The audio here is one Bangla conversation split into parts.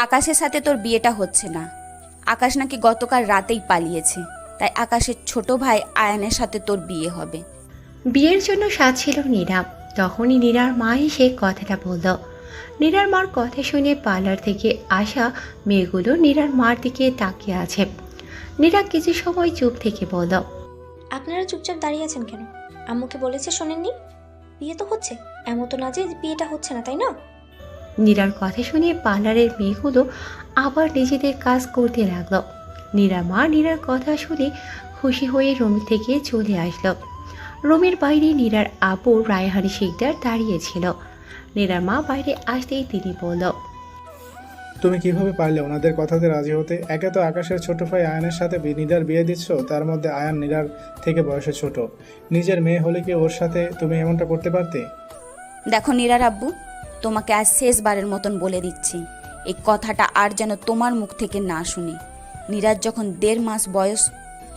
আকাশের সাথে তোর বিয়েটা হচ্ছে না। আকাশ নাকি গতকাল রাতেই পালিয়েছে, তাই আকাশের ছোট ভাই আয়ানের সাথে তোর বিয়ে হবে। বিয়ের জন্য সাজছিল নীরা। তখনই নীরার মা এসে কথাটা বলল। নীরার মার কথা শুনে পার্লার থেকে আসা মেয়েগুলো নীরার মার দিকে তাকিয়ে আছে। নীরা কিছু সময় চুপ থেকে বলল, আপনারা চুপচাপ দাঁড়িয়ে আছেন কেন? আম্মুকে বলেছে শোনেননি? বিয়ে তো হচ্ছে, এমন তো না যে বিয়েটা হচ্ছে না, তাই না? নীরার কথা শুনে পার্লারের মেয়েগুলো আবার নিজেদের কাজ করতে লাগলো। নীরার মা নীরার কথা শুনে খুশি হয়ে রুম থেকে চলে আসলো। রুমের বাইরে নীরার আপু রায়হানি শিকদার দাঁড়িয়েছিল। নীরার মা বাইরে আসতেই তিনি বলল, তুমি কিভাবে পারলে ওনাদের কথাতে রাজি হতে? একে তো আকাশের ছোট ভাই আয়ানের সাথে নীরার বিয়ে দিচ্ছ, তার মধ্যে আয়ান নীরার থেকে বয়সে ছোট। নিজের মেয়ে হলে কি ওর সাথে তুমি এমনটা করতে পারতে? দেখো নীরার আব্বু, তোমাকে আজ শেষবারের মতন বলে দিচ্ছি, এই কথাটা আর যেন তোমার মুখ থেকে না শুনি। নীরার যখন 1.5 মাস বয়স,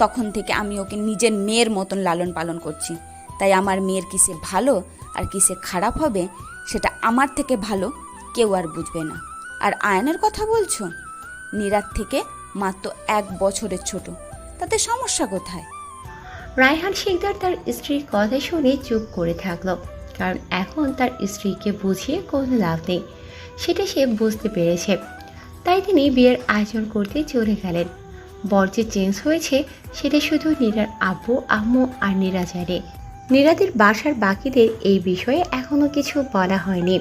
তখন থেকে আমি ওকে নিজের মেয়ের মতন লালন পালন করছি। তাই আমার মেয়ের কিসে ভালো আর কিসে খারাপ হবে, সেটা আমার থেকে ভালো কেউ আর বুঝবে না। আর আয়নের কথা বলছো, নীরার থেকে মাত্র 1 বছরের ছোট, তাতে সমস্যা কোথায়? রায়হান শিকদার তার স্ত্রীর কথা শুনে চুপ করে থাকলো, কারণ এখন তার স্ত্রীকে বুঝিয়ে কোনো লাভ নেই, সেটা সে বুঝতে পেরেছে। তাই তিনি বিয়ের আয়োজন করতে চলে গেলেন। বর যে চেঞ্জ হয়েছে সেটা শুধু নীরার আব্বু আম্মু আর নীরা জানে। নীরাদের বাসার বাকিদের এই বিষয়ে এখনো কিছু বলা হয়নি।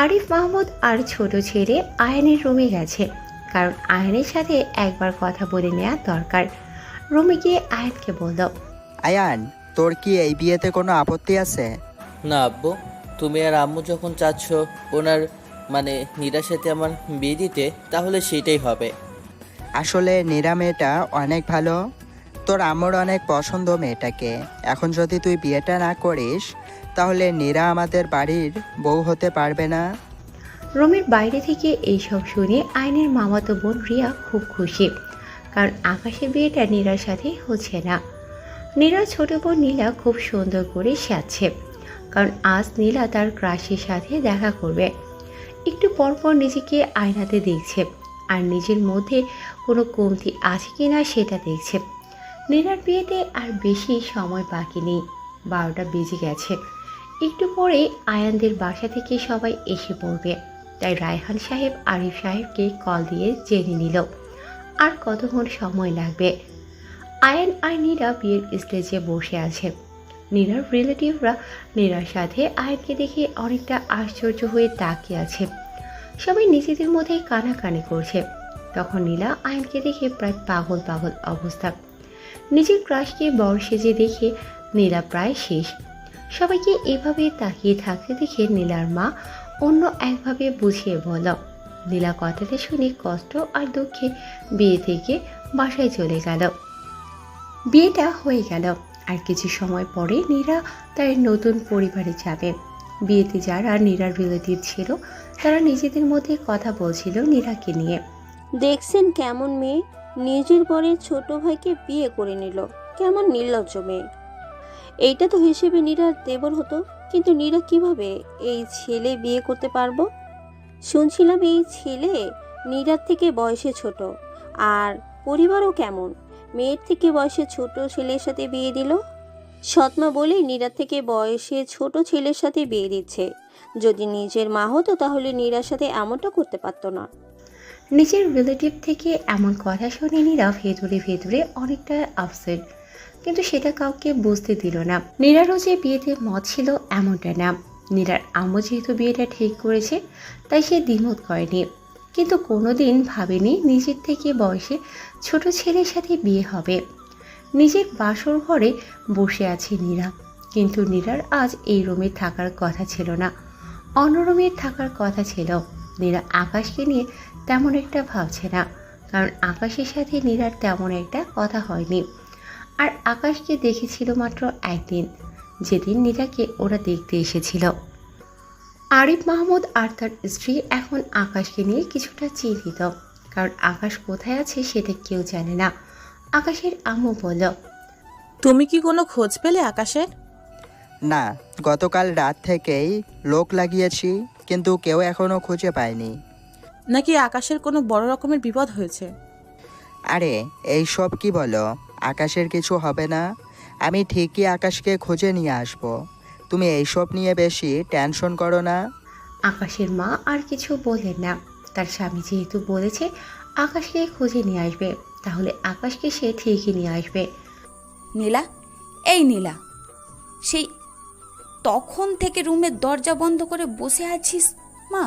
আরিফ মাহমুদ আর ছোট ছেলে আয়ানের রুমে গেছে, কারণ আয়ানের সাথে একবার কথা বলে নেওয়া দরকার। রুমে গিয়ে আয়ানকে বলল, আয়ান, তোর কি এই বিয়েতে কোনো আপত্তি আছে? না আব্বু, তুমি আর আম্মু যখন চাচ্ছ ওনার মানে নীরার সাথে আমার বিয়ে দিতে, তাহলে সেটাই হবে। আসলে নীরা মেয়েটা অনেক ভালো, তোর আম্মুর অনেক পছন্দ মেয়েটাকে। এখন যদি তুই বিয়েটা না করিস তাহলে নীরা আমাদের বাড়ির বউ হতে পারবে না। রুমের বাইরে থেকে এইসব শুনে আয়নের মামাতো বোন রিয়া খুব খুশি, কারণ আকাশের বিয়েটা নীরার সাথে হচ্ছে না। নীরার ছোট বোন নীলা খুব সুন্দর করে সাজছে, কারণ আজ নীলা তার ক্রাশের সাথে দেখা করবে। একটু পরপর নিজেকে আয়নাতে দেখছে আর নিজের মধ্যে কোনো কমতি আছে কিনা সেটা দেখছে। নীরার বিয়েতে আর বেশি সময় বাকি নেই, 12টা বেজে গেছে। একটু পরে আয়ানদের বাসা থেকে সবাই এসে পড়বে, তাই রায়হান সাহেব আরিফ সাহেবকে কল দিয়ে জেনে নিল আর কতক্ষণ সময় লাগবে। আয়ান আর নীরা বিয়ের স্টেজে বসে আছে। নীরার রিলেটিভরা নীরার সাথে আয়ানকে দেখে অনেকটা আশ্চর্য হয়ে তাকিয়ে আছে। সবাই নিজেদের মধ্যে কানাকানি করছে। তখন নীলা আয়ানকে দেখে প্রায় পাগল পাগল অবস্থা। নিজের ক্রাশকে বর সেজে দেখে নীলা প্রায় শেষ। সবাইকে এভাবে তাকিয়ে থাকতে দেখে নীলার মা অন্য একভাবে বুঝিয়ে বলল। নীলা কথাটা শুনে কষ্ট আর দুঃখে বিয়ে থেকে বাসায় চলে গেল। বিয়েটা হয়ে গেল আর কিছু সময় পরে নীরা তার নতুন পরিবারে যাবে। বিয়েতে যারা নীরার রিলেটিভ ছিল তারা নিজেদের মধ্যে কথা বলছিল নীরাকে নিয়ে। দেখছেন কেমন মেয়ে, নিজের বরের ছোট ভাইকে বিয়ে করে নিল, কেমন নির্লজ্জ মেয়ে। এইটা তো হিসেবে নীরার দেবর হতো, কিন্তু নীরা কিভাবে এই ছেলে বিয়ে করতে পারবো? শুনছিলাম এই ছেলে নীরার থেকে বয়সে ছোট, আর পরিবারও কেমন, মেয়ের থেকে বয়সে ছোট ছেলের সাথে বিয়ে দিল। সৎমা বলেই নীরার থেকে বয়সে ছোট ছেলের সাথে বিয়ে দিচ্ছে। যদি নিজের মা হতো তাহলে নীরার সাথে এমনটা করতে পারতো না। নিজের রিলেটিভ থেকে এমন কথা শুনে নীরা ভেতরে ভেতরে অনেকটা আপসেট, কিন্তু সেটা কাউকে বুঝতে দিল না। নীরারও যে বিয়েতে মত ছিল এমনটা না। নীরার আম্মু যেহেতু বিয়েটা ঠিক করেছে তাই সে দ্বিমত করেনি, কিন্তু কোনোদিন ভাবেনি নিজের থেকে বয়সে ছোট ছেলের সাথে বিয়ে হবে। নিজের বাসর ঘরে বসে আছে নীরা, কিন্তু নীরার আজ এই রুমে থাকার কথা ছিল না, অন্য রুমে থাকার কথা ছিল। নীরা আকাশকে নিয়ে তেমন একটা ভাবছে না, কারণ আকাশের সাথে নীরার তেমন একটা কথা হয়নি। আর আকাশকে দেখেছিল মাত্র একদিন, যেদিন নীরাকে ওরা দেখতে এসেছিল। আরিফ মাহমুদ আর তার স্ত্রী এখন আকাশকে নিয়ে কিছুটা চিন্তিত, কারণ আকাশ কোথায় আছে সেটা কেউ জানে না। আকাশের আম্মু বলল, তুমি কি কোনো খোঁজ পেলে আকাশের? না, গতকাল রাত থেকেই লোক লাগিয়েছি, কিন্তু কেউ এখনো খুঁজে পায়নি। নাকি আকাশের কোনো বড় রকমের বিপদ হয়েছে? আরে এইসব কি বলো, আকাশের কিছু হবে না। আমি ঠিকই আকাশকে খুঁজে নিয়ে আসব। তুমি এইসব নিয়ে বেশি টেনশন করো না। আকাশের মা আর কিছু বললেন না। তার স্বামী যেহেতু বলেছে আকাশকে খুঁজে নিয়ে আসবে, তাহলে আকাশকে সে ঠিকই নিয়ে আসবে। নীলা, এই নীলা, সেই তখন থেকে রুমের দরজা বন্ধ করে বসে আছিস মা?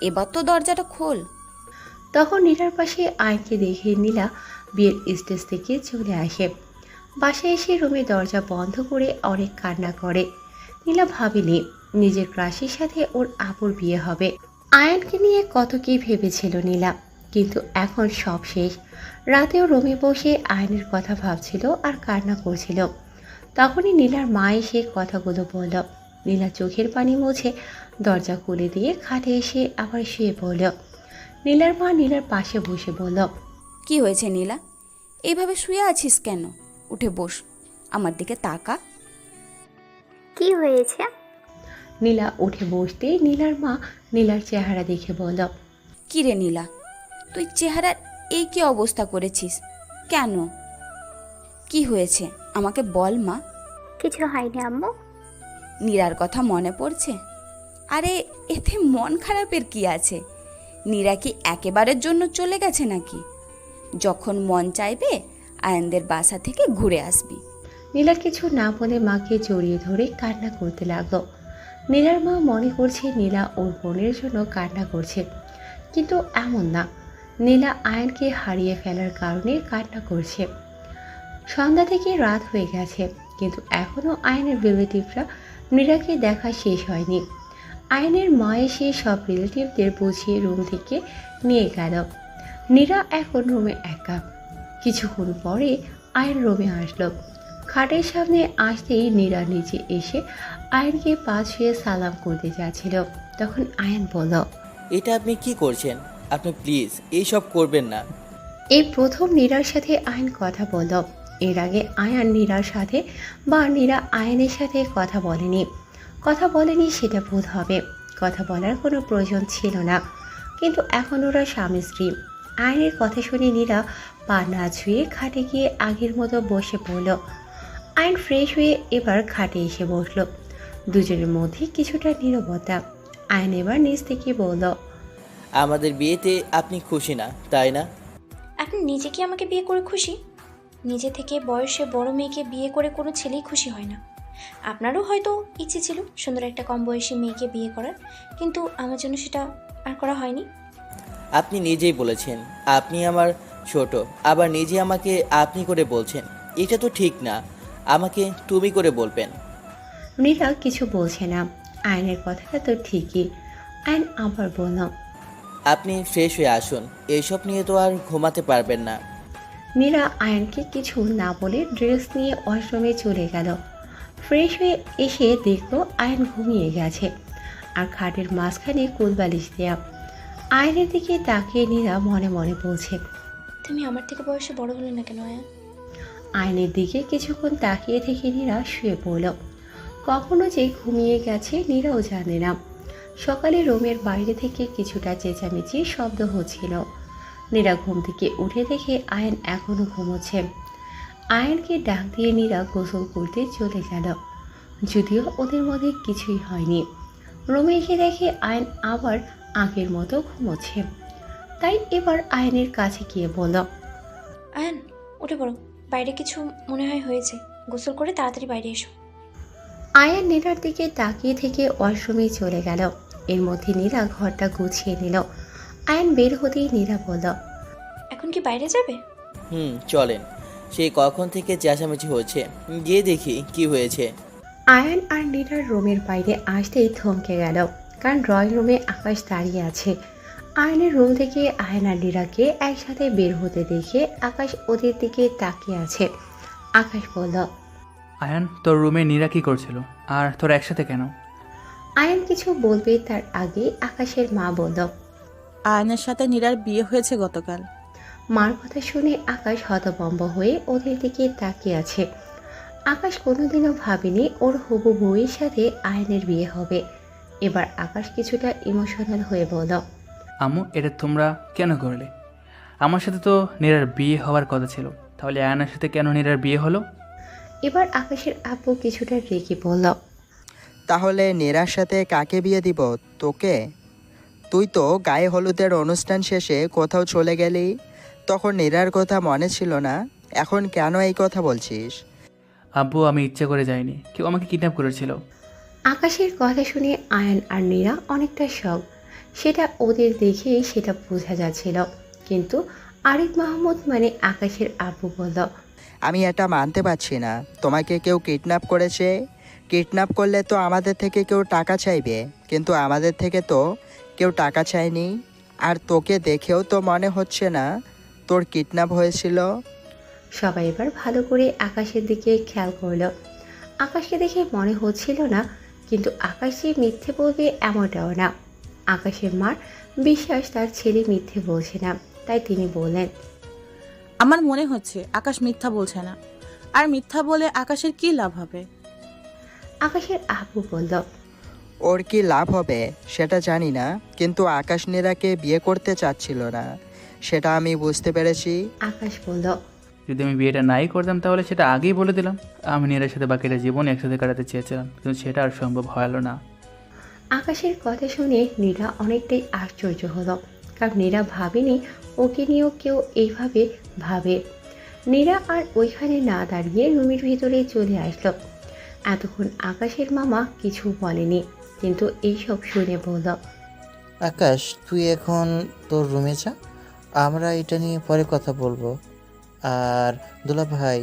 এবার তো দরজাটা খোল। তখন নীলার পাশে আয়নকে দেখে নীলা বিয়ের স্টেজ থেকে চলে আসে। বাসায় এসে রুমের দরজা বন্ধ করে অনেক কান্না করে। নীলা ভাবেনি নিজের ক্রাশের সাথে ওর আপুর বিয়ে হবে। আয়নকে নিয়ে কত কি ভেবেছিল নীলা, কিন্তু এখন সব শেষ। রাতেও রুমে বসে আয়নের কথা ভাবছিল আর কান্না করছিল। তখনই নীলার মা এসে কথাগুলো বলল। নীলা চোখের পানি মুছে দরজা খুলে দিয়ে খাটে এসে আবার শুয়ে পড়ল। নীলার মা নীলার পাশে বসে বলল, কি হয়েছে নীলা? এইভাবে শুয়ে আছিস কেন? উঠে বস, আমার দিকে তাকা। কি হয়েছে? নীলা উঠে বসতেই নীলার মা নীলার চেহারা দেখে বলল, কি রে নীলা, তুই চেহারার এই কি অবস্থা করেছিস কেন? কি হয়েছে আমাকে বল মা। কিছু হয়নি আম্মু। নীরার কথা মনে পড়ছে? আরে এতে মন খারাপের কি আছে? নীরা কি একেবারের জন্য চলে গেছে নাকি? যখন মন চাইবে আয়ানদের বাসা থেকে ঘুরে আসবি। নীলা কিছু না বলে মাকে জড়িয়ে ধরে কান্না করতে লাগলো। নীলার মা মনে করছে নীলা ওর বোনের জন্য কান্না করছে, কিন্তু এমন না। নীলা আয়নকে হারিয়ে ফেলার কারণে কান্না করছে। সন্ধ্যা থেকে রাত হয়ে গেছে, কিন্তু এখনও আয়নের রিলেটিভরা নীলাকে দেখা শেষ হয়নি। আয়নের মা এসে সব রিলেটিভদের বুঝিয়ে রুম থেকে নিয়ে গেল। নীরা এখন রুমে একা। কিছুক্ষণ পরে আয়ন রুমে আসলো। খাটের সামনে আসতেই নীরা নিচে এসে আয়নকে পা ছুঁয়ে সালাম করতে যাচ্ছিল। তখন আয়ন বলল, এটা আপনি কি করছেন? আপনি প্লিজ এইসব করবেন না। এই প্রথম নীরার সাথে আয়ন কথা বলল। এর আগে আয়ন নীরার সাথে বা নীরা আয়নের সাথে কথা বলেনি সেটা ভুল হবে। কথা বলার কোনো প্রয়োজন ছিল না, কিন্তু এখন ওরা স্বামী স্ত্রী। আয়নের কথা শুনে নীরা পা না ছুঁয়ে খাটে গিয়ে আগের মতো বসে পড়ল। আয়ন ফ্রেশ হয়ে এবার খাটে এসে বসলো। দুজনের মধ্যে কিছুটা নীরবতা। আয়ন এবার নিজ থেকে বলল, আমাদের বিয়েতে আপনি খুশি না, তাই না? আপনি নিজে কি আমাকে বিয়ে করে খুশি? নিজে থেকে বয়সে বড় মেয়েকে বিয়ে করে কোনো ছেলেই খুশি হয় না। আপনারও হয়তো ইচ্ছে ছিল সুন্দর একটা কম বয়সী মেয়েকে বিয়ে করার, কিন্তু আমার জন্য সেটা আর করা হয়নি। আপনি নিজেই বলেছেন আপনি আমার ছোট, আবার নিজে আমাকে আপনি করে বলছেন। এটা তো ঠিক না, আমাকে তুমি করে বলবেন। নীরা কিছু বলছে না। আয়নের কথাটা তো ঠিকই। আয়ন আবার বলল, আপনি ফ্রেশ হয়ে আসুন, এইসব নিয়ে তো আর ঘুমাতে পারবেন না। নীরা আয়নকে কিছু না বলে ড্রেস নিয়ে ওয়াশরুমে চলে গেল। ফ্রেশ হয়ে এসে দেখলো আয়ন ঘুমিয়ে গেছে, আর খাটের মাঝখানে কুলবালিশ দেয়া। আয়নের দিকে তাকিয়ে নীরা মনে মনে বলছে, তুমি আমার থেকে বয়সে বড় হলে না কেন আয়া? আয়নের দিকে কিছুক্ষণ তাকিয়ে থেকে নীরা শুয়ে পড়ল। কখনো যে ঘুমিয়ে গেছে নীরাও জানে না। সকালে রুমের বাইরে থেকে কিছুটা চেঁচামেচির শব্দ হচ্ছিল। নীরা ঘুম থেকে উঠে দেখে আয়ন এখনো ঘুমোচ্ছে। আয়নকে ডাক দিয়ে নীরা গোসল করতে চলে গেল, যদিও ওদের মধ্যে কিছুই হয়নি। রুমে এসে দেখে আয়ন আবার আগের মতো ঘুমোচ্ছে। তাই এবার আয়নের কাছে গিয়ে বলল, আয়ান উঠে পড়ো, বাইরে কিছু মনে হয় হয়েছে, গোসল করে তাড়াতাড়ি বাইরে এসো। আয়ন নীরার দিকে তাকিয়ে থেকে ওয়াশরুমে চলে গেল। এর মধ্যে নীরা ঘরটা গুছিয়ে নিল। আয়ন বের হতেই নীরা বলল, এখন কি বাইরে যাবে? চলেন। সেই কখন থেকে চেঁচামেচি হচ্ছে, গিয়ে দেখি কি হয়েছে। আয়ন আর নীরার রুমের বাইরে আসতেই থমকে গেল, কারণ ড্রয়িং রুমে আকাশ দাঁড়িয়ে আছে। আয়নের রুম থেকে আয়ন আর নীরাকে একসাথে বের হতে দেখে আকাশ ওদের দিকে তাকিয়ে আছে। আকাশ বলল, আয়ান, তোর রুমে নীরা কি করছিল? আর তোর একসাথে কেন? আয়ন কিছু বলবে তার আগে আকাশের মা বলল, আয়নের সাথে নীরার বিয়ে হয়েছে গতকাল। মার কথা শুনে আকাশ হতভম্ব হয়ে ওদের দিকে তাকিয়ে আছে। আকাশ কোনোদিনও ভাবেনি ওর হবু বউয়ের সাথে আয়নের বিয়ে হবে। এবার আকাশ কিছুটা ইমোশনাল হয়ে বলল, আম্মু এটা তোমরা কেন করলে? আমার সাথে তো নীরার বিয়ে হওয়ার কথা ছিল, তাহলে আয়নার সাথে কেন নীরার বিয়ে হলো? এবার আকাশের আব্বু কিছুটা রেগে বলল, তাহলে নীরার সাথে কাকে বিয়ে দিব? তোকে? তুই তো গায়ে হলুদের অনুষ্ঠান শেষে কোথাও চলে গেলি, তখন নীরার কথা মনে ছিল না, এখন কেন এই কথা বলছিস? আব্বু আমি ইচ্ছে করে যাইনি, কেউ আমাকে কিডন্যাপ করেছিল। আকাশের কথা শুনে আয়ান আর নীরা অনেকটা শখ। সেটা ওদের দেখেই সেটা বোঝা যাচ্ছিল। কিন্তু আরিফ মাহমুদ মানে আকাশের আব্বু বলল, আমি এটা মানতে পারছি না। তোমাকে কেউ কিডন্যাপ করেছে। কিডন্যাপ করলে তো আমাদের থেকে কেউ টাকা চাইবে, কিন্তু আমাদের থেকে তো কেউ টাকা চায়নি। আর তোকে দেখেও তো মনে হচ্ছে না তোর কিডন্যাপ হয়েছিল। সবাই এবার ভালো করে আকাশের দিকে খেয়াল করলো। আকাশকে দেখে মনে হচ্ছিল না, কিন্তু আকাশ যে মিথ্যে বলবে এমনটাও না। আকাশের মার বিশ্বাস তার ছেলে মিথ্যে বলছে না, তাই তিনি বললেন, আমার মনে হচ্ছে আকাশ মিথ্যা বলছে না। আর মিথ্যা বলে আকাশের কি লাভ হবে? আকাশের আব্বু বলল, ওর কি লাভ হবে সেটা জানি না, কিন্তু আকাশ নীরাকে বিয়ে করতে চাচ্ছিল না, সেটা আমি বুঝতে পেরেছি। আকাশ বলল, যদি আমি বিয়েটা নাই করতাম তাহলে সেটা আগেই বলে দিলাম। আমি নীরার সাথে বাকিটা জীবন একসাথে কাটাতে চেয়েছিলাম, কিন্তু সেটা আর সম্ভব হলো না। আকাশের কথা শুনে নীরা অনেকটাই আশ্চর্য হলো, কারণ নীরা ভাবেনি ওকে নিয়েও কেউ এইভাবে ভাবে। নীরা আর ওইখানে না দাঁড়িয়ে রুমের ভিতরে চলে আসলো। এতক্ষণ আকাশের মামা কিছু বলেনি, কিন্তু এইসব শুনে বলল, আকাশ তুই এখন তোর রুমে যা, আমরা এটা নিয়ে পরে কথা বলবো। আর দুলা ভাই,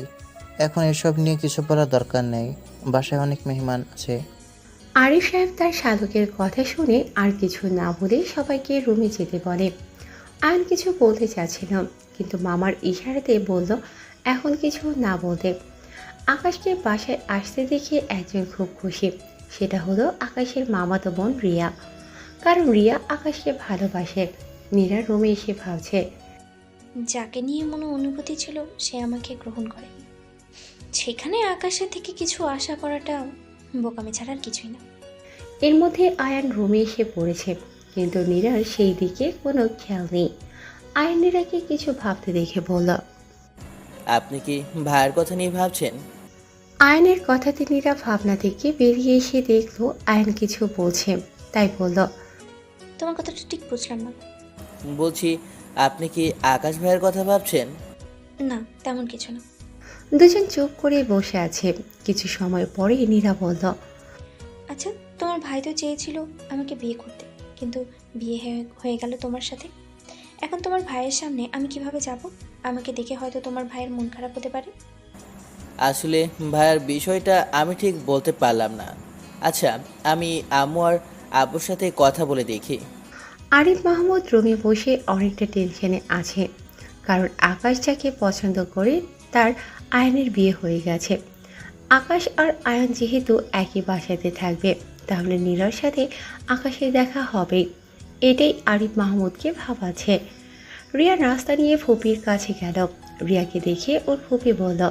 এখন এসব নিয়ে কিছু বলার দরকার নেই, বাসায় অনেক মেহমান আছে। আরিফ সাহেব তার সাধকের কথা শুনে আর কিছু না বলে সবাইকে রুমে যেতে বলে। আয়ন কিছু বলতে চাচ্ছিল, কিন্তু মামার ইশারাতে বলল এখন কিছু না বলতে। আকাশকে বাসায় আসতে দেখে একজন খুব খুশি, সেটা হলো আকাশের মামাতো বোন রিয়া। কারণ রিয়া আকাশকে ভালোবাসে। নীরা রুমে এসে ভাবছে, যাকে নিয়ে মনে অনুভূতি ছিল সে আমাকে গ্রহণ করে, সেখানে আকাশের থেকে কিছু আশা করাটা বোকামি ছাড়া আর কিছুই না। এর মধ্যে আয়ান রুমে এসে পড়েছে, কিন্তু নীরার সেই দিকে কোনো খেয়াল নেই। আয়ান নীরাকে কিছু ভাবতে দেখে বলল, আপনি কি ভাইয়ের কথা নিয়ে ভাবছেন? আয়নের কথাতে নীরা ভাবনা থেকে বেরিয়ে এসে দেখলো আয়ন কিছু বলছে, তাই বলল, তোমার কথাটা ঠিক বুঝলাম না। বলছি আপনি কি আকাশ ভাইয়ের কথা ভাবছেন? না, তেমন কিছু না। দুজন চুপ করে বসে আছে। কিছু সময় পরে নীরা বলল, আচ্ছা, তোমার ভাই তো চেয়েছিল আমাকে বিয়ে করতে, কিন্তু বিয়ে হয়ে গেল তোমার সাথে। এখন তোমার ভাইয়ের সামনে আমি কিভাবে যাব? আমাকে দেখে হয়তো তোমার ভাইয়ের মন খারাপ হতে পারে। আসলে ভাইয়ার বিষয়টা আমি ঠিক বলতে পারলাম না। আচ্ছা, আমি আম্মু আর আব্বুর সাথে কথা বলে দেখি। আরিফ মাহমুদ রুমে বসে অনেকটা টেনশনে আছে, কারণ আকাশ যাকে পছন্দ করে তার আয়নের বিয়ে হয়ে গেছে। আকাশ আর আয়ন যেহেতু একই বাসাতে থাকবে, তাহলে নীরার সাথে আকাশের দেখা হবেই। এটাই আরিফ মাহমুদকে ভাবাচ্ছে। রিয়া নাস্তা নিয়ে ফুপির কাছে গেল। রিয়াকে দেখে ওর ফুপি বলল,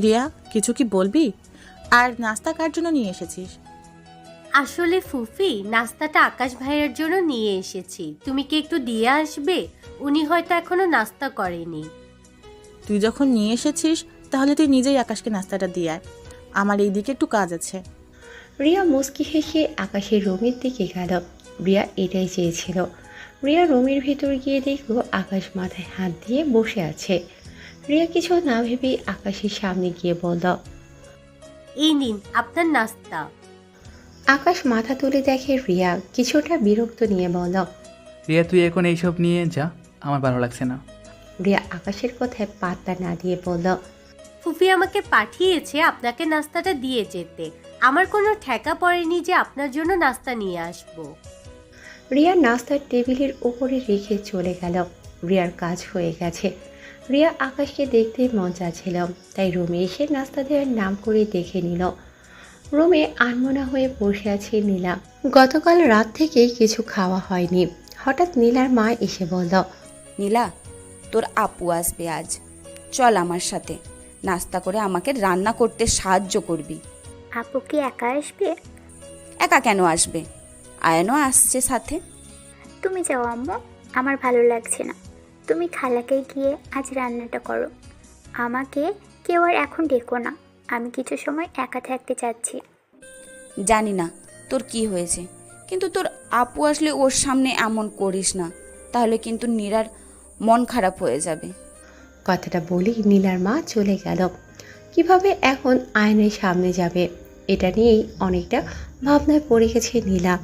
রিয়া কিছু কি বলবি? আর নাস্তা কার জন্য নিয়ে এসেছিস? আসলে ফুফি, নাস্তাটা আকাশ ভাইয়ের জন্য নিয়ে এসেছি, তুমি কি একটু দিয়ে আসবে? উনি হয়তো এখনো নাস্তা করেনি। তুই যখন নিয়ে এসেছিস তাহলে তুই নিজেই আকাশকে নাস্তাটা দিয়ে আয়, আমার এই দিকে একটু কাজ আছে। রিয়া মুস্কি হেসে আকাশের রুমের দিকে গেল। রিয়া এটাই চেয়েছিল। রিয়া রুমের ভিতর গিয়ে দেখলো আকাশ মাথায় হাত দিয়ে বসে আছে। রিয়া কিছু না ভেবেই আকাশের সামনে গিয়ে বলল, এই নিন আপনার নাস্তা। আকাশ মাথা তুলে দেখে রিয়া, কিছুটা বিরক্ত নিয়ে বলল, রিয়া তুই এখন এইসব নিয়ে যা, আমার ভালো লাগছে না। রিয়া আকাশের কথায় পাত্তা না দিয়ে বলল, ফুফি আমাকে পাঠিয়েছে আপনাকে নাস্তাটা দিয়ে যেতে, আমার কোনো ঠেকা পড়েনি যে আপনার জন্য নাস্তা নিয়ে আসবো। রিয়া নাস্তার টেবিলের উপরে রেখে চলে গেল। রিয়ার কাজ হয়ে গেছে। রিয়া আকাশকে দেখতে মন চাচ্ছিল, তাই রুমে এসে নাস্তা দেওয়ার নাম করে দেখে নিল। রুমে আনমনা হয়ে বসে আছে নীলা। গতকাল রাত থেকে কিছু খাওয়া হয়নি। হঠাৎ নীলার মা এসে বলল, নীলা, তোর আপু আসবে আজ, চল আমার সাথে, নাস্তা করে আমাকে রান্না করতে সাহায্য করবি। আপু কি একা আসবে? একা কেন আসবে? আয়নও আসছে সাথে। তুমি যাও আম্মু, আমার ভালো লাগছে না। তুমি খালাকে গিয়ে আজ রান্নাটা করো। আমাকে কেউ আর এখন ডেকো না, আমি কিছু সময় একা থাকতে চাচ্ছি। জানি না তোর কি হয়েছে, কিন্তু তোর আপু আসলে ওর সামনে এমন করিস না, তাহলে কিন্তু নীরার মন খারাপ হয়ে যাবে। কথাটা বলেই নীলার মা চলে গেল। কিভাবে এখন আয়নের সামনে যাবে এটা নিয়েই অনেকটা ভাবনায় পড়ে গেছে নীলা।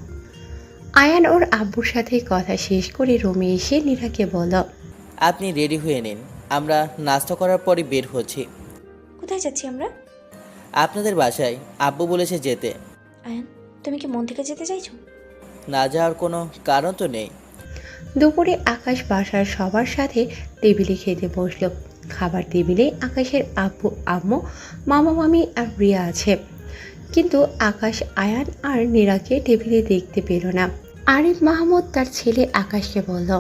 আয়ান ওর আব্বুর সাথে কথা শেষ করে রুমে এসে নীলাকে বলল, আপনি রেডি হয়ে নিন, আমরা নাস্তা করার পরই বের হচ্ছি। কোথায় যাচ্ছি আমরা? আপনাদের বাসায়, আব্বু বলেছে যেতে। আয়ান, তুমি কি মন থেকে যেতে চাইছো? না যাওয়ার কোনো কারণ তো নেই। দুপুরে আকাশ বাসার সবার সাথে টেবিলে খেতে বসলো। খাবার টেবিলে আকাশের আব্বু আম্মু, মামা মামি আর রিয়া আছে, কিন্তু আকাশ আয়ান আর নীরাকে টেবিলে দেখতে পেল না। আরিফ মাহমুদ তার ছেলে আকাশকে বলল,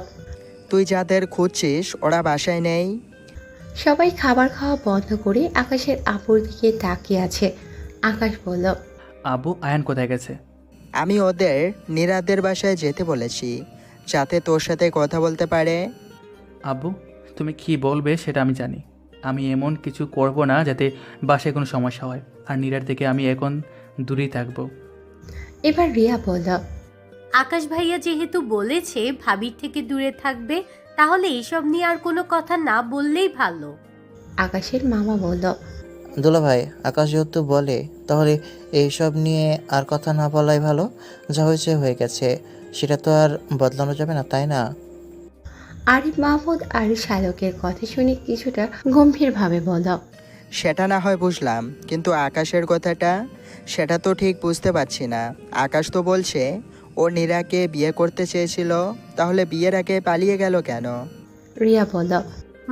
তুই যাদের খুঁজছিস ওরা বাসায় নেই। সবাই খাবার খাওয়া বন্ধ করে আকাশের আব্বুর দিকে তাকিয়ে আছে। আকাশ বলল, আব্বু আয়ান কোথায় গেছে? আমি ওদের নীরাদের বাসায় যেতে বলেছি, যাতে তোর সাথে কথা বলতে পারে। আব্বু তুমি কি বলবে সেটা আমি জানি। আমি এমন কিছু করব না যাতে বাসায় কোনো সমস্যা হয়, আর নীরার থেকে আমি এখন দূরেই থাকবো। এবার রিয়া বলল, আকাশ ভাইয়া যেহেতু বলেছে ভাবির থেকে দূরে থাকবে, তাহলে এইসব নিয়ে আর কোনো কথা না বললেই ভালো। আকাশের মামা বলল, দুলা ভাই, আকাশ যেহেতু বলে তাহলে এইসব নিয়ে আর কথা না বলাই ভালো। যা হয়েছে হয়ে গেছে, সেটা তো আর বদলানো যাবে না, তাই না? আরিফ মাহমুদ আর শালকের কথা শুনে কিছুটা গম্ভীরভাবে বলল, সেটা না হয় বুঝলাম, কিন্তু আকাশের কথাটা সেটা তো ঠিক বুঝতে পারছি না। আকাশ তো বলছে ও নীরাকে বিয়ে করতে চেয়েছিল, তাহলে বিয়ের আগে পালিয়ে গেল কেন? রিয়া বলল,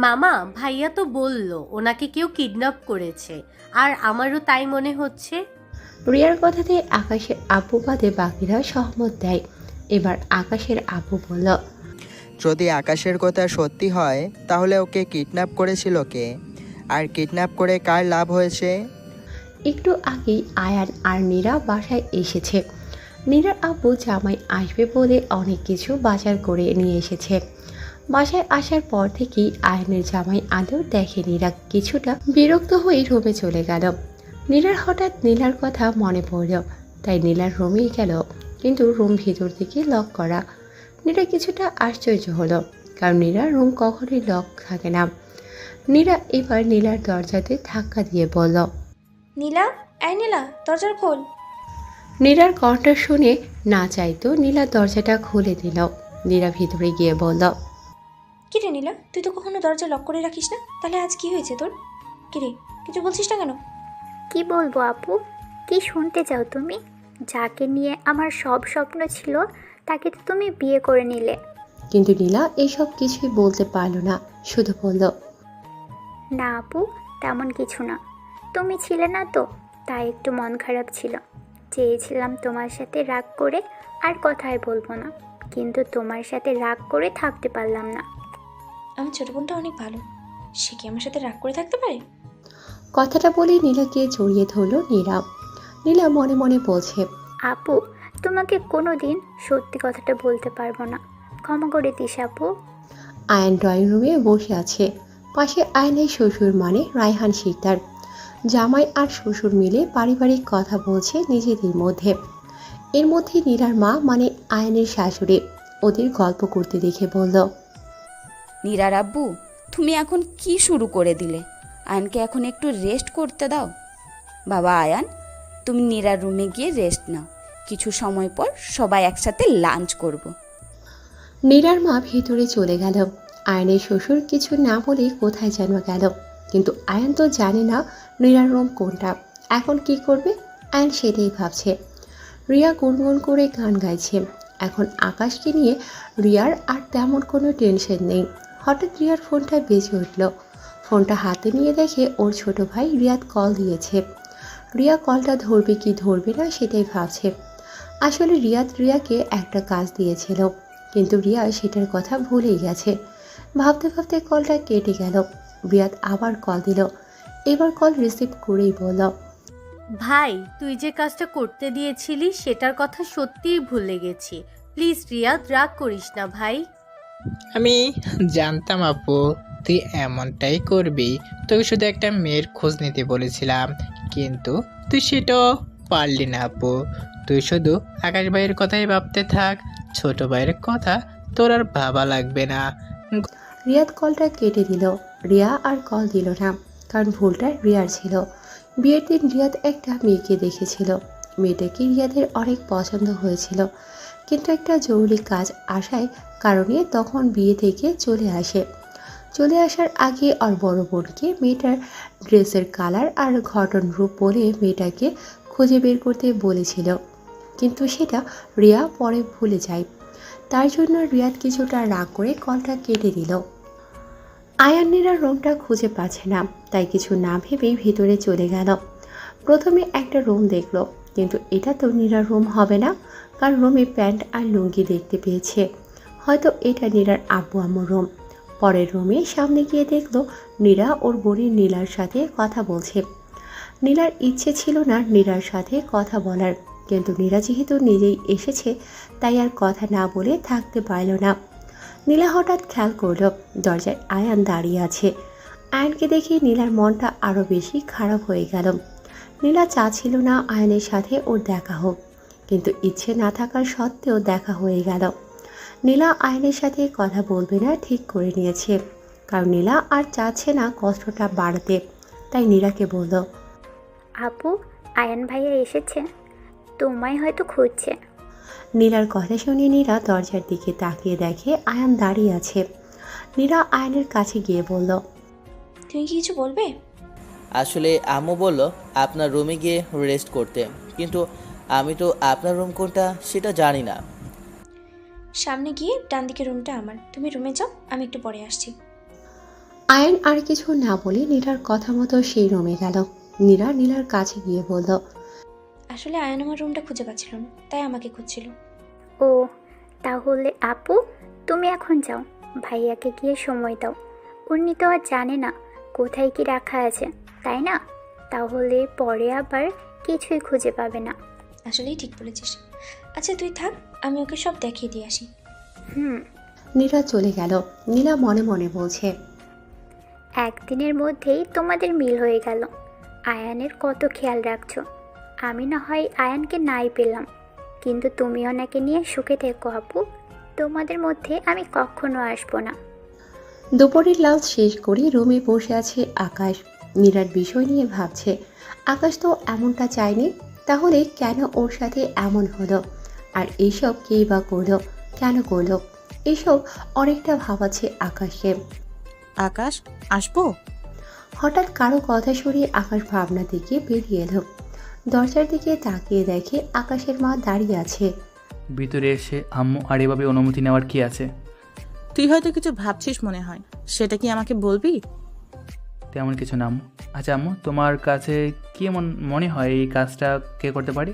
মামা ভাইয়া তো বলল ওনাকে কেউ কিডন্যাপ করেছে, আর আমারও তাই মনে হচ্ছে। রিয়ার কথাতে আকাশের আব্বু বাদে বাকিরা সহমত দেয়। এবার আকাশের আব্বু বলল, যদি আকাশের কথা সত্যি হয় তাহলে ওকে কিডন্যাপ করেছিল কে? আর কিডন্যাপ করে কার লাভ হয়েছে? একটু আগেই আয়ান আর নীরা বাসায় এসেছে। নীরার আব্বু জামাই আসবে বলে অনেক কিছু বাজার করে নিয়ে এসেছে। বাসায় আসার পর থেকেই আয়নের জামাই আদৌ দেখে নীরা কিছুটা বিরক্ত হয়ে রুমে চলে গেল। নীলার হঠাৎ নীলার কথা মনে পড়ল, তাই নীলার রুমেই গেল, কিন্তু রুম ভিতর থেকে লক করা। নীরা কিছুটা আশ্চর্য হলো, কারণ নীলার রুম কখনোই লক থাকে না। নীরা এবার নীলার দরজাতে ধাক্কা দিয়ে বলল, নীলা, এই নীলা, দরজার খোল। নীলার কণ্ঠ শুনে না চাইতো নীলা দরজাটা খুলে দিল। নীলা ভিতরে গিয়ে বলল, কিরে নীলা, তুই তো কখনো দরজা লক করে রাখিস না, তাহলে আজ কি হয়েছে তোর? কিরে, কিছু বলছিস না কেন? কি বলবো আপু? কি শুনতে চাও তুমি? যাকে নিয়ে আমার সব স্বপ্ন ছিল তাকে তো তুমি বিয়ে করে নিলে। কিন্তু নীলা এসব কিছুই বলতে পারল না, শুধু বলল, না আপু, তেমন কিছু না। তুমি ছিলে না তো, তাই একটু মন খারাপ ছিল। চেয়েছিলাম তোমার সাথে রাগ করে আর কথাই বলবো না, কিন্তু তোমার সাথে রাগ করে থাকতে পারলাম না। আমার ছোট বোনটা অনেক ভালো, সে কি আমার সাথে রাগ করে থাকতে পারে? কথাটা বলে নীলাকে জড়িয়ে ধরল নীরা। নীলা মনে মনে বলছে, আপু, তোমাকে কোনো দিন সত্যি কথাটা বলতে পারবো না, ক্ষমা করে দিস আপু। আয়ন ড্রয়িং রুমে বসে আছে। পাশে আয়নের শ্বশুর মানে রায়হান শিকদার। জামাই আর শ্বশুর মিলে পারিবারিক কথা বলছে নিজেদের মধ্যে। এর মধ্যে নীরার মা মানে আয়নের শাশুড়ি ওদের গল্প করতে দেখে বলল, নীরার আব্বু, তুমি এখন কি শুরু করে দিলে? আয়ানকে এখন একটু রেস্ট করতে দাও। বাবা আয়ান, তুমি নীরার রুমে গিয়ে রেস্ট নাও, কিছু সময় পর সবাই একসাথে লাঞ্চ করব। নীরার মা ভিতরে চলে গেল। আয়নের শ্বশুর কিছু না বলে কোথায় যেন গেল, কিন্তু আয়ন তো জানে না নীরার রুম কোনটা। এখন কি করবে আয়ন সেটাই ভাবছে। রিয়া গুনগুন করে গান গাইছে। এখন আকাশকে নিয়ে রিয়ার আর তেমন কোনো টেনশন নেই। হঠাৎ রিয়ার ফোনটা বেজে উঠল। ফোনটা হাতে নিয়ে দেখে ওর ছোট ভাই রিয়াদ কল দিয়েছে। রিয়া কলটা ধরবে কি ধরবে না সেটাই ভাবছে। আসলে রিয়াদ রিয়াকে একটা কাজ দিয়েছিল, কিন্তু রিয়া সেটার কথা ভুলেই গেছে। ভাবতে ভাবতে কলটা কেটে গেল। রিয়াদ আবার কল দিল। এবার কল রিসিভ করেই বলল, ভাই, তুই যে কাজটা করতে দিয়েছিলি সেটার কথা সত্যিই ভুলে গেছি। প্লিজ রিয়াদ, রাগ করিস না ভাই। আমি জানতাম আপু তুই এমনটাই করবি। তোকে শুধু একটা মেয়ের খোঁজ নিতে বলেছিলাম, কিন্তু তুই সেটাও পারলি না আপু। তুই শুধু আকাশ ভাইয়ের কথাই ভাবতে থাক, ছোট ভাইয়ের কথা তোর আর ভাবা লাগবে না। রিয়াদ কলটা কেটে দিল। রিয়া আর কল দিল না, কারণ ভুলটা রিয়ার ছিল। বিয়ের দিন রিয়াদ একটা মেয়েকে দেখেছিল। মেয়েটাকে রিয়াদের অনেক পছন্দ হয়েছিল, কিন্তু একটা জরুরি কাজ আসার কারণে তখন বিয়ে থেকে চলে আসে। চলে আসার আগে ওর বড় বোনকে মেয়েটার ড্রেসের কালার আর ঘটন রূপ বলে মেয়েটাকে খুঁজে বের করতে বলেছিল, কিন্তু সেটা রিয়া পরে ভুলে যায়। তার জন্য রিয়াদ কিছুটা রাগ করে কলটা কেটে দিল। আয়ান নীরার রুমটা খুঁজে পাচ্ছে না, তাই কিছু না ভেবেই ভিতরে চলে গেল। প্রথমে একটা রুম দেখলো, কিন্তু এটা তো নীরার রুম হবে না, কারণ রুমে প্যান্ট আর লুঙ্গি দেখতে পেয়েছে। হয়তো এটা নীরার আব্বু আম্মুর রুম। পরের রুমে সামনে গিয়ে দেখলো নীরা ওর বোনের নীলার সাথে কথা বলছে। নীলার ইচ্ছে ছিল না নীরার সাথে কথা বলার, কিন্তু নীরা যেহেতু নিজেই এসেছে তাই আর কথা না বলে থাকতে পারল না। নীলা হঠাৎ খেয়াল করলো দরজায় আয়ান দাঁড়িয়ে আছে। আয়ানকে দেখে নীলার মনটা আরও বেশি খারাপ হয়ে গেল। নীলা চাচ্ছিল না আয়ানের সাথে ওর দেখা হোক, কিন্তু ইচ্ছে না থাকার সত্ত্বেও দেখা হয়ে গেল। নীলা আয়ানের সাথে কথা বলবে না ঠিক করে নিয়েছে, কারণ নীলা আর চাচ্ছে না কষ্টটা বাড়াতে। তাই নীলাকে বলল, আপু, আয়ান ভাইয়া এসেছে, তোমায় হয়তো খুঁজছে। নীলার কথা শুনে নীলা দরজার দিকে তাকিয়ে দেখে আয়ান দাঁড়িয়ে আছে। নীলা আয়ানের কাছে গিয়ে বলল, তুমি কি কিছু বলবে? আসলে আম্মু বলল আপনার রুমে গিয়ে রেস্ট করতে, কিন্তু আমি তো আপনার রুম কোনটা সেটা জানি না। সামনে গিয়ে ডান দিকে রুমটা আমার, তুমি রুমে যাও, আমি একটু পরে আসছি। আয়ান আর কিছু না বলে নীলার কথা মতো সেই রুমে গেল। নীলা নীলার কাছে গিয়ে বলল, আসলে আয়ন আমার রুমটা খুঁজে পাচ্ছিল না, তাই আমাকে খুঁজছিল। ও, তাহলে আপু তুমি এখন যাও, ভাইয়াকে গিয়ে সময় দাও। উনি তো আর জানে না কোথায় কি রাখা আছে, তাই না? তাহলে পরে আবার কিছুই খুঁজে পাবে না। আসলেই ঠিক বলেছিস। আচ্ছা তুই থাক, আমি ওকে সব দেখিয়ে দিয়ে আসি। নীলা চলে গেল। নীলা মনে মনে বলছে, একদিনের মধ্যেই তোমাদের মিল হয়ে গেল। আয়ানের কত খেয়াল রাখছো। আমি না হয় আয়ানকে নাই পেলাম, কিন্তু তুমি ওনাকে নিয়ে সুখে থেকো আপু। তোমাদের মধ্যে আমি কখনো আসবো না। দুপুরের লাঞ্চ শেষ করে রুমে বসে আছে আকাশ। নীলার বিষয় নিয়ে ভাবছে। আকাশ তো এমনটা চায়নি, তাহলে কেন ওর সাথে এমন হলো? আর এইসব কেই বা করলো, কেন করলো? এসব অনেকটা ভাবাচ্ছে আকাশকে। আকাশ, আসবো? হঠাৎ কারো কথা শুনে আকাশ ভাবনা দিকে বেরিয়ে এলো। দরজার দিকে তাকিয়ে দেখে আকাশের মা দাঁড়িয়ে আছে। ভিতরে এসে আম্মু আর এভাবে অনুমতি নেওয়ার কি আছে? তুই হয়তো কিছু ভাবছিস মনে হয়, সেটা কি আমাকে বলবি? তেমন কিছু না আম্মু। আচ্ছা আম্মু, তোমার কাছে কি মনে হয় এই কাজটা কে করতে পারে?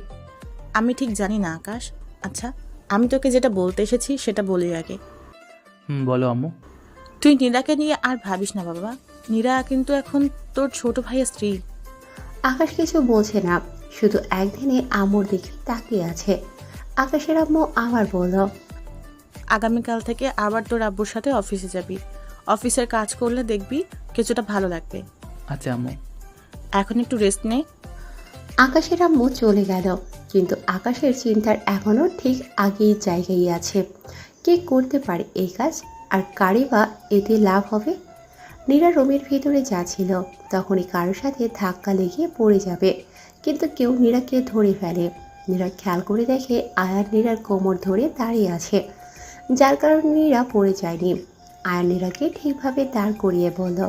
আমি ঠিক জানি না আকাশ। আচ্ছা, আমি তোকে যেটা বলতে এসেছি সেটা বলি আগে। বলো আম্মু। তুই নীরাকে নিয়ে আর ভাবিস না বাবা। নীরা কিন্তু এখন তোর ছোট ভাইয়ের স্ত্রী। আকাশ কিছু বলছে না, শুধু একদিনে আম্মুর দিকে তাকিয়ে আছে। আকাশের আম্মু আবার বলল, আগামীকাল থেকে আবার তোর আব্বুর সাথে অফিসে যাবি। অফিসের কাজ করলে দেখবি কিছুটা ভালো লাগবে। আচ্ছা আম্মু। এখন একটু রেস্ট নে। আকাশের আম্মু চলে গেল, কিন্তু আকাশের চিন্তার এখনও ঠিক আগেই জায়গায় আছে। কে করতে পারে এই কাজ, আর কারে বা এতে লাভ হবে? নীরা রুমের ভিতরে যাচ্ছিল, তখনই কারোর সাথে ধাক্কা লেগে পড়ে যাবে, কিন্তু কেউ নীরাকে ধরে ফেলে। নীরা খেয়াল করে দেখে আয়ান নীরার কোমর ধরে দাঁড়িয়ে আছে, যার কারণে নীরা পড়ে যায়নি। আয়ান নীরাকে ঠিকভাবে দাঁড় করিয়ে বলল,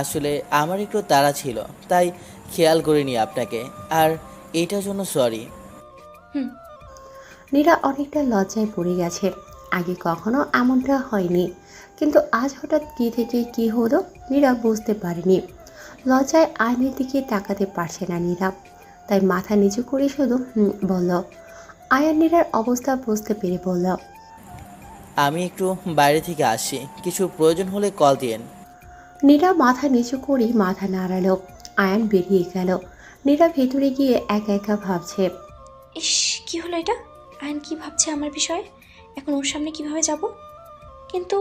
আসলে আমার একটু তাড়া ছিল, তাই খেয়াল করিনি আপনাকে, আর এইটার জন্য সরি। নীরা অনেকটা লজ্জায় পড়ে গেছে। আগে কখনো এমনটা হয়নি, কিন্তু আজ হঠাৎ কী থেকে কী হলো নীরা বুঝতে পারেনি। লজ্জায় আয়নের দিকে তাকাতে পারছে না নীরা, তাই মাথা নিচু করে শুধু বলল। আয়ান নীরার অবস্থা বুঝতে পেরে বলল, আমি একটু বাইরে থেকে আসি, কিছু প্রয়োজন হলে কল দিয়েন। নীরা মাথা নিচু করে মাথা নাড়ালো। আয়ান বেরিয়ে গেল। নীরা ভেতরে গিয়ে একা একা ভাবছে। ইস, কি হলো এটা? আয়ন কি ভাবছে আমার বিষয়ে? এখন ওর সামনে কিভাবে যাব? কিন্তু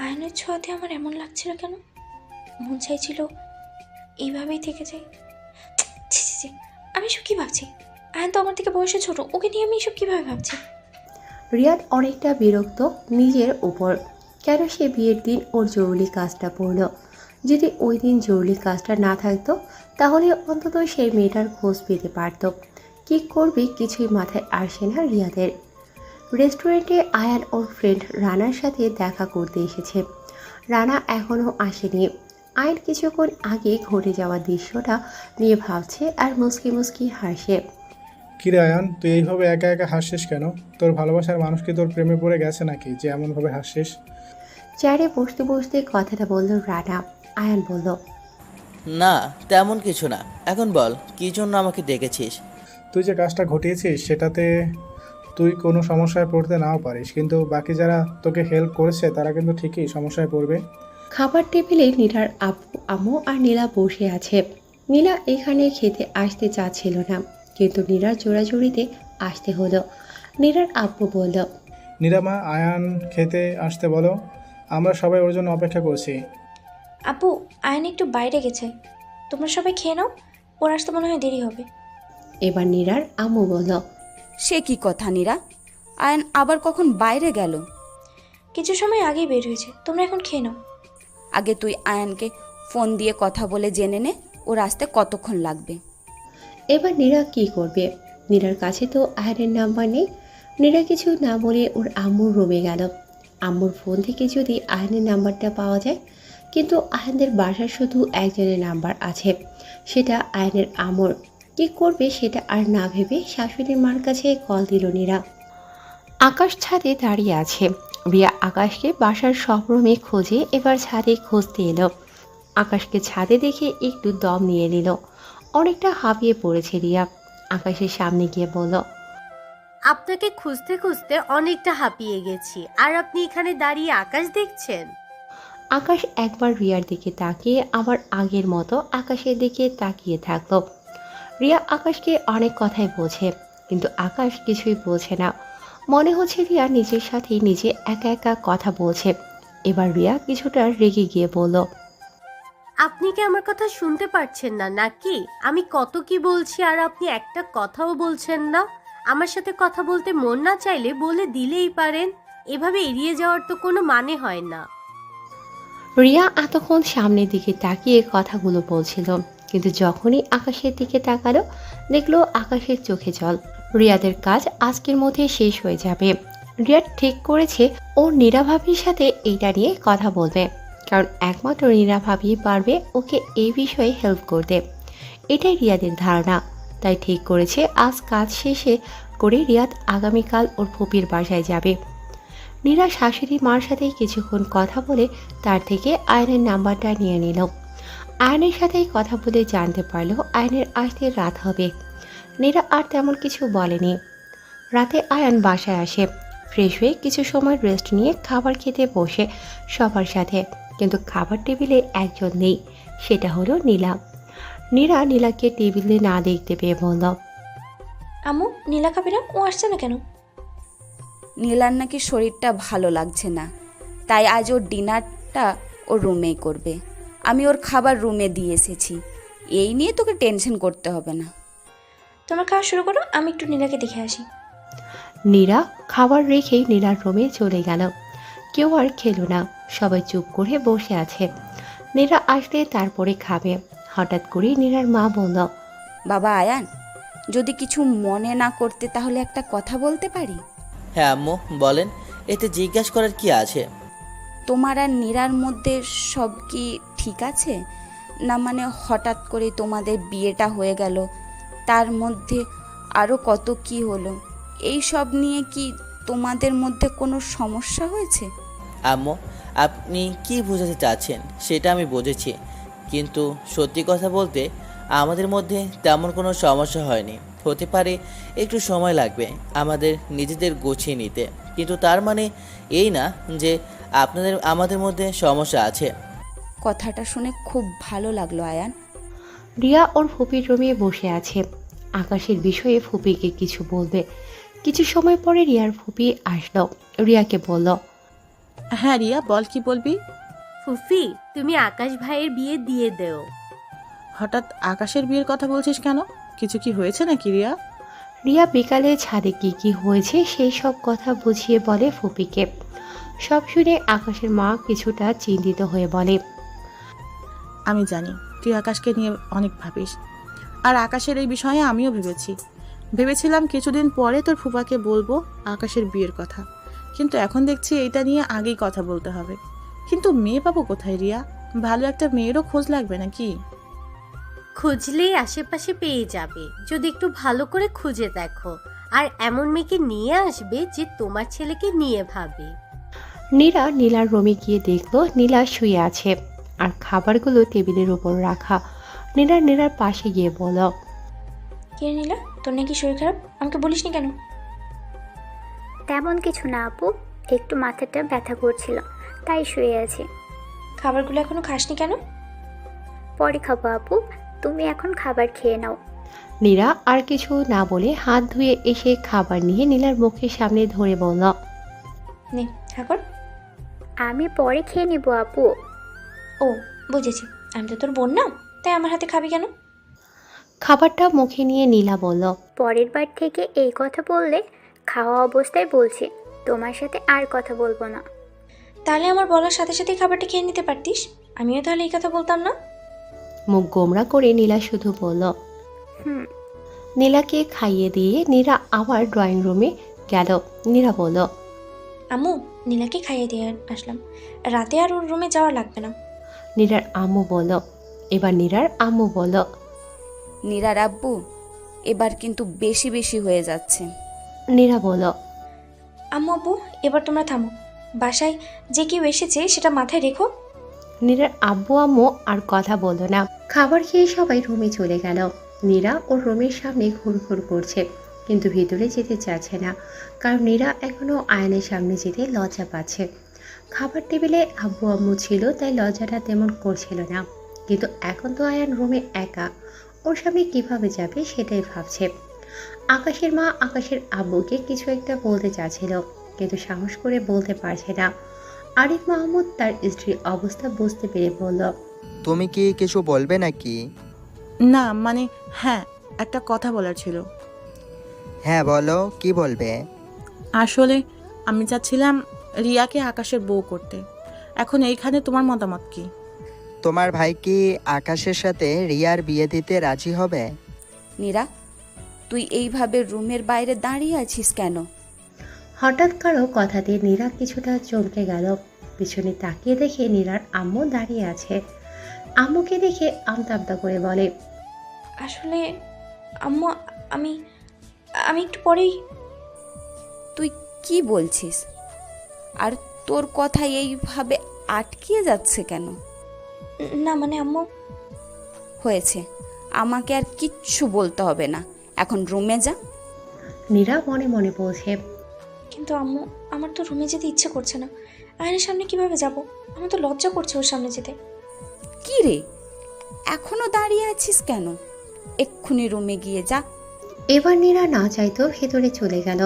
আয়নের ছোঁয়াতে আমার এমন লাগছিল কেন? মন চাইছিল এইভাবেই থেকে যাই। ছি ছি ছি, আমি এসব কী ভাবছি? আয়ন তো আমার থেকে বয়সে ছোট, ওকে নিয়ে আমি এসব কীভাবে ভাবছি? রিয়াদ অনেকটা বিরক্ত নিজের উপর। কেন সে বিয়ের দিন ওর জরুরি কাজটা পড়ল? যদি ওই দিন জরুরি কাজটা না থাকতো তাহলে অন্তত সেই মেয়েটার খোঁজ পেতে পারত। কি করবে কিছুই মাথায় আসে না রিয়াদের। রেস্টুরেন্টে আয়ান ওর ফ্রেন্ড রানার সাথে দেখা করতে এসেছে। রানা এখনও আসেনি। আয়ান কিছুক্ষণ আগে ঘটে যাওয়া দৃশ্যটা নিয়ে ভাবছে আর মুস্কি মুস্কি হাসে। কিরে আয়ান, তুই এইভাবে একা একা হাসছিস কেন? তোর ভালোবাসার মানুষ কি তোর প্রেমে পড়ে গেছে নাকি যে এমনভাবে হাসছিস? চেয়ারে বসতে বসতে কথাটা বলল রানা। আয়ান বলল, না, তেমন কিছু না। এখন বল, কী জন্য আমাকে ডেকেছিস? তুই যে কাজটা ঘটিয়েছিস সেটাতে তুই কোনো সমস্যায় পড়তে নাও পারিস, কিন্তু বাকি যারা তোকে হেল্প করেছে তারা কিন্তু ঠিকই সমস্যায় পড়বে। খাবার টেবিলে নীলার আব্বু আম্মু আর নীলা বসে আছে। নীলা এখানে খেতে আসতে চাচ্ছিল না, কিন্তু নীলার জোড়াজুড়িতে আসতে হলো। নীলার আব্বু বলল, নিরামা, আয়ান খেতে আসতে বলো, আমরা সবাই ওর জন্য অপেক্ষা করছি। আপু, আয়ন একটু বাইরে গেছে, তোমরা সবাই খেয়ে নাও, ওর আসতে মনে হয় দেরি হবে। এবার নীলার আম্মু বলল, সে কি কথা নীরা? আয়ান আবার কখন বাইরে গেল? কিছু সময় আগেই বের হয়েছে, তোমরা এখন খেয়ে নাও। আগে তুই আয়ানকে ফোন দিয়ে কথা বলে জেনে নে ওর আসতে কতক্ষণ লাগবে। এবার নীরা কি করবে? নীরার কাছে তো আয়নের নাম্বার নেই। নীরা কিছু না বলে ওর আম্মুর রুমে গেল। আম্মুর ফোন থেকে যদি আয়নের নাম্বারটা পাওয়া যায়, কিন্তু আয়নের বাসার শুধু একজনের নাম্বার আছে, সেটা আয়নের আম্মুর। কি করবে সেটা আর না ভেবে শাশুড়ির মার কাছে কল দিল নীরা। আকাশ ছাদে দাঁড়িয়ে আছে। রিয়া আকাশকে বাসার সব রুমে খোঁজে এবার ছাদে খুঁজতে এলো। আকাশকে ছাদে দেখে একটু দম নিয়ে নিল। অনেকটা হাঁপিয়ে পড়েছে রিয়া। আকাশের সামনে গিয়ে বলল, আপনাকে খুঁজতে খুঁজতে অনেকটা হাঁপিয়ে গেছি, আর আপনি এখানে দাঁড়িয়ে আকাশ দেখছেন? আকাশ একবার রিয়ার দিকে তাকিয়ে আবার আগের মতো আকাশের দিকে তাকিয়ে থাকলো। রিয়া আকাশকে অনেক কথাই বোঝে, কিন্তু আকাশ কিছুই বোঝে না। মনে হচ্ছে রিয়া নিজের সাথেই নিজে একা একা কথা বলছে। এবার রিয়া কিছুটা রেগে গিয়ে বলল, আপনি কি আমার কথা শুনতে পারছেন না নাকি? আমি কত কি বলছি আর আপনি একটা কথাও বলছেন না। আমার সাথে কথা বলতে মন না চাইলে বলে দিলেই পারেন, এভাবে এড়িয়ে যাওয়ার তো কোনো মানে হয় না। রিয়া এতক্ষণ সামনের দিকে তাকিয়ে কথাগুলো বলছিল, কিন্তু যখনই আকাশের দিকে তাকালো দেখলো আকাশের চোখে জল। রিয়াদের কাজ আজকের মধ্যে শেষ হয়ে যাবে। রিয়া ঠিক করেছে ও নীরা ভাবির সাথে এইটা নিয়ে কথা বলবে, কারণ একমাত্র নীরা ভাবি পারবে ওকে এই বিষয়ে হেল্প করতে। এটাই রিয়াদের ধারণা। তাই ঠিক করেছে আজ কাজ শেষে করে রিয়াদ আগামীকাল ওর ফুপির বাসায় যাবে। নীরা শাশুড়ি মার সাথে কিছুক্ষণ কথা বলে তার থেকে আয়নের নাম্বারটা নিয়ে নিল। আয়নের সাথেই কথা বলে জানতে পারলো আয়নের আসতে রাত হবে। নীরা আর তেমন কিছু বলেনি। রাতে আয়ন বাসায় আসে। ফ্রেশ হয়ে কিছু সময় রেস্ট নিয়ে খাবার খেতে বসে সবার সাথে, কিন্তু খাবার টেবিলে একজন নেই, সেটা হলো নীলা। নীরা নীলাকে টেবিলে না দেখতে পেয়ে বলল, আম্মু, নীলা খাবে না? ও আসছে না কেন? নীলার নাকি শরীরটা ভালো লাগছে না, তাই আজ ওর ডিনারটা ওর রুমেই করবে। আমি ওর খাবার রুমে দিয়ে এসেছি, এই নিয়ে তোকে টেনশন করতে হবে না। তোমরা খাওয়া শুরু করো, আমি একটু নীলাকে দেখে আসি। নীরা খাবার রেখেই নীলার রুমে চলে গেল। কেউ আর খেলো না, সবাই চুপ করে বসে আছে। নীরা আসলে তারপরে খাবে। হঠাৎ করে নীরার মা বলল, বাবা আয়ান, যদি কিছু মনে না করতে তাহলে একটা কথা বলতে পারি? হ্যাঁ আম্মু, বলেন। এতে জিজ্ঞাসা করার কি আছে? তোমার আর নীরার মধ্যে সব কি ঠিক আছে? না মানে হঠাৎ করে তোমাদের বিয়েটা হয়ে গেল, তার মধ্যে আরও কত কি হলো, এই সব নিয়ে কি তোমাদের মধ্যে কোনো সমস্যা হয়েছে? আম্মু, আপনি কি বোঝাতে চাচ্ছেন সেটা আমি বুঝেছি, কিন্তু সত্যি কথা বলতে আমাদের মধ্যে তেমন কোনো সমস্যা হয়নি। হতে পারে একটু সময় লাগবে আমাদের নিজেদের গুছিয়ে নিতে, কিন্তু তার মানে এই না যে আমাদের মধ্যে সমস্যা আছে। কথাটা শুনে খুব ভালো লাগলো আয়ান। রিয়া ওর ফুপির রুমে বসে আছে। আকাশের বিষয়ে ফুপিকে কিছু বলবে, কিছু সময় পরে রিয়ার ফুপি আসলো, রিয়াকে বলল, হ্যাঁ রিয়া, বল কি বলবি। ফুফি, তুমি আকাশ ভাইয়ের বিয়ে দিয়ে দেও। হঠাৎ আকাশের বিয়ের কথা বলছিস কেন? কিছু কি হয়েছে নাকি রিয়া? রিয়া বিকালে ছাদে কি হয়েছে সেই সব কথা বুঝিয়ে বলে ফুপিকে। সব শুনে আকাশের মা কিছুটা চিন্তিত হয়ে বলে, আমি জানি তুই আকাশকে নিয়ে অনেক ভাবিস, আর আকাশের এই বিষয়ে আমিও ভেবেছিলাম কিছুদিন পরে তোর ফুফাকে বলবো আকাশের বিয়ের কথা, কিন্তু এখন দেখছি এইটা নিয়ে আগেই কথা বলতে হবে। কিন্তু মেয়ে পাবো কোথায় রিয়া? ভালো একটা মেয়েরও খোঁজ লাগবে নাকি? খুঁজলেই আশেপাশে পেয়ে যাবে, যদি একটু ভালো করে খুঁজে দেখো। আর এমন মেয়েকে নিয়ে আসবে যে তোমার ছেলেকে নিয়ে ভাবে। নীরা নীলার রুমে গিয়ে দেখলো নীলা শুয়ে আছে আর খাবারগুলো টেবিলের উপর রাখা। নীলার পাশে গিয়ে বলল, কে নিলা, তোর নাকি শরীর খারাপ? আমাকে বলিসনি কেন? তেমন কিছু না আপু, একটু মাথাটা ব্যথা করছিল, তাই শুয়ে আছি। খাবারগুলো এখনো খাসনি কেন? পরে খাবো আপু, তুমি এখন খাবার খেয়ে নাও। নীরা আর কিছু না বলে হাত ধুয়ে এসে খাবার নিয়ে নীলার মুখের সামনে ধরে বলল, নে ঠাকুর। আমি পরে খেয়ে নিব আপু। ও বুঝেছি, আমি তো তোর বোন না, তাই আমার হাতে খাবি কেন? খাবারটা মুখে নিয়ে নীলা বলল, পরের বার থেকে এই কথা বললে খাওয়া অবস্থায় বলছি, তোমার সাথে আর কথা বলবো না। তাহলে আমার বলার সাথে সাথেই খাবারটা খেয়ে নিতে পারতিস, আমিও তাহলে এই কথা বলতাম না। মুখ গোমরা করে নীলা শুধু বলল। হুম। নীলাকে খাইয়ে দিয়ে নীরা আবার ড্রয়িং রুমে গেল। নীরা বলল, আম্মু, নীলাকে খাইয়ে দিয়ে আসলাম, রাতে আর ওর রুমে যাওয়া লাগবে না। নীরার আম্মু বলল। এবার নীরার আম্মু বলল, নীরার আব্বু, এবার কিন্তু বেশি হয়ে যাচ্ছে। নীরা বলল, আম্মু আব্বু, এবার তোমরা থামো, বাসায় যে কেউ এসেছে সেটা মাথায় রেখো। নীরার আব্বু আম্মু আর কথা বলল না। খাবার খেয়ে সবাই রুমে চলে গেল। নীরা ওর রুমের সামনে ঘুরঘুর করছে, কিন্তু ভিতরে যেতে চাচ্ছে না, কারণ নীরা এখনো আয়নের সামনে যেতে লজ্জা পাচ্ছে। খাবার টেবিলে আব্বু আম্মু ছিল, তাই লজ্জাটা তেমন করছিল না, কিন্তু এখন তো আয়ান রুমে একা, ওর সামনে কিভাবে যাবে সেটাই ভাবছে। আকাশের মা আকাশের আব্বুকে কিছু একটা বলতে চাচ্ছিল, কিন্তু সাহস করে বলতে পারছে না। আরিফ মাহমুদ তার স্ত্রীর অবস্থা বুঝতে পেরে বলল, তুমি কি কিছু বলবে নাকি? না মানে হ্যাঁ, একটা কথা বলার ছিল। হ্যাঁ বলো, কি বলবে? আসলে আমি চাচ্ছিলাম রিয়াকে আকাশের বউ করতে। এখন এইখানে তোমার মতামত কি? তোমার ভাই কি আকাশের সাথে রিয়ার বিয়ে দিতে রাজি হবে? নীরা, তুই এইভাবে রুমের বাইরে দাঁড়িয়ে আছিস কেন? হঠাৎ কারো কথাতে নীরা কিছুটা চমকে গেল। পিছনে তাকিয়ে দেখে নীরার আম্মু দাঁড়িয়ে আছে। আম্মুকে দেখে আমতা আমতা করে বলে, আসলে আম্মু, আমি একটু পরেই। তুই কি বলছিস? আর তোর কথা এইভাবে আটকিয়ে যাচ্ছে কেন? না মানে আম্মু। হয়েছে, আমাকে আর কিচ্ছু বলতে হবে না, এখন রুমে যা। নীরা মনে মনে বলছে, কিন্তু আম্মু, আমার তো রুমে যেতে ইচ্ছে করছে না। আয়নের সামনে কিভাবে যাব? আমার তো লজ্জা করছে ওর সামনে যেতে। কি রে, এখনো দাঁড়িয়ে আছিস কেন? এক্ষুনি রুমে গিয়ে যা। এবার নীরা না চাইতো ভেতরে চলে গেল।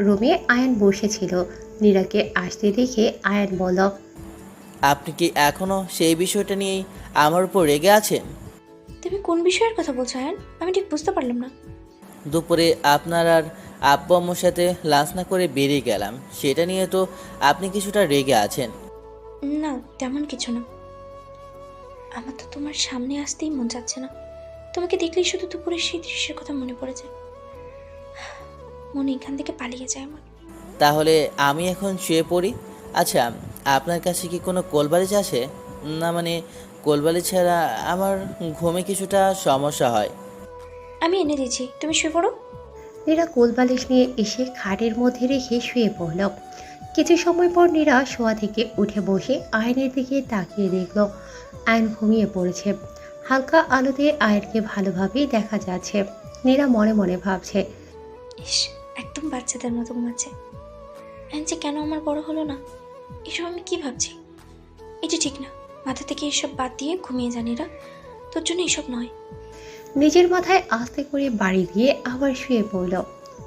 রুমে আয়ান বসেছিল। নীরাকে আসতে দেখে আয়ান বলল, আপনি কি এখনও সেই বিষয়টা নিয়েই আমার উপর রেগে আছেন? তুমি কোন বিষয়ের কথা বলছো আয়ান? আমি ঠিক বুঝতে পারলাম না। দুপুরে আপনার আর আব্বু আম্মুর সাথে লাঞ্চ না করে বেরিয়ে গেলাম, সেটা নিয়ে তো আপনি কিছুটা রেগে আছেন। না তেমন কিছু না, আমার তো তোমার সামনে আসতেই মন যাচ্ছে না। তোমাকে দেখলেই শুধু দুপুরে সেই দৃশ্যের কথা মনে পড়ে যায়, মনে এখান থেকে পালিয়ে যায় আমার। তাহলে আমি এখন শুয়ে পড়ি। আচ্ছা, আপনার কাছে কি কোনো কোলবালিশ আছে? না মানে কোলবালিশ ছাড়া আমার ঘুমে কিছুটা সমস্যা হয়। আমি এনে দিচ্ছি, তুমি শুয়ে পড়ো। নীরা কোলবালিশ নিয়ে এসে খাটের মধ্যে রেখে শুয়ে পড়ল। কিছু সময় পর নীরা শোয়া থেকে উঠে বসে আয়নের দিকে তাকিয়ে দেখল আয়ন ঘুমিয়ে পড়েছে। হালকা আলোতে আয়নকে ভালোভাবেই দেখা যাচ্ছে। নীরা মনে মনে ভাবছে, ইস, একদম বাচ্চাদের মতো ঘুমাচ্ছে। আয়ন যে কেন আমার বড় হলো না, এসব আমি কি ভাবছি? এটা ঠিক না, মাথা থেকে এসব বাদ দিয়ে ঘুমিয়ে জানিরা, তোর জন্য এসব নয়। নিজের মাথায় আস্তে করে বাড়ি দিয়ে আবার শুয়ে পড়ল।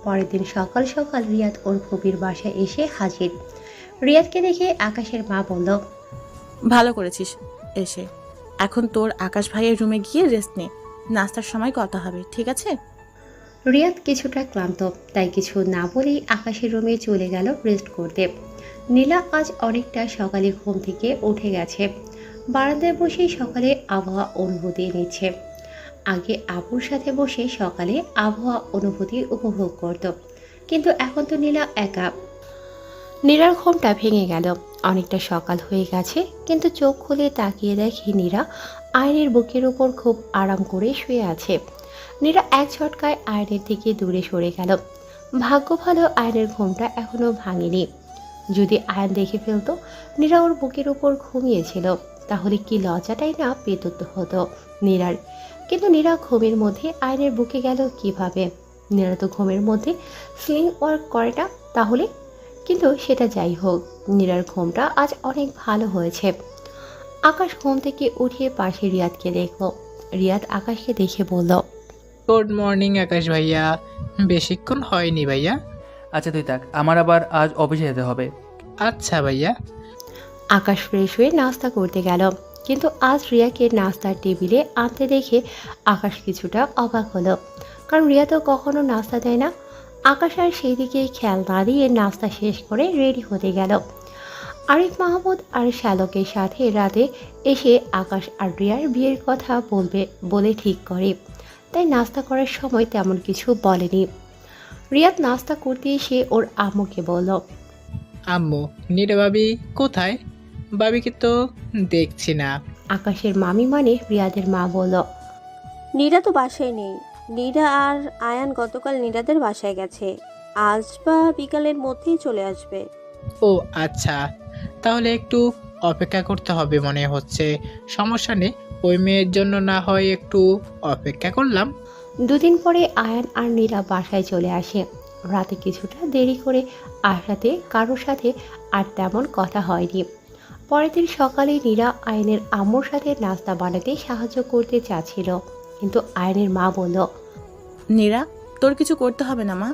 পরের দিন সকাল সকাল রিয়াদ ওর ফুপির বাসায় এসে হাজির। রিয়াদকে দেখে আকাশের মা বলল, ভালো করেছিস এসে। এখন তোর আকাশ ভাইয়ের রুমে গিয়ে রেস্ট নে, নাস্তার সময় কথা হবে, ঠিক আছে? রিয়াদ কিছুটা ক্লান্ত, তাই কিছু না বলেই আকাশের রুমে চলে গেল রেস্ট করতে। নীলা আজ অনেকটা সকালে ঘুম থেকে উঠে গেছে। বারান্দায় বসেই সকালে আবহাওয়া অনুভূতি নিচ্ছে। আগে আপুর সাথে বসে সকালে আবহাওয়া অনুভূতি উপভোগ করত, কিন্তু এখন তো নীলা একা। নীরার ঘুমটা ভেঙে গেল। অনেকটা সকাল হয়ে গেছে, কিন্তু চোখ খুলে তাকিয়ে দেখে নীরা আয়নের বুকের উপর খুব আরাম করে শুয়ে আছে। নীরা এক ঝটকায় আয়নের থেকে দূরে সরে গেল। ভাগ্য ভালো আয়নের ঘুমটা এখনো ভাঙেনি। যদি আয়ন দেখে ফেলতো নীরা ওর বুকের উপর ঘুমিয়েছিল, তাহলে কি লজ্জাটাই না পেত হতো নীরার। কিন্তু নীরা ঘুমের মধ্যে আয়নের বুকে গেল কিভাবে? নীরা তো ঘুমের মধ্যে স্লিং ওয়ার্ক করে না তাহলে। কিন্তু সেটা যাই হোক, নীরার ঘুমটা আজ অনেক ভালো হয়েছে। আকাশ ঘুম থেকে উঠিয়ে পাশে রিয়াদকে দেখল। রিয়াদ আকাশকে দেখে বলল, গুড মর্নিং আকাশ ভাইয়া। বেশিক্ষণ হয়নি ভাইয়া। আচ্ছা তুই থাক, আমার আবার আজ অফিসে যেতে হবে। আচ্ছা ভাইয়া। আকাশ ফ্রেশ হয়ে নাস্তা করতে গেল, কিন্তু আজ রিয়াকে নাস্তার টেবিলে আনতে দেখে আকাশ কিছুটা অবাক হলো, কারণ রিয়া তো কখনো নাস্তা দেয় না। আকাশ আর সেই দিকে খেয়াল না দিয়ে নাস্তা শেষ করে রেডি হতে গেল। আরিফ মাহমুদ আর শ্যালকের সাথে রাতে এসে আকাশ আর রিয়ার বিয়ের কথা বলে ঠিক করে, তাই নাস্তা করার সময় তেমন কিছু বলেনি। রিয়াদ নাস্তা করতে এসে ওর আম্মুকে বলল, আম্মু, নীরা ভাবি কোথায়? ভাবিকে তো দেখছি না। আকাশের মামি মানে রিয়াদের মা বলল, নীরা তো বাসায় নেই। নীরা আর আয়ান গতকাল নীরাদের বাসায় গেছে, আজ বা বিকালের মধ্যেই চলে আসবে। ও আচ্ছা, তাহলে একটু অপেক্ষা করতে হবে মনে হচ্ছে। সমস্যা নেই, ওই মেয়ের জন্য না হয় একটু অপেক্ষা করলাম। দুদিন পরে আয়ান আর নীরা বাসায় চলে আসে। রাতে কিছুটা দেরি করে আসাতে কারোর সাথে আর তেমন কথা হয়নি। পরের দিন সকালে নীরা আয়নের আম্মুর সাথে নাস্তা বানাতে সাহায্য করতে চাচ্ছিল, কিন্তু আয়নের মা বলল, নীরা, তোর কিছু করতে হবে না মা,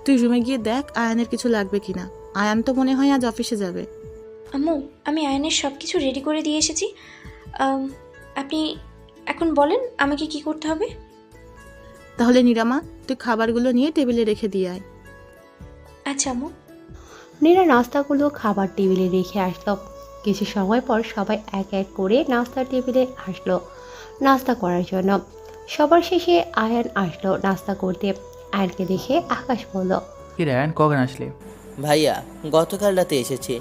তুই রুমে গিয়ে দেখ আয়ানের কিছু লাগবে কিনা। আয়ান তো মনে হয় আজ অফিসে যাবে। আম্মু, আমি আয়নের সব কিছু রেডি করে দিয়ে এসেছি। আপনি এখন বলেন আমাকে কি করতে হবে। তাহলে নীরামা, তুই খাবারগুলো নিয়ে টেবিলে রেখে দিয়ে আয়। আচ্ছা আম্মু। নীরা নাস্তাগুলো খাবার টেবিলে রেখে আসলো। কিছু সময় পর সবাই এক এক করে নাস্তার টেবিলে আসলো নাস্তা করার জন্য। সবার শেষে আয়ান আসলো নাস্তা করতে। আয়ানকে দেখে আকাশ বলল, কি রায়ান, কখন আসলে? ভাইয়া, গতকাল রাতে এসেছি,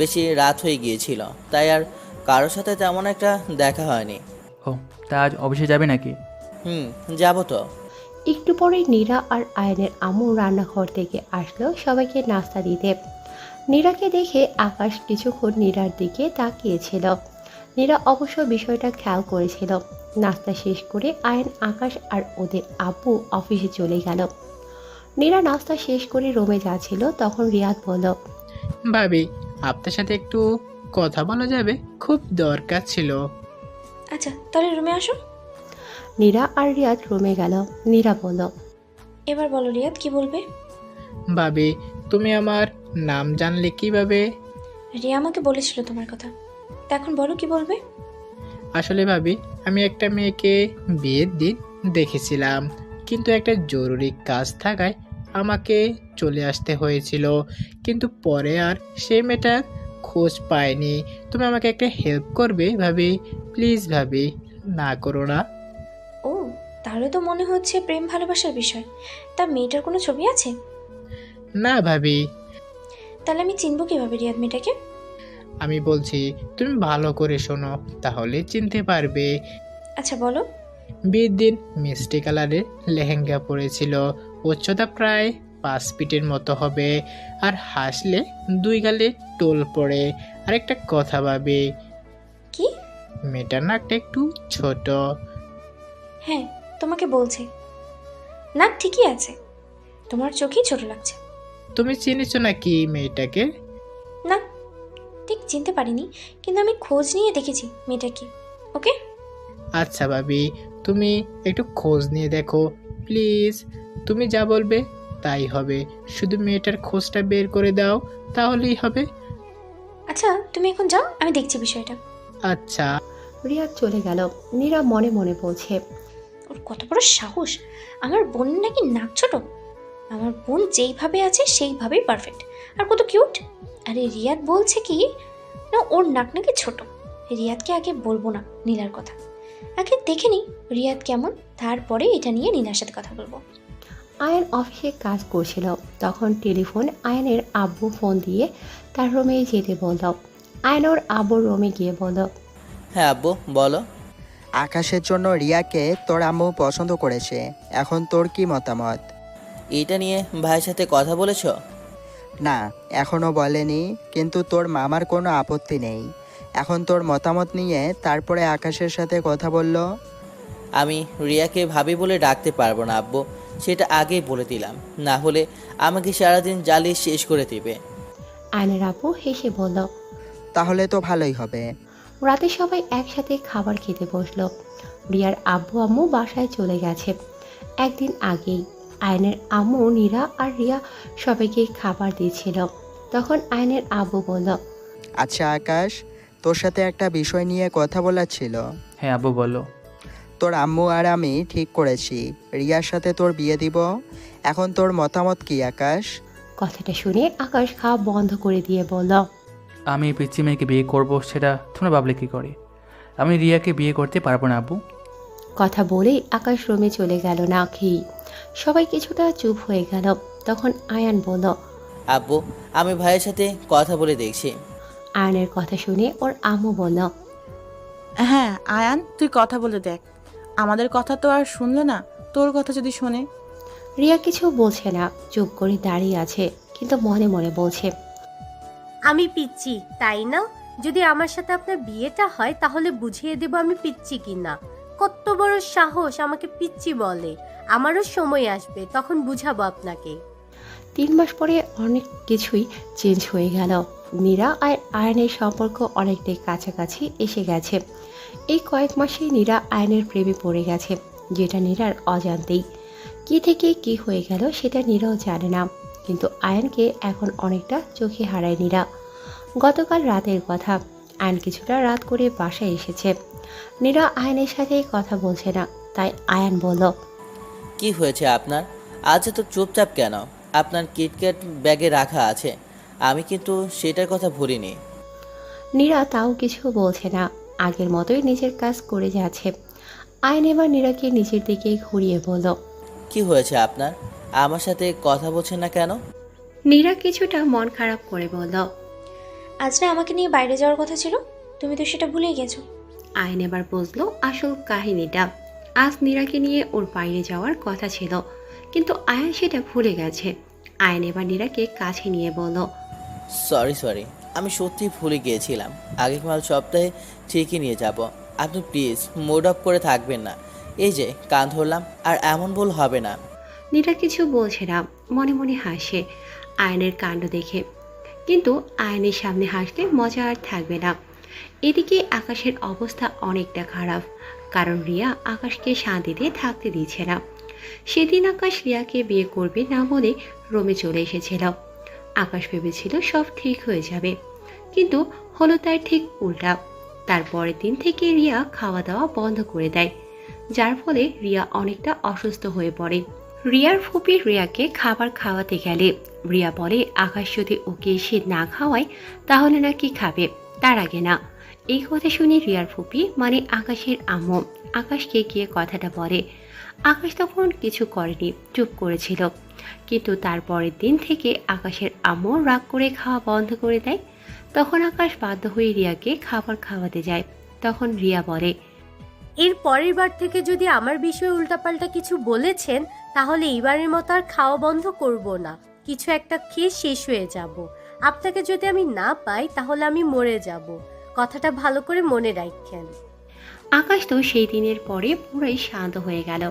বেশি রাত হয়ে গিয়েছিল, তাই আর কারোর সাথে তেমন একটা দেখা হয়নি। ও, তা আজ অফিসে যাবে নাকি? যাবো তো। একটু পরে নীরা আর আয়নের আম্মু রান্নাঘর থেকে আসলো সবাইকে নাস্তা দিতে। নীরাকে দেখে আকাশ কিছুক্ষণ নীরার দিকে তাকিয়েছিল। নীরা অবশ্য বিষয়টা খেয়াল করেছিল। নাস্তা শেষ করে আয়ন, আকাশ আর ওদের আব্বু অফিসে চলে গেল। নীরা নাস্তা শেষ করে রুমে যাচ্ছিল, তখন রিয়াদ বলল, ভাবি, আপনার সাথে একটু কথা বলা যাবে? খুব দরকার ছিল। আচ্ছা তাহলে রুমে আসো। নীরা আর রিয়াদ রুমে গেল। নীরা বলল, এবার বলো রিয়াদ, কি বলবে? ভাবি, তুমি আমার নাম জানলে কিভাবে? রিয়া আমাকে বলেছিল তোমার কথা, তা এখন বলো কি বলবে। আসলে ভাবি, আমি একটা মেয়েকে বিয়ের দিন দেখেছিলাম, কিন্তু একটা জরুরি কাজ থাকায় আমাকে চলে আসতে হয়েছিল। কিন্তু পরে আর সেই মেয়েটার খোঁজ পাইনি। তুমি আমাকে একটা হেল্প করবে ভাবি? প্লিজ ভাবি, না করো না। ও, তাহলে তো মনে হচ্ছে প্রেম ভালোবাসার বিষয়। তা মেয়েটার কোনো ছবি আছে? না ভাবি। তাহলে আমি চিনবো কিভাবে রিয়াদ মেয়েটাকে? আমি বলছি, তুমি ভালো করে শোনো, তাহলে চিনতে পারবে। আচ্ছা বলো। বিয়ের দিন মিষ্টি কালারের লেহেঙ্গা পরেছিল, উচ্চতা প্রায় 5 ফিটের মতো হবে, আর হাসলে 2 গালে টোল পড়ে। আর একটা কথা ভাবি, কি? মেয়েটার নাকটা একটু ছোট। হ্যাঁ, তোমাকে বলছে নাক ঠিকই আছে, তোমার চোখেই ছোট লাগছে। তুমি চিনেছো নাকি মেয়েটাকে? না, ঠিক চিনতে পারিনি, কিন্তু আমি খোঁজ নিয়ে দেখেছি মেয়েটাকে। ওকে। আচ্ছা ভাবি, তুমি একটু খোঁজ নিয়ে দেখো প্লিজ। তুমি যা বলবে তাই হবে। শুধু মেয়েটার খোঁজটা বের করে দাও, তাহলেই হবে। আচ্ছা তুমি এখন যাও, আমি দেখছি বিষয়টা। আচ্ছা। রিয়া চলে গেল। নীরা মনে মনে বলছে, ওর কত বড় সাহস! আমার বোনের নাকি নাক ছোট। আমার বোন যেইভাবে আছে সেইভাবেই পারফেক্ট, আর কত কিউট। আরে রিয়াদ বলছে কি না ওর নাক নাকি ছোট। রিয়াদকে আগে বলবো না নীলার কথা, আগে দেখে নিই রিয়াদ কেমন, তারপরে এটা নিয়ে নীলার সাথে কথা বলবো। আয়ান অফিসে কাজ করছিল। তখন টেলিফোন আয়ানের আব্বু ফোন দিয়ে তার রুমে যেতে বলল। আয়ান ওর আব্বুর রুমে গিয়ে বলল, হ্যাঁ আব্বু বলো। আকাশের জন্য রিয়াকে তোর আম্মু পছন্দ করেছে, এখন তোর কি মতামত? এইটা নিয়ে ভাইয়ের সাথে কথা বলেছো? না, এখনও বলেনি, কিন্তু তোর মামার কোনো আপত্তি নেই। এখন তোর মতামত নিয়ে তারপরে আকাশের সাথে কথা বলল। আমি রিয়াকে ভাবি বলে ডাকতে পারবো না আব্বু, সেটা আগেই বলে দিলাম, না হলে আমাকে সারাদিন জ্বালিয়ে শেষ করে দিবে। আয়নের আব্বু হেসে বলল। তাহলে তো ভালোই হবে। রাতে সবাই একসাথে খাবার খেতে বসলো। রিয়ার আব্বু আম্মু বাসায় চলে গেছে একদিন আগেই। আয়নের আম্মু, নীরা আর রিয়া সবাইকে খাবার দিয়েছিল। তখন আয়নের আব্বু বলল, আচ্ছা আকাশ, তোর সাথে একটা বিষয় নিয়ে কথা বলার ছিল। হ্যাঁ আব্বু বলো। তোর আম্মু আর আমি ঠিক করেছি রিয়ার সাথে তোর বিয়ে দিব। এখন তোর মতামত কি আকাশ? কথাটা শুনে আকাশ খাওয়া বন্ধ করে দিয়ে বলল, আমি এই পিচ্চি মেয়েকে বিয়ে করবো সেটা তোমরা ভাবলে কি করে? আমি রিয়াকে বিয়ে করতে পারবো না আব্বু। কথা বলেই আকাশ রুমে চলে গেল না খেয়ে। সবাই কিছুটা চুপ হয়ে গেল। তখন আয়ান বলল, আব্বু আমি ভাইয়ের সাথে কথা বলে দেখছি। আয়নের কথা শুনে ওর আম্মু বলল, হ্যাঁ আয়ান, তুই কথা বলে দেখ। আমাদের কথা তো আর শুনলে না, তোর কথা যদি শোনে। রিয়া কিছু বলছে না, চুপ করে দাঁড়িয়ে আছে, কিন্তু মনে মনে বলছে, আমি পিচ্ছি তাই না? যদি আমার সাথে আপনার বিয়েটা হয় তাহলে বুঝিয়ে দেব আমি পিচ্ছি কিনা। কত বড় সাহস আমাকে পিচ্ছি বলে। আমারও সময় আসবে, তখন বুঝাবো আপনাকে। 3 মাস পরে অনেক কিছুই চেঞ্জ হয়ে গেল। নীরা আর আয়নের সম্পর্ক অনেকটাই কাছাকাছি এসে গেছে। এই কয়েক মাসে নীরা আয়নের প্রেমে পড়ে গেছে, যেটা নীরার অজান্তেই। কি থেকে কি হয়ে গেল সেটা নীরাও জানে না, কিন্তু আয়নকে এখন অনেকটা চোখে হারায় নীরা। গতকাল রাতের কথা, আয়ন কিছুটা রাত করে বাসায় এসেছে। নীরা আয়নের সাথে কথা বলছে না, তাই আয়ন বলল, কি হয়েছে আপনার? আজ তো চুপচাপ কেন? আপনার কিটক্যাট ব্যাগে রাখা আছে, আমি কিন্তু সেটার কথা ভুলিনি। নীরা তাও কিছু বলছে না, আগের মতোই নিজের কাজ করে যাচ্ছে। আয়ন এবার নীরাকে নিজের দিকে ঘুরিয়ে বলল, কি হয়েছে আপনার? আমার সাথে কথা বলছেন না কেন? নীরা কিছুটা মন খারাপ করে বলল, আজ না আমাকে নিয়ে বাইরে যাওয়ার কথা ছিল, তুমি তো সেটা ভুলেই গেছো। আয়ন এবার বুঝলো আসল কাহিনীটা। আজ নীরাকে নিয়ে ওর বাইরে যাওয়ার কথা ছিল, কিন্তু আয়ন সেটা ভুলে গেছে। আয়ন এবার নীরাকে কাছে নিয়ে বলল, সরি, আমি সত্যি ভুলে গিয়েছিলাম। আগামীকাল সপ্তাহে ঠিকই নিয়ে যাব। আপনি প্লিজ মুড অফ করে থাকবেন না। এই যে কান ধরলাম, আর এমন ভুল হবে না। নীরা কিছু বলছে না, মনে মনে হাসে আয়নের কাণ্ড দেখে। কিন্তু আয়নের সামনে হাসলে মজা আর থাকবে না। এদিকে আকাশের অবস্থা অনেকটা খারাপ, কারণ রিয়া আকাশকে শান্তিতে থাকতে দিচ্ছে না। সেদিন আকাশ রিয়াকে বিয়ে করবে না বলে রুমে চলে এসেছিল। আকাশ ভেবেছিল সব ঠিক হয়ে যাবে, কিন্তু হলো তার ঠিক উল্টা। তার পরের দিন থেকে রিয়া খাওয়া দাওয়া বন্ধ করে দেয়, যার ফলে রিয়া অনেকটা অসুস্থ হয়ে পড়ে। রিয়ার ফুপি রিয়াকে খাবার খাওয়াতে গেলে রিয়া বলে আকাশ যদি ওকে এসে না খাওয়ায় তাহলে নাকি খাবে, তার আগে না। এই কথা শুনে রিয়ার ফুপি মানে আকাশের আম্মু আকাশকে গিয়ে কথাটা বলে। আকাশ তখন কিছু করেনি, চুপ করেছিল। কিন্তু তার পরের দিন থেকে আকাশের আম্মু রাগ করে খাওয়া বন্ধ করে দেয়। তখন আকাশ বাধ্য হয়ে রিয়াকে খাবার খাওয়াতে যায়। তখন রিয়া বলে, এর পরের বার থেকে যদি আমার বিষয়ে উল্টাপাল্টা কিছু বলেছেন তাহলে এইবারের মতো আর খাওয়া বন্ধ করব না। কিছু একটা খেয়ে শেষ হয়ে যাব। আপনাকে যদি আমি না পাই তাহলে আমি মরে যাব। কথাটা ভালো করে মনে রাখেন। আকাশ তো সেই দিনের পরে পুরাই শান্ত হয়ে গেল।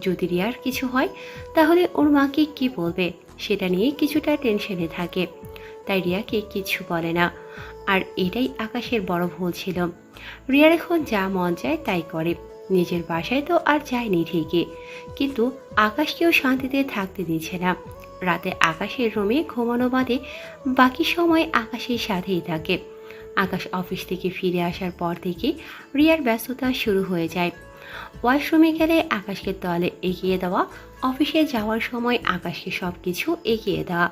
যদি রিয়ার কিছু হয় তাহলে ওর মাকে কি বলবে সেটা নিয়ে কিছুটা টেনশনে থাকে, তাই রিয়াকে কিছু বলে না। আর এটাই আকাশের বড় ভুল ছিল। রিয়ার এখন যা মন চায় তাই করে। নিজের বাসায় তো আর যায়নি ঠিকই, কিন্তু আকাশকেও শান্তিতে থাকতে দিচ্ছে না। রাতে আকাশের রুমে ঘুমানো বাদে বাকি সময় আকাশের সাথেই থাকে। আকাশ অফিস থেকে ফিরে আসার পর থেকে রিয়ার ব্যস্ততা শুরু হয়ে যায়। ওয়াশরুমে গেলে আকাশকে তলে এগিয়ে দেওয়া, অফিসে যাওয়ার সময় আকাশকে সব কিছু এগিয়ে দেওয়া,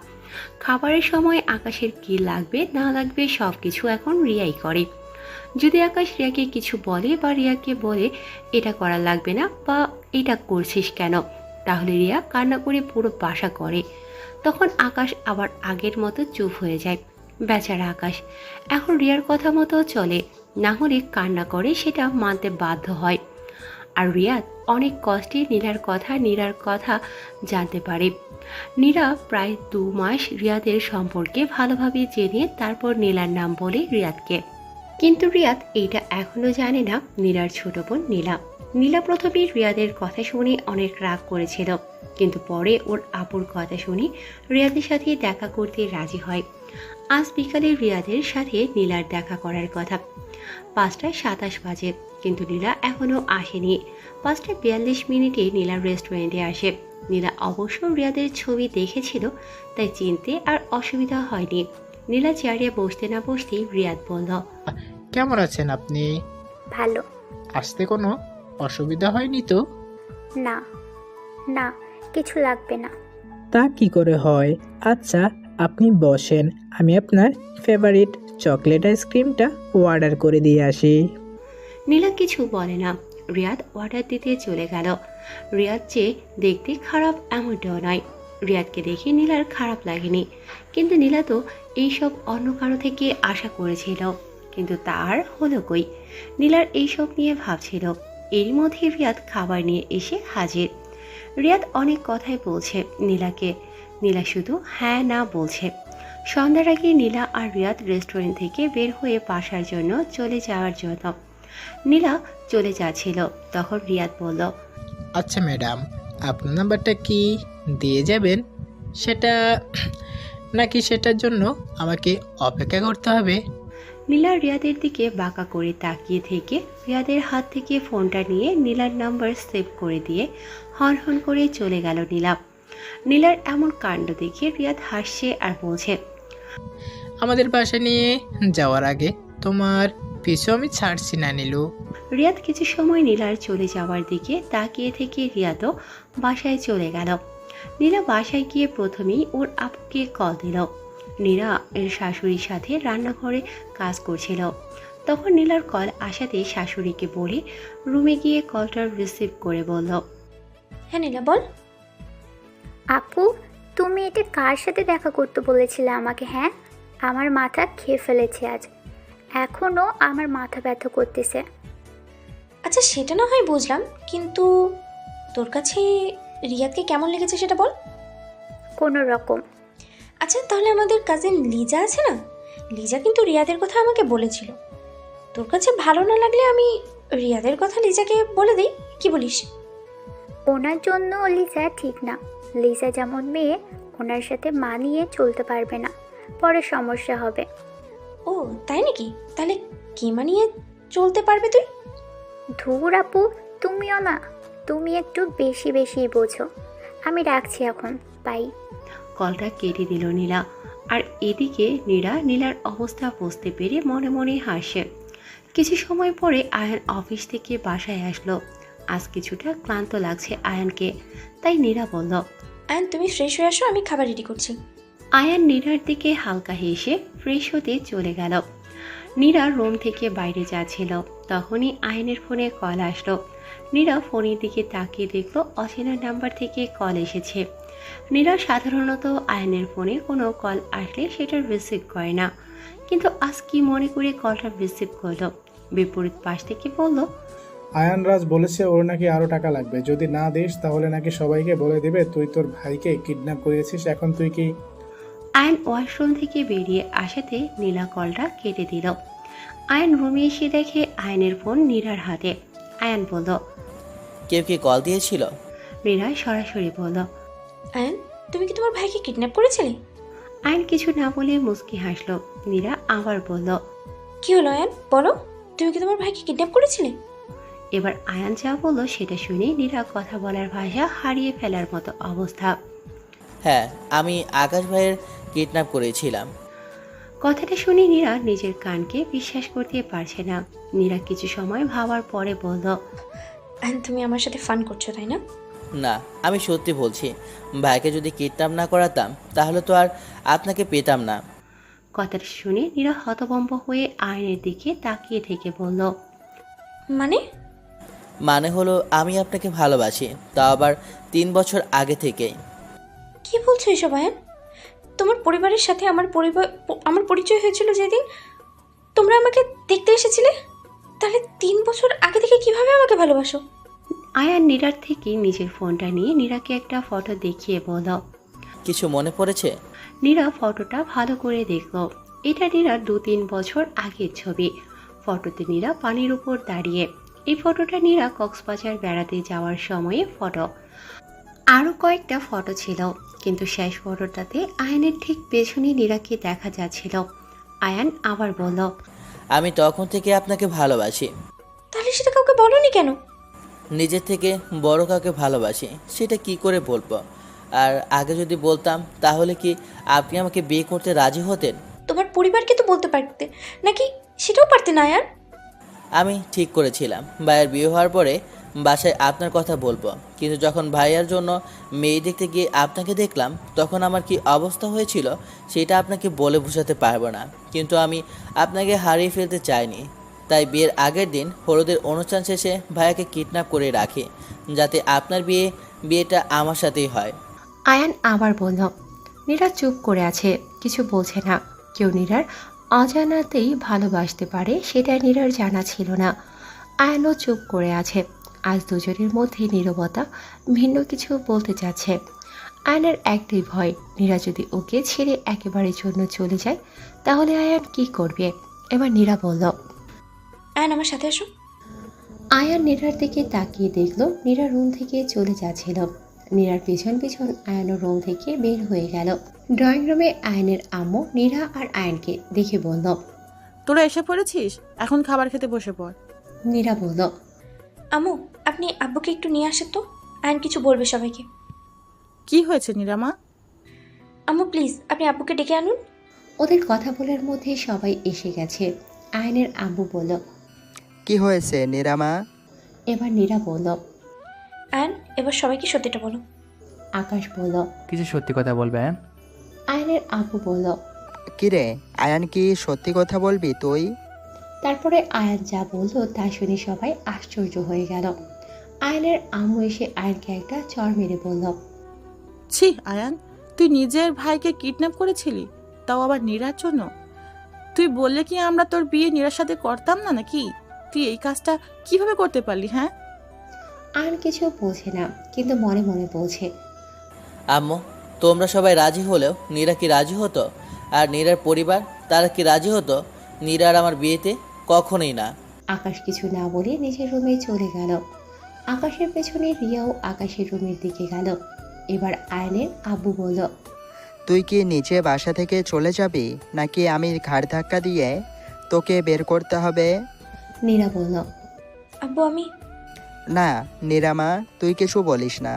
খাবারের সময় আকাশের কী লাগবে না লাগবে সব কিছু এখন রিয়াই করে। যদি আকাশ রিয়াকে কিছু বলে বা রিয়াকে বলে এটা করা লাগবে না বা এটা করছিস কেন, তাহলে রিয়া কান্না করে পুরো বাসা করে। তখন আকাশ আবার আগের মতো চুপ হয়ে যায়। বেচারা আকাশ এখন রিয়ার কথা মতো চলে, না হলে কান্না করে সেটা মানতে বাধ্য হয়। আর রিয়াদ অনেক কষ্টে নীরার কথা জানতে পারে। নীরা প্রায় 2 মাস রিয়াদের সম্পর্কে ভালোভাবে জেনে তারপর নীলার নাম বলে রিয়াদকে। কিন্তু রিয়াদ এইটা এখনো জানে না নীলার ছোট বোন নীলা। নীলা প্রথমে রিয়াদের কথা শুনে অনেক রাগ করেছিল, কিন্তু পরে ওর আপুর কথা শুনে রিয়াদের সাথে দেখা করতে রাজি হয়। আজ বিকালে রিয়াদের সাথে নীলার দেখা করার কথা। 5:27 বাজে, কিন্তু নীলা এখনো আসেনি। 5:42 নীলা রেস্টুরেন্টে আসে। নীলা অবশ্য রিয়াদের ছবি দেখেছিল, তাই চিনতে আর অসুবিধা হয়নি। নীলা চেয়ারে বসতে না বসতেই রিয়াদ বলল, কেমন আছেন আপনি? ভালো। আসতে কোনো অসুবিধা হয়নি তো? না না, কিছু লাগবে না। তা কি করে হয়? আচ্ছা, আপনি বসেন, আমি আপনার ফেভারিট চকলেট আইসক্রিমটা অর্ডার করে দিয়ে আসি। নীলা কিছু বলে না। রিয়াদ অর্ডার দিতে চলে গেল। রিয়াদ যে দেখতে খারাপ এমনটাও নয়। রিয়াদকে দেখে নীলার খারাপ লাগেনি, কিন্তু নীলা তো এইসব অন্য কারো থেকে আশা করেছিল, কিন্তু তার হলো কই। নীলার এইসব নিয়ে ভাবছিল। এরই মধ্যে রিয়াদ খাবার নিয়ে এসে হাজির। রিয়াদ অনেক কথাই বলছে নীলাকে, নীলা শুধু হ্যাঁ না বলছে। সন্ধ্যার আগে নীলা আর রিয়াদ রেস্টুরেন্ট থেকে বের হয়ে বাসার জন্য চলে যাওয়ার জন্য। নীলা চলে যাচ্ছিল, তখন রিয়াদ বলল, আচ্ছা ম্যাডাম, আপনার নাম্বারটা কি দিয়ে যাবেন? সেটা নাকি সেটার জন্য আমাকে অপেক্ষা করতে হবে? নীলা রিয়াদের দিকে বাঁকা করে তাকিয়ে থেকে রিয়াদের হাত থেকে ফোনটা নিয়ে নীলার নাম্বার সেভ করে দিয়ে হন হন করে চলে গেল নীলা। নীলার এমন কাণ্ড দেখে রিয়াদ হাসছে আর বলছে, আমাদের বাসা নিয়ে যাওয়ার আগে তোমার পিছু আমি ছাড়ছি না নীলু। রিয়াদ কিছু সময় নীলার চলে যাওয়ার দিকে তাকিয়ে থেকে রিয়াদও বাসায় চলে গেল। নীলা বাসায় গিয়ে প্রথমেই ওর আপুকে কল দিল। নীলা এর শাশুড়ির সাথে রান্নাঘরে কাজ করছিল। তখন নীলার কল আসাতে শাশুড়িকে বলে রুমে গিয়ে কলটা রিসিভ করে বলল, হ্যাঁ নীলা বল। আপু, তুমি এটা কার সাথে দেখা করতে বলেছিলে আমাকে? হ্যাঁ, আমার মাথা খেয়ে ফেলেছে আজ, এখনও আমার মাথা ব্যথা করতেছে। আচ্ছা সেটা না হয় বুঝলাম, কিন্তু তোর কাছে রিয়াদকে কেমন লেগেছে সেটা বল। কোনো রকম। আচ্ছা তাহলে আমাদের কাজিন লিজা আছে না, লিজা কিন্তু রিয়াদের কথা আমাকে বলেছিল। তোর কাছে ভালো না লাগলে আমি রিয়াদের কথা লিজাকে বলে দিই, কি বলিস? ওনার জন্য লিজা ঠিক না। লিজা যেমন মেয়ে, ওনার সাথে মানিয়ে চলতে পারবে না, পরে সমস্যা হবে। ও তাই নাকি? তাহলে কি মানিয়ে চলতে পারবে তুই? ধুর আপু, তুমিও না, তুমি একটু বেশি বেশি বোঝো। আমি রাখছি এখন, বাই। কলটা কেটে দিল নীলা। আর এদিকে নীলার অবস্থা বুঝতে পেরে মনে মনে হাসে। কিছু সময় পরে আয়ান অফিস থেকে বাসায় আসলো। আজ কিছুটা ক্লান্ত লাগছে আয়ানকে, তাই নীলা বলল, আয়ান তুমি ফ্রেশ হয়ে আসো, আমি খাবার রেডি করছি। আয়ান নীলার দিকে হালকা হেসে ফ্রেশ হতে চলে গেল। নীরা রুম থেকে বাইরে যাচ্ছিল, তখনই আয়ানের ফোনে কল আসলো। নীরা ফোনের দিকে তাকিয়ে দেখলো অচেনা নাম্বার থেকে কল এসেছে। নীরা সাধারণত আয়ানের ফোনে কোনো কল আসলে সেটা রিসিভ করে না, কিন্তু আজ কি মনে করে কলটা রিসিভ করলো। বিপরীত পাশ থেকে বলল, আয়ান রাজ বলেছে ওর নাকি আরো টাকা লাগবে, যদি না দিস তাহলে নাকি সবাইকে বলে দেবে তুই তোর ভাইকে কিডন্যাপ করিয়েছিস। এখন তুই কি? আয়ান ওয়াশরুম থেকে বেরিয়ে আসাতে নীলা কলটা কেটে দিল। আয়ান রুমে এসে দেখে আয়ানের ফোন নীরার হাতে। আয়ান বলল, কেউ কি কল দিয়েছিল? নীরা সরাসরি বলল, আয়ান তুমি কি তোমার ভাইকে কিডন্যাপ করেছিলে? আয়ান কিছু না বলে মুচকি হাসলো। নীরা আবার বলল, কি হলো আয়ান বলো, তুমি কি তোমার ভাইকে কিডন্যাপ করেছিলে? এবার আয়ান যা বলল সেটা শুনে নীরা কথা বলার ভাষা হারিয়ে ফেলার মতো অবস্থা। হ্যাঁ, আমি আকাশ ভাইয়ের কিডন্যাপ করেছিলাম। কথাটা শুনে নীরা নিজের কানকে বিশ্বাস করতে পারছে না। নীরা কিছু সময় ভাবার পরে বলল, অ্যান্ড তুমি আমার সাথে ফান করছো তাই না? না, আমি সত্যি বলছি, ভাইকে যদি কিডন্যাপ না করাতাম তাহলে তো আর আপনাকে পেতাম না। কথাটা শুনে নীরা হতভম্ব হয়ে আয়নের দিকে তাকিয়ে থেকে বলল, মানে? মানে হলো আমি আপনাকে ভালোবাসি, তাও আবার 3 বছর আগে থেকেই। কি বলছো এসব আয়ান? তোমার পরিবারের সাথে আমার পরিচয় হয়েছিল যেদিন তোমরা আমাকে দেখতে এসেছিলে, তাহলে 3 বছর আগে থেকে কিভাবে আমাকে ভালোবাসো? আয়ান নীরার থেকে নিজের ফোনটা নিয়ে নীরাকে একটা ফটো দেখিয়ে বলল। কিছু মনে পড়েছে? নীরা ফটোটা ভালো করে দেখল। এটা নীরার 2-3 বছর আগের ছবি। ফটোতে নীরা পানির উপর দাঁড়িয়ে। এই ফটোটা নীরা কক্সবাজার বেড়াতে যাওয়ার সময়ে ফটো। আরও কয়েকটা ফটো ছিল, কিন্তু শেষ ফটোটাতে আয়ানের ঠিক পেছনে নীরাকে দেখা যাচ্ছিল। আয়ান আবার বলল, আমি তখন থেকে আপনাকে ভালোবাসি। তাহলে সেটা কাউকে বলোনি কেন? নিজের থেকে বড় কাউকে ভালোবাসি, সেটা কি করে বলবো? আর আগে যদি বলতাম তাহলে কি আপনি আমাকে বিয়ে করতে রাজি হতেন? তোমার পরিবারকে তো বলতে পারতে, নাকি সেটাও পারতে না আয়ান? আমি ঠিক করেছিলাম ভাইয়ের বিয়ে হওয়ার পরে বাসায় আপনার কথা বলবো, কিন্তু যখন ভাইয়ার জন্য মেয়ে দেখতে গিয়ে আপনাকে দেখলাম তখন আমার কি অবস্থা হয়েছিল সেটা আপনাকে বলে বোঝাতে পারবো না। কিন্তু আমি আপনাকে হারিয়ে ফেলতে চাইনি, তাই বিয়ের আগের দিন হলুদের অনুষ্ঠান শেষে ভাইয়াকে কিডন্যাপ করে রাখি, যাতে আপনার বিয়েটা আমার সাথেই হয়। আয়ান আবার বলল। নীরা চুপ করে আছে, কিছু বলছে না। কেউ নীরার অজানাতেই ভালোবাসতে পারে সেটা নীরার জানা ছিল না। আয়ানও চুপ করে আছে। আজ দুজনের মধ্যে নীরবতা, ভিন্ন কিছু বলতে চাচ্ছে। আয়ানের একটাই ভয়, নীরা যদি ওকে ছেড়ে একেবারে জন্য চলে যায় তাহলে আয়ান কি করবে। এবার নীরা বলল, আয়ান আমার সাথে আসো। আয়ান নীরার দিকে তাকিয়ে দেখল নীরা রুম থেকে চলে যাচ্ছিল। নীরার পেছন পেছন আয়ানও রুম থেকে বের হয়ে গেল। ড্রয়িং রুমে আয়নের আম্মু নীরা আর আয়নকে দেখে বলল, তোরা এসে পড়েছিস, এখন খাবার খেতে বসে পড়। নীরা বলল, আম্মু, আপনি আব্বুকে একটু নিয়ে আসেন তো, আয়ান কিছু বলবে সবাইকে। কি হয়েছে নিরামা? আম্মু প্লিজ, আপনি আব্বুকে ডেকে আনুন। ওদের কথা বলার মধ্যে সবাই এসে গেছে। আয়নের আব্বু বলল, কি হয়েছে নিরামা? এবার নীরা বলল। আয়ান, এবার সবাইকে সত্যিটা বলো। আকাশ বলল। কিছু সত্যি কথা বলবে? আয়নের আব্বু বলল। কিরে আয়ান, কি সত্যি কথা বলবি তুই? তারপরে আয়ান যা বলল তা শুনে সবাই আশ্চর্য হয়ে গেল। আয়নের আম্মু এসে আয়নকে একটা চড় মেরে বলল, ছি আয়ান, তুই নিজের ভাইকে কিডন্যাপ করেছিলি, তাও আবার নীরার জন্য? তুই বললে কি আমরা তোর বিয়ে নীরার সাথে করতাম না নাকি? তুই এই কাজটা কিভাবে করতে পারলি? হ্যাঁ, আয়ন কিছু বোঝে না, কিন্তু মনে মনে বলছে, আম্মু, তোমরা সবাই রাজি হলেও নীরা কি রাজি হতো? আর নীরার পরিবার, তারা কি রাজি হতো নীরা আর আমার বিয়েতে? কখনোই না। আকাশ কিছু না বলে নিজের রুমে চলে গেল। আকাশের পেছনে রিয়াও আকাশের রুমের দিকে গেল। এবার আয়নের আব্বু বলল, তুই কি নিচে বাসা থেকে চলে যাবি, নাকি আমি ঘাড় ধাক্কা দিয়ে তোকে বের করতে হবে? নীরা বলল, আব্বু আমি না নিরামা, তুই কিছু বলিস না।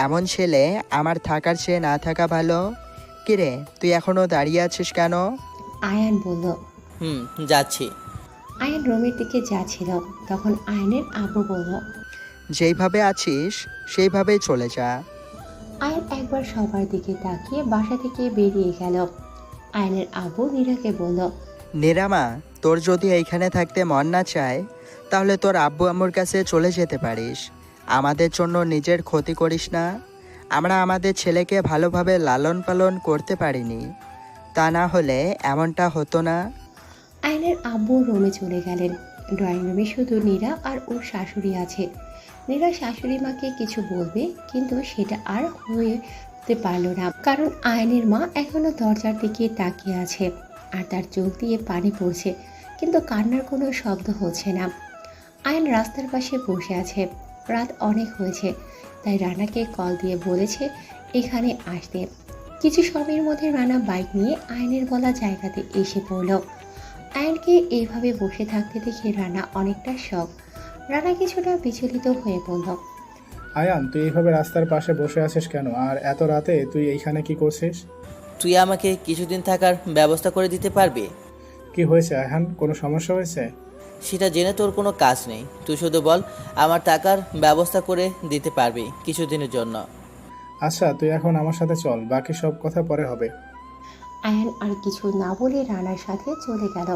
এমন ছেলে আমার থাকার চেয়ে না থাকা ভালো। কিরে, তুই এখনো দাঁড়িয়ে আছিস কেন? আয়ান বলল। যাচ্ছি। আয়ান রুমের দিকে যাচ্ছিল, তখন আয়নের আব্বু বলল, যেইভাবে আছিস সেইভাবেই চলে যা। আয়ান একবার সবার দিকে তাকিয়ে বাসা থেকে বেরিয়ে গেল। আয়নের আব্বু নীরাকে বলল, নিরামা, তোর যদি এইখানে থাকতে মন না চায় তাহলে তোর আব্বু আম্মুর কাছে চলে যেতে পারিস। আমাদের জন্য নিজের ক্ষতি করিস না। আমরা আমাদের ছেলেকে ভালোভাবে লালন পালন করতে পারিনি, তা না হলে এমনটা হতো না। আয়নের আব্বু রুমে চলে গেলেন। ড্রয়িং রুমে শুধু নীরা আর ওর শাশুড়ি আছে। নীরা শাশুড়ি মাকে কিছু বলবে, কিন্তু সেটা আর হতে পারল না, কারণ আয়নের মা এখনো দরজার দিকে তাকিয়ে আছে আর তার চোখ দিয়ে পানি পড়ছে, কিন্তু কান্নার কোনো শব্দ হচ্ছে না। আয়ন রাস্তার পাশে বসে আছে। রাত অনেক হয়েছে, তাই রানাকে কল দিয়ে বলেছে এখানে আসতে। কিছু সময়ের মধ্যে রানা বাইক নিয়ে আয়নের বলা জায়গাতে এসে পড়ল। আয়নকে এইভাবে বসে থাকতে দেখে রানা অনেকটা শখ। রানা কিছুটা বিচলিত হয়ে বলল, আয়ান, তুই এইভাবে রাস্তার পাশে বসে আছিস কেন? আর এত রাতে তুই এইখানে কি করছিস? তুই আমাকে কিছুদিন থাকার ব্যবস্থা করে দিতে পারবি? কি হয়েছে আয়ান, কোনো সমস্যা হয়েছে? সেটা জেনে তোর কোনো কাজ নেই। তুই শুধু বল, আমার টাকার ব্যবস্থা করে দিতে পারবি কিছুদিনের জন্য। আচ্ছা, তুই এখন আমার সাথে চল, বাকি সব কথা পরে হবে। আয়ান আর কিছু না বলে রানার সাথে চলে গেল।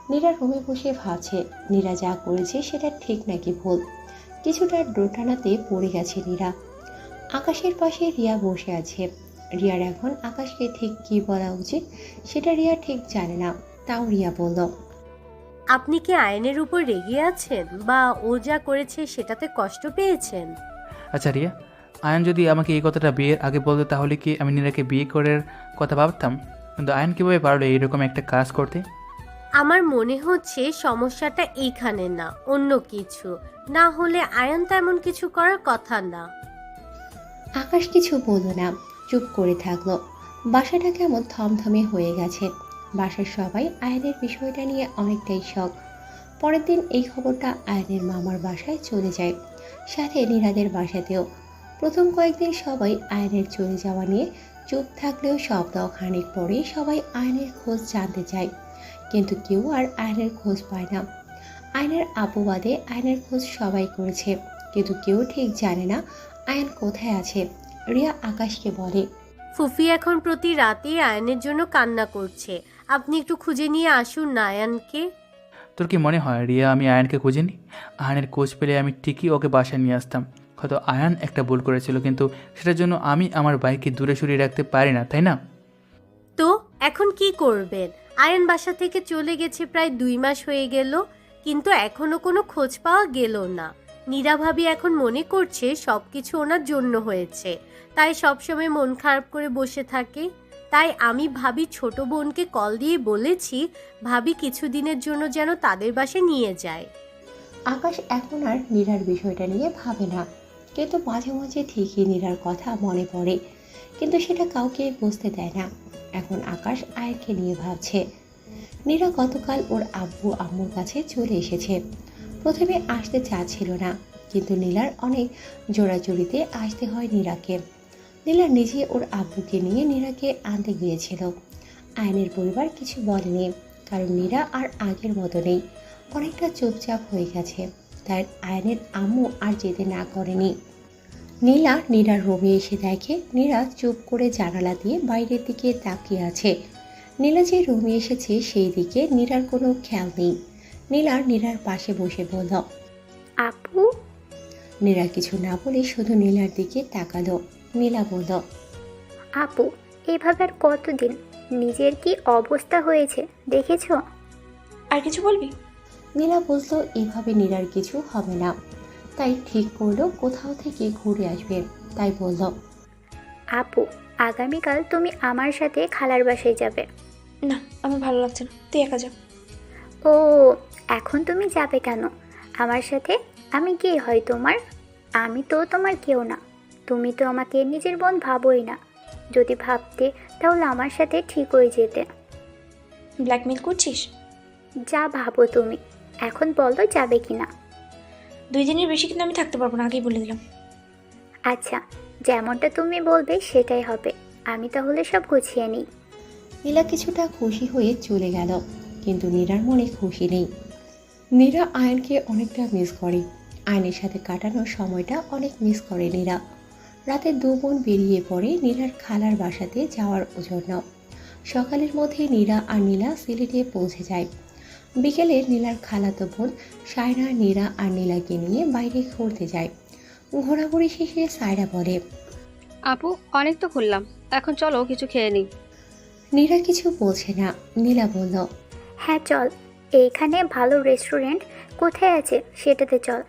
নীরা রুমে বসে ভাবছে নীরা যা করেছে সেটা ঠিক নাকি ভুল। কিছুটা দোটানাতে পড়ে গেছে নীরা। আকাশের পাশে রিয়া বসে আছে। রিয়ার এখন আকাশকে ঠিক কী বলা উচিত সেটা রিয়া ঠিক জানে না। তাও রিয়া বলল, আপনি কি আয়নের উপর রেগে আছেন বা ও যা করেছে সেটাতে কষ্ট পেয়েছেন? আচ্ছা রিয়া, আয়ন যদি আমাকে এই কথাটা বিয়ের আগে বলতো তাহলে কি আমি নীরাকে বিয়ে করার কথা ভাবতাম? কিন্তু আয়ন কীভাবে পারলো এইরকম একটা কাজ করতে? আমার মনে হচ্ছে সমস্যাটা এইখানে না, অন্য কিছু। না হলে আয়ন তেমন কিছু করার কথা না। আকাশ কিছু বলল না, চুপ করে থাকলো। বাসাটা কেমন থমথমে হয়ে গেছে। বাসার সবাই আয়নের বিষয়টা নিয়ে অনেকটাই শখ। পরের দিন এই খবরটা আয়নের মামার বাসায় চলে যায়, সাথে নীরাদের বাসাতেও। প্রথম কয়েকদিন সবাই আয়নের চলে যাওয়া নিয়ে চুপ থাকলেও সপ্তাহ খানিক পরেই সবাই আয়নের খোঁজ জানতে চায়, কিন্তু কেউ আর আয়নের খোঁজ পায় না। আয়নের আব্বু বাদে আয়নের খোঁজ সবাই করেছে, কিন্তু কেউ ঠিক জানে না আয়ন কোথায় আছে। রিয়া আকাশকে বলে, ফুফি এখন প্রতি রাতেই আয়নের জন্য কান্না করছে। আপনি একটু খুঁজে নিয়ে আসুন না আয়ানকে। তোর কি মনে হয় রিয়া আমি আয়নকে খুঁজিনি? আয়নের খোঁজ পেলে আমি ঠিকই ওকে বাসায় নিয়ে আসতাম। হয়তো আয়ন একটা ভুল করেছিল, কিন্তু সেটার জন্য আমি আমার বাইককে দূরে সরিয়ে রাখতে পারি না, তাই না? তো এখন কি করবেন? আয়ন বাসা থেকে চলে গেছে প্রায় 2 মাস হয়ে গেল, কিন্তু এখনো কোনো খোঁজ পাওয়া গেল না। নীরা ভাবি এখন মনে করছে সবকিছু ওনার জন্য হয়েছে, তাই সবসময় মন খারাপ করে বসে থাকে। তাই আমি ভাবি ছোট বোনকে কল দিয়ে বলেছি ভাবি কিছুদিনের জন্য যেন তাদের বাসায় নিয়ে যায়। আকাশ এখন আর নীরার বিষয়টা নিয়ে ভাবে না, কিন্তু মাঝে মাঝে ঠিকই নীরার কথা মনে পড়ে, কিন্তু সেটা কাউকে বুঝতে দেয় না। এখন আকাশ আয়নকে নিয়ে ভাবছে। নীরা গতকাল ওর আব্বু আম্মুর কাছে চলে এসেছে। প্রথমে আসতে চাচ্ছিল না, কিন্তু নীলার অনেক জোড়াজুড়িতে আসতে হয় নীরাকে। নীলা নিজে ওর আব্বুকে নিয়ে নীরাকে আনতে গিয়েছিল। আয়নের পরিবার কিছু বলেনি, কারণ নীরা আর আগের মতো নেই, অনেকটা চুপচাপ হয়ে গেছে। তাই আয়নের আম্মু আর যেতে না করেনি। নীলা নীরার রুমে এসে দেখে নীরা চুপ করে জানালা দিয়ে বাইরের দিকে তাকিয়ে আছে। নীলা যে রুমে এসেছে সেই দিকে নীরার কোনো খেয়াল নেই। নীরার পাশে বসে বলল, আপু। নীরা কিছু না বলে শুধু নীলার দিকে তাকালো। নীলা বলল, আপু, এভাবে আর কতদিন? নিজের কি অবস্থা হয়েছে দেখেছো? আর কিছু বলবি? নীলা বুঝলো এভাবে নীরার কিছু হবে না, তাই ঠিক করলো কোথাও থেকে ঘুরে আসবে। তাই বলল, আপু, আগামীকাল তুমি আমার সাথে খালার বাসায় যাবে। না, আমার ভালো লাগছে না, তুই একা যা। ও, এখন তুমি যাবে কেন আমার সাথে? আমি কে হয় তোমার? আমি তো তোমার কেউ না। তুমি তো আমাকে নিজের বোন ভাবোই না। যদি ভাবতে তাহলে আমার সাথে ঠিক হয়ে যেতে। ব্ল্যাকমেল করছিস? যা ভাবো তুমি। এখন বলো যাবে কি না। 2 দিনের বেশি কিন্তু আমি থাকতে পারবো না, আগেই বলে দিলাম। আচ্ছা, যেমনটা তুমি বলবে সেটাই হবে। আমি তাহলে সব গুছিয়ে নিই। নীলা কিছুটা খুশি হয়ে চলে গেল, কিন্তু নীরার মনে খুশি নেই। নীরা আয়নকে অনেকটা মিস করে। আয়নের সাথে কাটানো সময়টা অনেক মিস করে নীরা। রাতে 2 বোন বেরিয়ে পড়ে নীলার খালার বাসাতে যাওয়ার জন্য। সকালের মধ্যে নীরা আর নীলা সিলেটে পৌঁছে যায়। বিকেলে নীলার খালাতো বোন সায়রা নীরা আর নীলাকে নিয়ে বাইরে ঘুরতে যায়। ঘোরাঘুরি শেষে সায়রা বলে, আপু, অনেক তো ঘুরলাম, এখন চলো কিছু খেয়ে নিই। নীরা কিছু বলছে না। নীলা বলল, হ্যাঁ চল, এইখানে ভালো রেস্টুরেন্ট কোথায় আছে সেটাতে চল।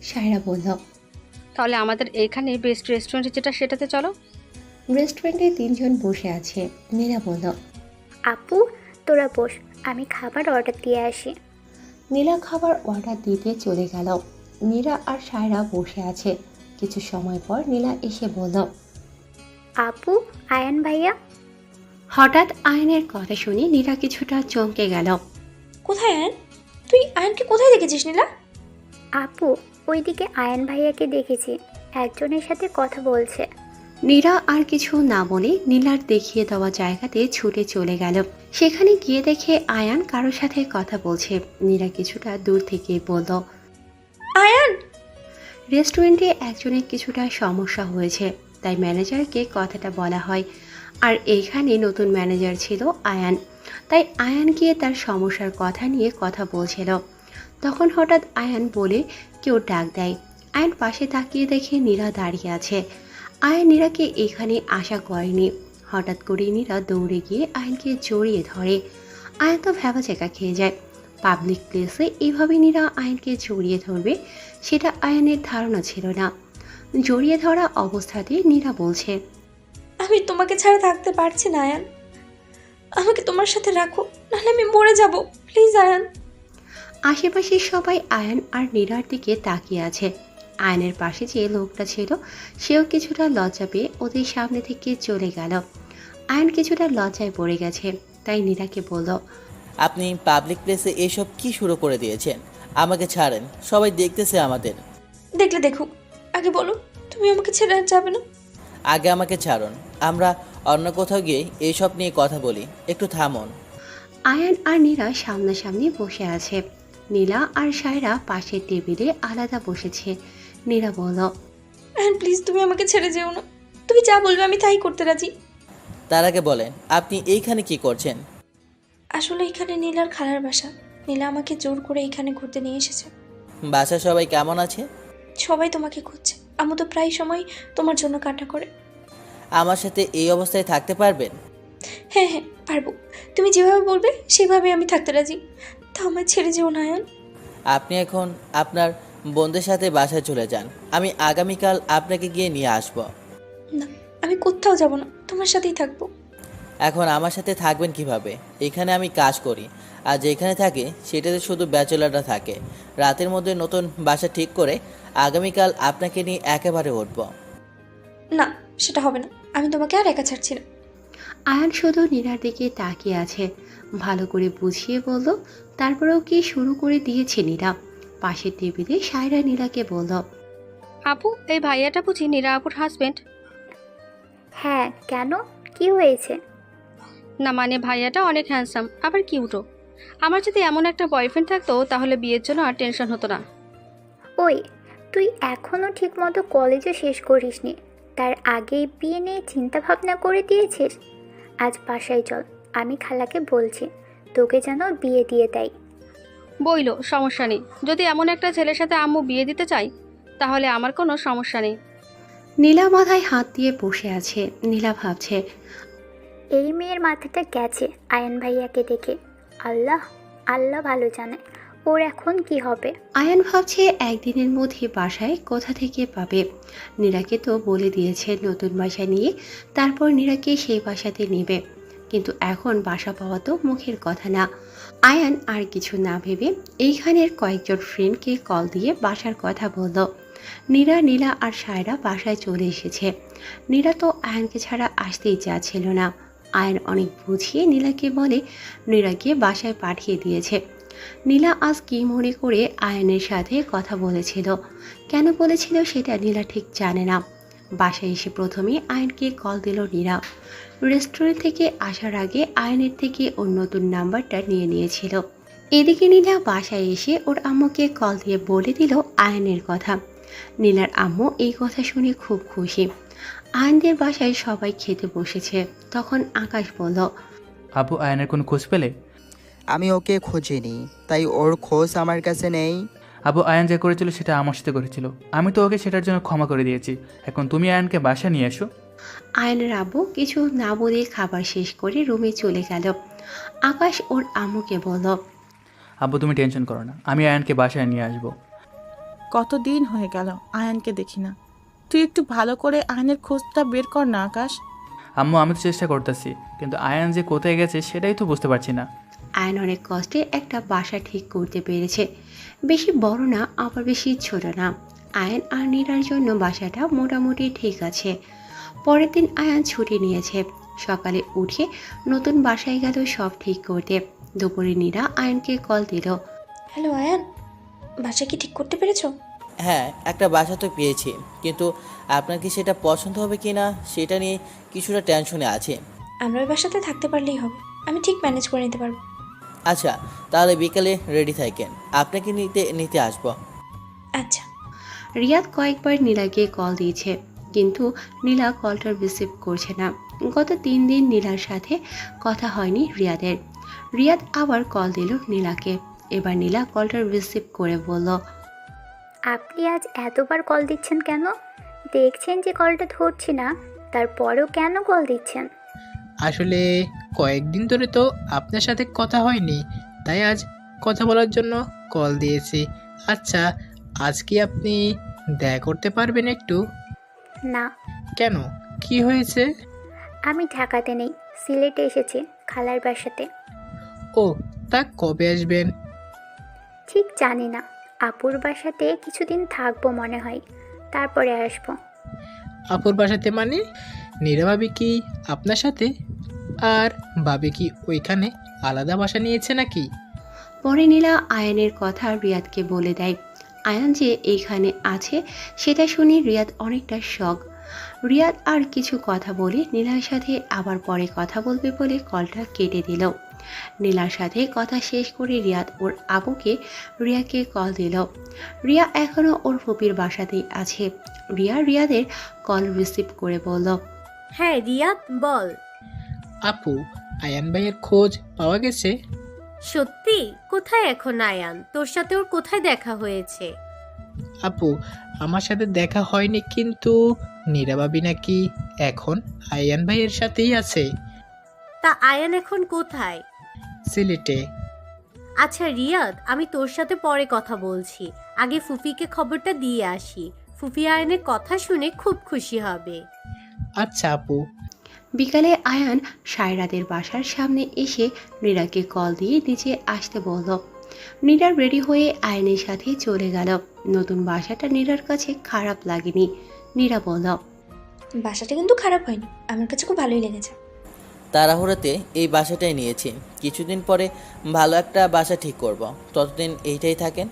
সায়রা বলল, তাহলে আমাদের এইখানে বেস্ট রেস্টুরেন্ট যেটা সেটাতে চলো। রেস্টুরেন্টে 3 জন বসে আছে। নীলা বলল, আপু, তোরা বস, আমি খাবার অর্ডার দিয়ে আসি। নীলা খাবার অর্ডার দিতে চলে গেল। নীরা আর সায়রা বসে আছে। কিছু সময় পর নীলা এসে বলল, আপু, আয়ান ভাইয়া। হঠাৎ আয়নের কথা শুনে নীরা কিছুটা চমকে গেল। কোথায় আয়ন? তুই আয়নকে কোথায় দেখেছিস নীলা? আপু, ওইদিকে আয়ান ভাইয়াকে দেখেছি। একজনের সাথে কথা বলছে। নীরা আর কিছু না বলে নীলার দেখিয়ে দেওয়া জায়গাতে ছুটে চলে গেল। সেখানে গিয়ে দেখে আয়ান কারোর সাথে কথা বলছে। নীরা কিছুটা দূর থেকে বলল, আয়ান! রেস্টুরেন্টে একজনের কিছুটা সমস্যা হয়েছে, তাই ম্যানেজারকে কথাটা বলা হয়। আর এইখানে নতুন ম্যানেজার ছিল আয়ান, তাই আয়ান গিয়ে তার সমস্যার কথা নিয়ে কথা বলছিল। তখন হঠাৎ আয়ান বলে কেউ ডাক দেয়। আয়ান পাশে তাকিয়ে দেখে নীরা দাঁড়িয়ে আছে। আয়ান নীরাকে এখানে আশা করেনি। হঠাৎ করে নীরা দৌড়ে গিয়ে আয়ানকে জড়িয়ে ধরে। আয়ান তো ভ্যাবাচ্যাকা খেয়ে যায়। পাবলিক প্লেসে এইভাবে নীরা আয়ানকে জড়িয়ে ধরবে সেটা আয়ানের ধারণা ছিল না। জড়িয়ে ধরা অবস্থাতে নীরা বলছে, আমি তোমাকে ছাড়া থাকতে পারছি না আয়ান, আমাকে তোমার সাথে রাখো, নাহলে আমি মরে যাব, প্লিজ আয়ান। আশেপাশের সবাই আয়ান আর নীরার দিকে তাকিয়ে আছে। আয়ানের পাশে যে লোকটা ছিল সেও কিছুটা লজ্জা পেয়ে ওদের সামনে থেকে চলে গেল। আয়ান কিছুটা লজ্জায় পড়ে গেছে, তাই নীরাকে বলল, আপনি পাবলিক প্লেসে এসব কি শুরু করে দিয়েছেন? আমাকে ছাড়েন, সবাই দেখতেছে আমাদের। দেখলে দেখুক, আগে বলো তুমি আমাকে ছেড়ে আর যাবে না। আগে আমাকে ছাড়ুন, আমরা অন্য কোথাও গিয়ে এইসব নিয়ে কথা বলি, একটু থামুন। আয়ান আর নীরা সামনাসামনি বসে আছে। নীলা আর সায়রা পাশের টেবিলে আলাদা বসেছে। নীরা বলল, আয়ান প্লিজ তুমি আমাকে ছেড়ে যেও না, তুমি যা বলবে আমি তাই করতে রাজি। তার আগে বলেন, আপনি এইখানে কি করছেন? আসলে এখানে নীলার খালার বাসা, নীলা আমাকে জোর করে এখানে ঘুরতে নিয়ে এসেছে। বাসায় সবাই কেমন আছে? সবাই তোমাকে খুঁজছে, আমি তো প্রায় সময় তোমার জন্য কান্না করে। আমার সাথে এই অবস্থায় থাকতে পারবেন? হ্যাঁ হ্যাঁ পারবো, তুমি যেভাবে বলবে সেভাবে আমি থাকতে রাজি, তা আমার ছেড়ে যেও না আয়ান। আপনি এখন আপনার বন্ধুদের সাথে বাসায় চলে যান, আমি আগামীকাল আপনাকে গিয়ে নিয়ে আসব। না, আমি কোথাও যাব না, তোমার সাথেই থাকবো। এখন আমার সাথে থাকবেন কিভাবে? এখানে আমি কাজ করি, আর যেখানে থাকি সেটাতে শুধু ব্যাচেলাররা থাকে। রাতের মধ্যে নতুন বাসা ঠিক করে আগামীকাল আপনাকে নিয়ে একেবারে উঠব। না, সেটা হবে না, আমি তোমাকে আর একা ছাড়ছি না। আয়ান শুধু নীরার দিকে তাকিয়ে আছে। ভালো করে বুঝিয়ে বলল, তারপরেও কি শুরু করে দিয়েছে নীরা। পাশের টেবিলে সায়রা নীরাকে বলল, আপু, এই ভাইয়াটা বুঝি নীরা আপুর হাজবেন্ড? হ্যাঁ, কেন, কি হয়েছে? না মানে ভাইয়াটা অনেক হ্যান্ডসাম, আবার কিউটও। আমার যদি এমন একটা বয়ফ্রেন্ড থাকতো তাহলে বিয়ের জন্য আর টেনশন হতো না। ওই, তুই এখনও ঠিকমতো কলেজও শেষ করিসনি, তার আগেই বিয়ে নিয়ে চিন্তা ভাবনা করে দিয়েছিস? আজ বাসায় চল, আমি খালাকে বলছি তোকে যেন বিয়ে দিয়ে দেয়। বইলো, সমস্যা নেই। যদি এমন একটা ছেলের সাথে আম্মু বিয়ে দিতে চাই তাহলে আমার কোনো সমস্যা নেই। নীলা মাথায় হাত দিয়ে বসে আছে। নীলা ভাবছে, এই মেয়ের মাথাটা গেছে আয়ান ভাইয়াকে দেখে। আল্লাহ আল্লাহ ভালো জানে ওর এখন কি হবে। আয়ান ভাবছে একদিনের মধ্যে বাসায় কোথা থেকে পাবে। নীরাকে তো বলে দিয়েছে নতুন বাসা নিয়ে তারপর নীরাকে সেই বাসাতে নেবে, কিন্তু এখন বাসা পাওয়া তো মুখের কথা না। আয়ান আর কিছু না ভেবে এইখানের কয়েকজন ফ্রেন্ডকে কল দিয়ে বাসার কথা বলল। নীরা, নীলা আর সায়রা বাসায় চলে এসেছে। নীরা তো আয়ানকে ছাড়া আসতেই চাচ্ছিল না। আয়ান অনেক বুঝিয়ে নীলাকে বলে নীরাকে বাসায় পাঠিয়ে দিয়েছে। নীলা আজ কী মনে করে আয়ানের সাথে কথা বলেছিল, কেন বলেছিল সেটা নীলা ঠিক জানে না। বাসায় এসে প্রথমে আয়ানকে কল দিল নীরা। রেস্টুরেন্ট থেকে আসার আগে আয়ানের থেকে ওর নতুন নাম্বারটা নিয়ে নিয়েছিল। এদিকে নীলা বাসায় এসে ওর আম্মুকে কল দিয়ে বলে দিল আয়ানের কথা। নীলার আম্মু এই কথা শুনে খুব খুশি। আয়ানদের বাসায় সবাই খেতে বসেছে। তখন আকাশ বলল, আপু, আয়নের কোনো খোঁজ পেলে? আমি ওকে খুঁজিনি, তাই ওর খোঁজ আমার কাছে নেই। আবু, আয়ান যা করেছিল সেটা আমার সাথে করেছিল, আমি তো ওকে সেটার জন্য ক্ষমা করে দিয়েছি। এখন তুমি আয়ানকে বাসা নিয়ে এসো। আয়ানের আব্বু কিছু না বলে খাবার শেষ করে রুমে চলে গেল। আকাশ ওর আম্মুকে বলল, আব্বু তুমি টেনশন করো না, আমি আয়ানকে বাসায় নিয়ে আসবো। কতদিন হয়ে গেল আয়ানকে দেখি না। তুই একটু ভালো করে আয়নের খোঁজটা বের কর না আকাশ। আম্মু, আমি তো চেষ্টা করতেছি, কিন্তু আয়ান যে কোথায় গেছে সেটাই তো বুঝতে পারছি না। আয়ান অনেক কষ্টে একটা বাসা ঠিক করতে পেরেছে। বেশি বড় না, আবার বেশি ছোট না। আয়ান আর নীরার জন্য বাসাটা মোটামুটি ঠিক আছে। পরের দিন আয়ান ছুটি নিয়েছে। সকালে উঠে নতুন বাসায় গেল সব ঠিক করতে। দুপুরে নীরা আয়ানকে কল দিল। হ্যালো আয়ান, বাসা কি ঠিক করতে পেরেছো? হ্যাঁ, একটা বাসা তো পেয়েছি, কিন্তু আপনার কি সেটা পছন্দ হবে কি না সেটা নিয়ে কিছুটা টেনশনে আছে। আমরা ওই বাসাতে থাকতে পারলেই হবে, আমি ঠিক ম্যানেজ করে নিতে পারবো। আচ্ছা, তাহলে বিকেলে রেডি থাকেন, আপনাকে নিতে নিতে আসবো। আচ্ছা। রিয়াদ কয়েকবার নীলাকে কল দিয়েছে, কিন্তু নীলা কলটা রিসিভ করছে না। গত 3 দিন নীলার সাথে কথা হয়নি রিয়াদের। রিয়াদ আবার কল দিল নীলাকে। এবার নীলা কলটা রিসিভ করে বলল, আপনি আজ এতবার কল দিচ্ছেন কেন? দেখছেন যে কলটা ধরছি না, তারপরেও কেন কল দিচ্ছেন? আসলে কয়েকদিন ধরে তো আপনার সাথে কথা হয়নি, তাই আজ কথা বলার জন্য কল দিয়েছি। আচ্ছা, আজ কি আপনি দেখা করতে পারবেন একটু? না, কেন, কি হয়েছে? আমি ঢাকাতে নেই, সিলেটে এসেছি খালার বাসাতে। ও, তা কবে আসবেন? ঠিক জানি না, আপুর বাসাতে কিছুদিন থাকবো মনে হয়, তারপরে আসবো। আপুর বাসাতে মানে? নীরা ভাবি কি আপনার সাথে? আর ভাবি কি ওইখানে আলাদা বাসা নিয়েছে নাকি? পরে নীলা আয়ানের কথা রিয়াদকে বলে দেয়। আয়ান যে এইখানে আছে সেটা শুনে রিয়াদ অনেকটা শক। রিয়াদ আর কিছু কথা বলে নীলার সাথে আবার পরে কথা বলবে বলে কলটা কেটে দিল। নীলার সাথে কথা শেষ করে রিয়াদ ওর আবুকে রিয়াকে কল দিল। রিয়া এখনও ওর ফুপির বাসাতেই আছে। রিয়াদের কল রিসিভ করে বলল, হ্যাঁ রিয়াদ বল। আপু, আয়ান ভাইয়ের খোঁজ পাওয়া গেছে? সত্যি? কোথায় এখন আয়ান? তোর সাথে ওর কোথায় দেখা হয়েছে? আপু, আমার সাথে দেখা হয়নি, কিন্তু নীরা ভাবি নাকি এখন আয়ান ভাইয়ের সাথেই আছে। তা আয়ান এখন কোথায়? সিলেটে। আচ্ছা রিয়াদ, আমি তোর সাথে পরে কথা বলছি, আগে ফুফিকে খবরটা দিয়ে আসি। ফুফি আয়ানের কথা শুনে খুব খুশি হবে। আচ্ছা আপু। বিকালে আয়ান সায়রাদের বাসার সামনে এসে নীরাকে কল দিয়ে নিচে আসতে বলল। নীরা রেডি হয়ে আয়ানের সাথে চলে গেল। নতুন বাসাটা নীরার কাছে খারাপ লাগেনি। নীরা বলল, বাসাটা কিন্তু খারাপ হয়নি, আমার কাছে খুব ভালোই লেগেছে। তাড়াহুড়োতে এই বাসাটাই নিয়েছি, কিছুদিন পরে ভালো একটা বাসা ঠিক করব, ততদিন এইটাই থাকেন।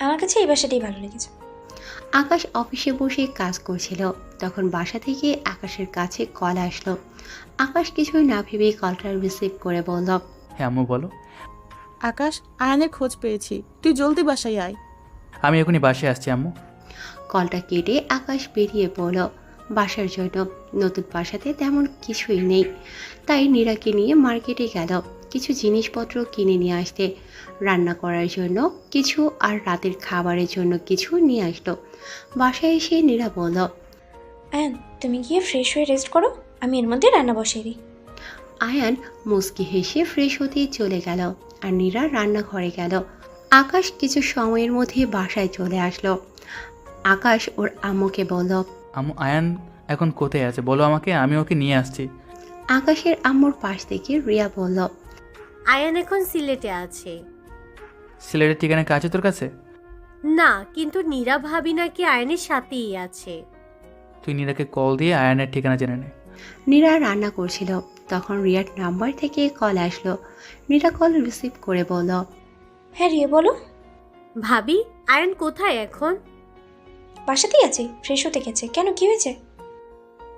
আমার কাছে এই বাসাটাই ভালো লেগেছে। আকাশ অফিসে বসে কাজ করছিল, তখন বাসা থেকে আকাশের কাছে কল আসলো। আকাশ কিছুই না ভেবে কলটা রিসিভ করে বলল, হ্যাঁ আম্মু বলো। আকাশ, আয়ানের খোঁজ পেয়েছি, তুই জলদি বাসায় আয়। আমি এখনই বাসায় আসছি আম্মু। কলটা কেটে আকাশ বেরিয়ে পড়ল বাসার জন্য। নতুন বাসাতে তেমন কিছুই নেই, তাই নীরাকে নিয়ে মার্কেটে গেল কিছু জিনিসপত্র কিনে নিয়ে আসতে। রান্না করার জন্য কিছু আর রাতের খাবারের জন্য কিছু নিয়ে আসলো। বাসায় এসে নীরা বলল, আয়ান, তুমি গিয়ে ফ্রেশ হয়ে রেস্ট করো, আমি এর মধ্যে রান্না বসিয়ে দিই। আয়ান মুস্কি হেসে ফ্রেশ হতে চলে গেল আর নীরা রান্নাঘরে গেল। আকাশ কিছু সময়ের মধ্যে বাসায় চলে আসলো। আকাশ ওর আম্মুকে বলল, আম্মু, আয়ান এখন কোথায় আছে বলো আমাকে, আমি ওকে নিয়ে আসছি। আকাশের আম্মুর পাশ থেকে রিয়া বলল, আয়ান এখন সিলেটে আছে। সিলেটের ঠিকানা কি আছে তোর কাছে? না, কিন্তু নীরা ভাবি নাকি আয়ানের সাথেই আছে। তুই নীরাকে কল দিয়ে আয়ানের ঠিকানা জেনে নে। নীরা রান্না করছিল, তখন রিয়ার নাম্বার থেকে কল আসলো। নীরা কল রিসিভ করে বলল, হ্যাঁ রিয়া বলো। ভাবি, আয়ান কোথায় এখন? বাসাতেই আছে, ফ্রেশ হতে গেছে। কেন, কি হয়েছে?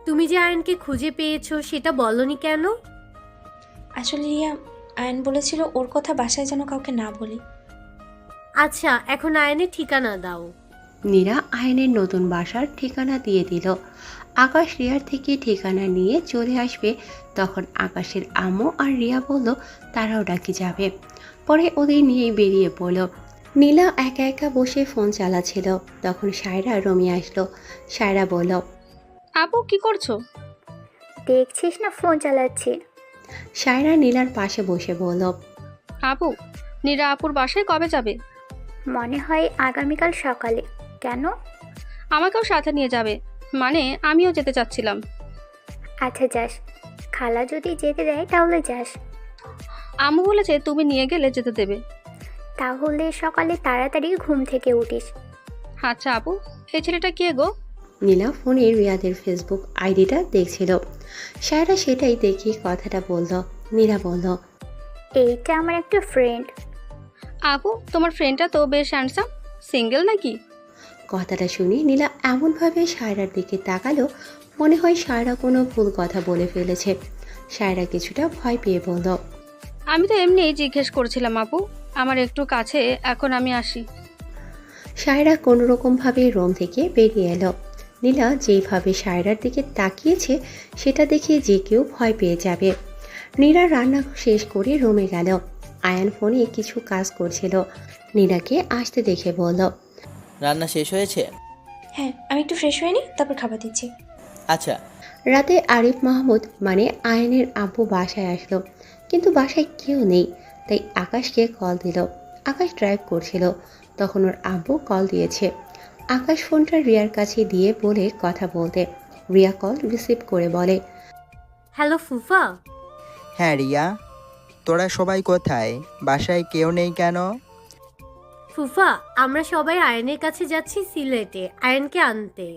তুমি যে আয়ানকে খুঁজে পেয়েছো সেটা বলনি কেন? আসলে রিয়া, আয়ান বলেছিল ওর কথা বাসায় যেন কাউকে না বলি। আচ্ছা, এখন আয়ানের ঠিকানা দাও। নীরা আয়নের নতুন বাসার ঠিকানা দিয়ে দিল। আকাশ রিয়ার থেকে ঠিকানা নিয়ে চলে আসবে, তখন আকাশের আম্মু আর রিয়া বলল তারাও ডাকি যাবে। পরে ওদের নিয়েই বেরিয়ে পড়ল। নীলা একা একা বসে ফোন চালাচ্ছিল, তখন সায়রা রুমে আসলো। সায়রা বলল, আপু কি করছো? দেখছিস না ফোন চালাচ্ছি। সায়রা নীলার পাশে বসে বলল, আপু, নীরা আপুর বাসায় কবে যাবে? মনে হয় আগামীকাল সকালে। কেন? আমাকেও সাথে নিয়ে যাবে, মানে আমিও যেতে চাচ্ছিলাম। আচ্ছা যাস, খালা যদি যেতে দেয় তাহলে যাস। আম্মু বলেছে তুমি নিয়ে গেলে যেতে দেবে। তাহলে সকালে তাড়াতাড়ি ঘুম থেকে উঠিস। আচ্ছা আপু, এই ছেলেটা কে গো? নীলা ফোনে রিয়াদের ফেসবুক আইডিটা দেখছিল। সায়রা সেটাই দেখে কথাটা বলল। নীলা বলল, এইটা আমার একটা ফ্রেন্ড। আপু, তোমার ফ্রেন্ডটা তো বেশ হ্যান্ডসাম, সিঙ্গেল নাকি? কথাটা শুনে নীলা এমনভাবে সায়রার দিকে তাকালো মনে হয় সায়রা কোনো ভুল কথা বলে ফেলেছে। সায়রা কিছুটা ভয় পেয়ে বলল, আমি তো এমনিই জিজ্ঞেস করছিলাম আপু, আমার একটু কাছে, এখন আমি আসি। সায়রা কোনোরকমভাবে রুম থেকে বেরিয়ে এলো। নীলা যেইভাবে সায়রার দিকে তাকিয়েছে সেটা দেখে যে কেউ ভয় পেয়ে যাবে। নীলা রান্না শেষ করে রুমে গেল। আয়ান ফোনে কিছু কাজ করছিল। নীলাকে আসতে দেখে বলল, রান্না শেষ হয়েছে? হ্যাঁ, আমি একটু ফ্রেশ হয়ে নিই, তারপর খাবার দিচ্ছি। আচ্ছা। রাতে আরিফ মাহমুদ মানে আয়ানের আব্বু বাসায় আসলো, কিন্তু বাসায় কেউ নেই। তাই আকাশকে কল দিল। আকাশ ড্রাইভ করছিল, তখন ওর আব্বু কল দিয়েছে। আকাশ ফোনটা রিয়ার কাছে দিয়ে বলে কথা বলতে। রিয়া কল রিসিভ করে বলে, হ্যালো ফুফা। হ্যাঁ রিয়া, তোরা সবাই কোথায়? বাসায় কেউ নেই কেন? ফুফা, আমরা সবাই আয়নের কাছে যাচ্ছি সিলেটে আয়নকে আনতে।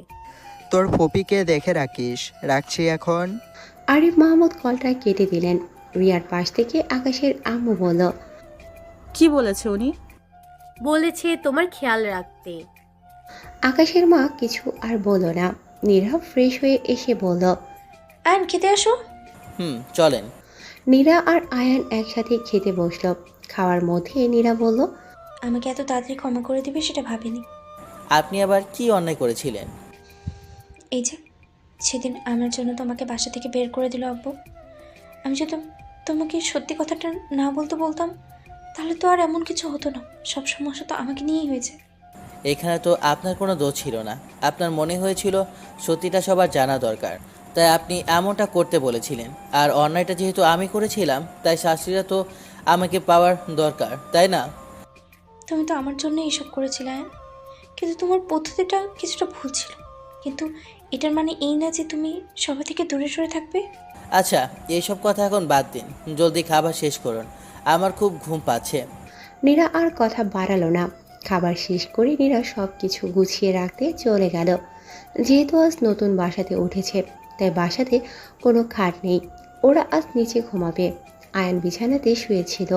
তোর ফপিকে দেখে রাখিস। রাখছি এখন। আরিফ মাহমুদ কলটা কেটে দিলেন। রিয়ার পাশ থেকে আকাশের আম্মু বলল, কি বলেছে উনি? বলেছে তোমার খেয়াল রাখতে। আকাশের মা কিছু আর বলল না। নীরা ফ্রেশ হয়ে এসে বলল, আয়ন খেতে আসো। চলেন। নীরা আর আয়ান একসাথে খেতে বসল। খাওয়ার মধ্যে নীরা বলল, আমাকে এত তাড়াতাড়ি ক্ষমা করে দিবে সেটা ভাবিনি। আপনি আবার কি অন্যায় করেছিলেন? এই যে সেদিন আমার জন্য তোমাকে বাসা থেকে বের করে দিল আব্বু। আমি যদি তোমাকে সত্যি কথাটা না বলতাম তাহলে তো আর এমন কিছু হতো না। সব সমস্যা তো আমাকে নিয়েই হয়েছে। এখানে তো আপনার কোনো দোষ ছিল না। আপনার মনে হয়েছিল সত্যিটা সবার জানা দরকার, তাই আপনি এমনটা করতে বলেছিলেন। আর অন্যায়টা যেহেতু আমি করেছিলাম, তাই শাস্তিটা তো আমাকে পাওয়ার দরকার, তাই না? তুমি তো আমার জন্য এইসব করেছিলে আয়ন, কিন্তু তোমার পদ্ধতিটা কিছুটা ভুল ছিল। কিন্তু এটার মানে এই না যে তুমি সবাই থেকে দূরে সরে থাকবে। আচ্ছা, এইসব কথা এখন বাদ দিন, জলদি খাবার শেষ করুন, আমার খুব ঘুম পাচ্ছে। নীরা আর কথা বাড়ালো না। খাবার শেষ করে নীরা সব কিছু গুছিয়ে রাখতে চলে গেল। যেহেতু আজ নতুন বাসাতে উঠেছে, তাই বাসাতে কোনো খাট নেই। ওরা আজ নিচে ঘুমাবে। আয়ন বিছানাতে শুয়েছিল।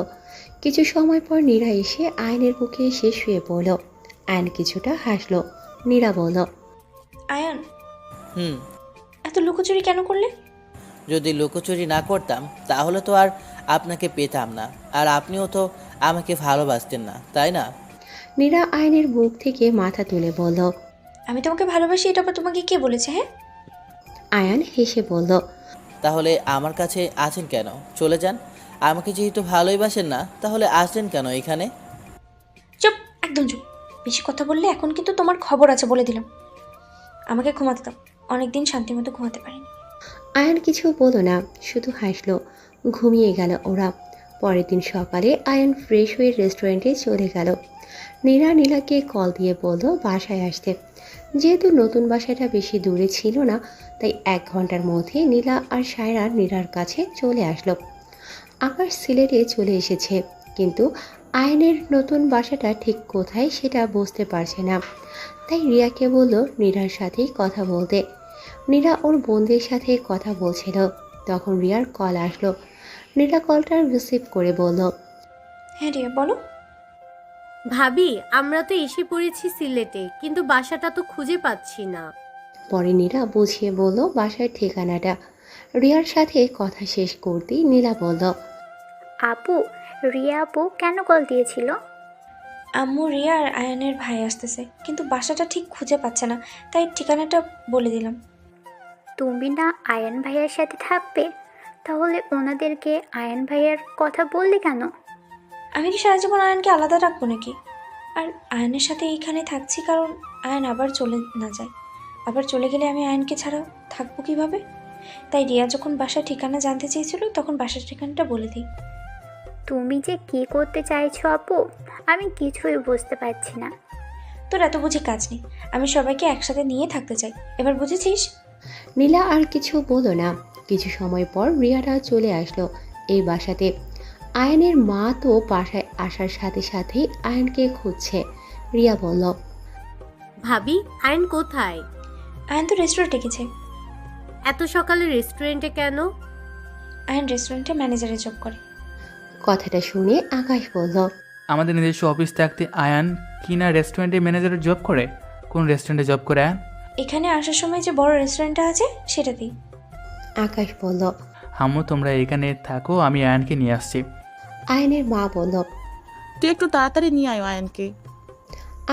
কিছু সময় পর নীরা এসে আয়নের বুকে এসে শুয়ে পড়ল। আয়ন কিছুটা হাসলো। নীরা বলল, আয়ন, এত লুকোচুরি কেন করলে? যদি লুকোচুরি না করতাম তাহলে তো আর আপনাকে পেতাম না, আর আপনিও তো আমাকে ভালোবাসতেন না, তাই না? নীরা আয়নের বুক থেকে মাথা তুলে বলল, আমি তোমাকে ভালোবাসি, এটা আবার তোমাকে কে বলেছে? হ্যাঁ। আয়ান হেসে বলল, তাহলে আমার কাছে আছেন কেন? চলে যান। আমাকে যেহেতু ভালোই বাসেন না, তাহলে আসলেন কেন এখানে? চুপ, একদম চুপ। বেশি কথা বললে এখন কিন্তু তোমার খবর আছে, বলে দিলাম। আমাকে ঘুমাতে দাও, অনেকদিন শান্তি মতো ঘুমাতে পারিনি। আয়ান কিছু বলল না, শুধু হাসলো। ঘুমিয়ে গেল ওরা। পরের দিন সকালে আয়ান ফ্রেশ হয়ে রেস্টুরেন্টে চলে গেল। নীরা নীলাকে কল দিয়ে বলল বাসায় আসতে। যেহেতু নতুন বাসাটা বেশি দূরে ছিল না, তাই 1 ঘন্টার মধ্যে নীলা আর সায়রা নীরার কাছে চলে আসলো। আকাশ সিলেটে চলে এসেছে, কিন্তু আয়নের নতুন বাসাটা ঠিক কোথায় সেটা বুঝতে পারছে না। তাই রিয়াকে বলল নীরার সাথেই কথা বলতে। নীরা ওর বোনদের সাথে কথা বলছিল, তখন রিয়ার কল আসলো। নীরা কলটা রিসিভ করে বলল, হ্যাঁ রিয়া, বলো। ভাবি, আমরা তো এসে পড়েছি সিলেটে, কিন্তু বাসাটা তো খুঁজে পাচ্ছি না। পরে নীরা বুঝিয়ে বলল বাসার ঠিকানাটা। রিয়ার সাথে কথা শেষ করতেই নীলা বলল, আপু, রিয়া আপু কেন কল দিয়েছিল? আম্মু রিয়া আর আয়নের ভাই আসতেছে, কিন্তু বাসাটা ঠিক খুঁজে পাচ্ছে না, তাই ঠিকানাটা বলে দিলাম। তুমি না আয়ান ভাইয়ার সাথে থাকবে, তাহলে ওনাদেরকে আয়ান ভাইয়ার কথা বললে কেন? আমি কি সারা জীবন আয়নকে আলাদা রাখবো নাকি? আর আয়নের সাথে এইখানে থাকছি কারণ আয়ন আবার চলে না যায়। আবার চলে গেলে আমি আয়নকে ছাড়া থাকবো কিভাবে? তাই রিয়া যখন বাসার ঠিকানা জানতে চেয়েছিল, তখন বাসার ঠিকানাটা বলে দিই। তুমি যে কি করতে চাইছো আপু, আমি কিছুই বুঝতে পারছি না। তোর এত বুঝি কাজ নেই, আমি সবাইকে একসাথে নিয়ে থাকতে চাই, এবার বুঝেছিস? নীলা আর কিছু বলল না। কিছু সময় পর রিয়ারা চলে আসলো এই বাসাতে। আয়নের মা তো বাসায় আসার সাথে সাথেই আয়নকে খুঁজছে। রিয়া বলল, ভাবি, আয়ন কোথায়? আয়ন তো রেস্টুরেন্টে গেছে। এত সকালে রেস্টুরেন্টে কেন? আয়ন রেস্টুরেন্টে ম্যানেজারে জব করে। কথাটা শুনে আকাশ বলল, আমাদের নিজস্ব অফিস থাকতে আয়ান কিনা রেস্টুরেন্টে ম্যানেজারের জব করে? কোন রেস্টুরেন্টে জব করে আয়ান? এখানে আসার সময় যে বড় রেস্টুরেন্টটা আছে সেটাতেই। আকাশ বলল। আম্মু তোমরা এখানে থাকো, আমি আয়ানকে নিয়ে আসছি। আয়নের মা বলল। তুই একটু তাড়াতাড়ি নিয়ে আয় আয়ানকে।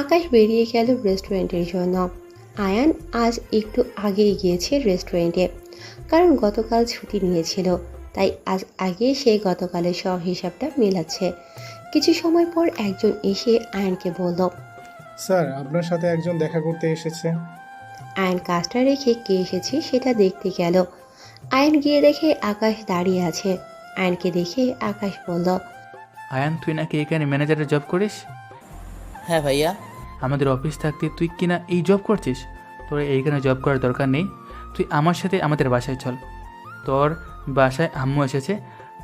আকাশ বেরিয়ে গেল রেস্টুরেন্টের জন্য। আয়ান আজ একটু আগেই গিয়েছে রেস্টুরেন্টে, কারণ গতকাল ছুটি নিয়েছিল, তাই আজ আগে সে গতকালের সব হিসাবটা মেলাচ্ছে। কিছু সময় পর একজন এসে আয়ানকে বলল। স্যার, আপনার সাথে একজন দেখা করতে এসেছে। আয়ন কাজটা রেখে কে এসেছে সেটা দেখতে গেল। আয়ন গিয়ে দেখে আকাশ দাঁড়িয়ে আছে। আয়নকে দেখে আকাশ বলল। আয়ান তুই নাকি এখানে ম্যানেজারের জব করিস? হ্যাঁ ভাইয়া। আমাদের অফিস থাকতে তুই কিনা এই জব করছিস? তোর এইখানে জব করার দরকার নেই, তুই আমার সাথে আমাদের বাসায় চল। তোর বাসায় আম্মু এসেছে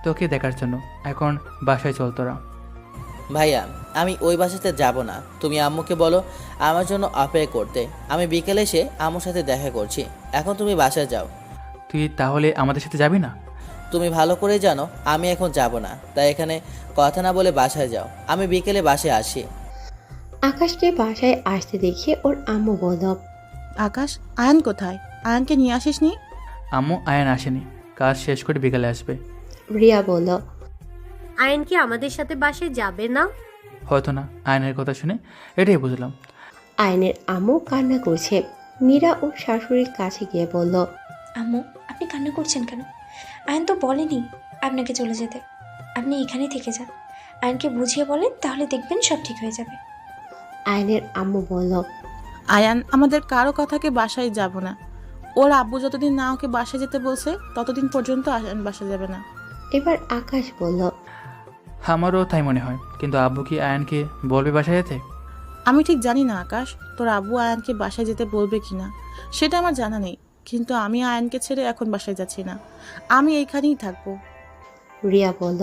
তোকে দেখার জন্য, এখন বাসায় চল তোরা। ভাইয়া, আমি ওই বাসাতে যাব না। তুমি আম্মুকে বলো আমার জন্য অপেক্ষা করতে। আমি বিকেলে এসে আম্মুর সাথে দেখা করছি। এখন তুমি বাসায় যাও। তুই তাহলে আমাদের সাথে যাবি না? তুমি ভালো করে জানো আমি এখন যাব না, তাই এখানে কথা না বলে বাসায় যাও। আমি বিকেলে বাসায় আসি। আকাশকে বাসায় আসতে দেখে ওর আম্মু বলল। আকাশ, আয়ান কোথায়? আয়ানকে নিয়ে আসিস নি? আম্মু আয়ান আসেনি, কাজ শেষ করে বিকেলে আসবে। রিয়া বলল। আয়ন কি আমাদের সাথে বাসায় যাবে না? হয়তো না, আয়নের কথা শুনে এটাই বুঝলাম। আয়নের আম্মু কান্না করছে। মীরা ওর শাশুড়ির কাছে গিয়ে বলল। আম্মু, আপনি কান্না করছেন কেন? আয়ন তো বলেনি আপনাকে চলে যেতে। আপনি এখানেই থেকে যান। আয়নকে বুঝিয়ে বলেন, তাহলে দেখবেন সব ঠিক হয়ে যাবে। আয়নের আম্মু বলল। আয়ান আমাদের কারো কথাকে বাসায় যাব না। ওর আব্বু যতদিন না ওকে বাসায় যেতে বলছে ততদিন পর্যন্ত আয়ান বাসায় যাবে না। এবার আকাশ বলল। আমারও তাই মনে হয়, কিন্তু আব্বু কি আয়ানকে বলবে বাসায় যেতে? আমি ঠিক জানি না আকাশ, তোর আব্বু আয়ানকে বাসায় যেতে বলবে কিনা সেটা আমার জানা নেই, কিন্তু আমি আয়ানকে ছেড়ে এখন বাসায় যাচ্ছি না, আমি এইখানেই থাকবো। রিয়া বলল।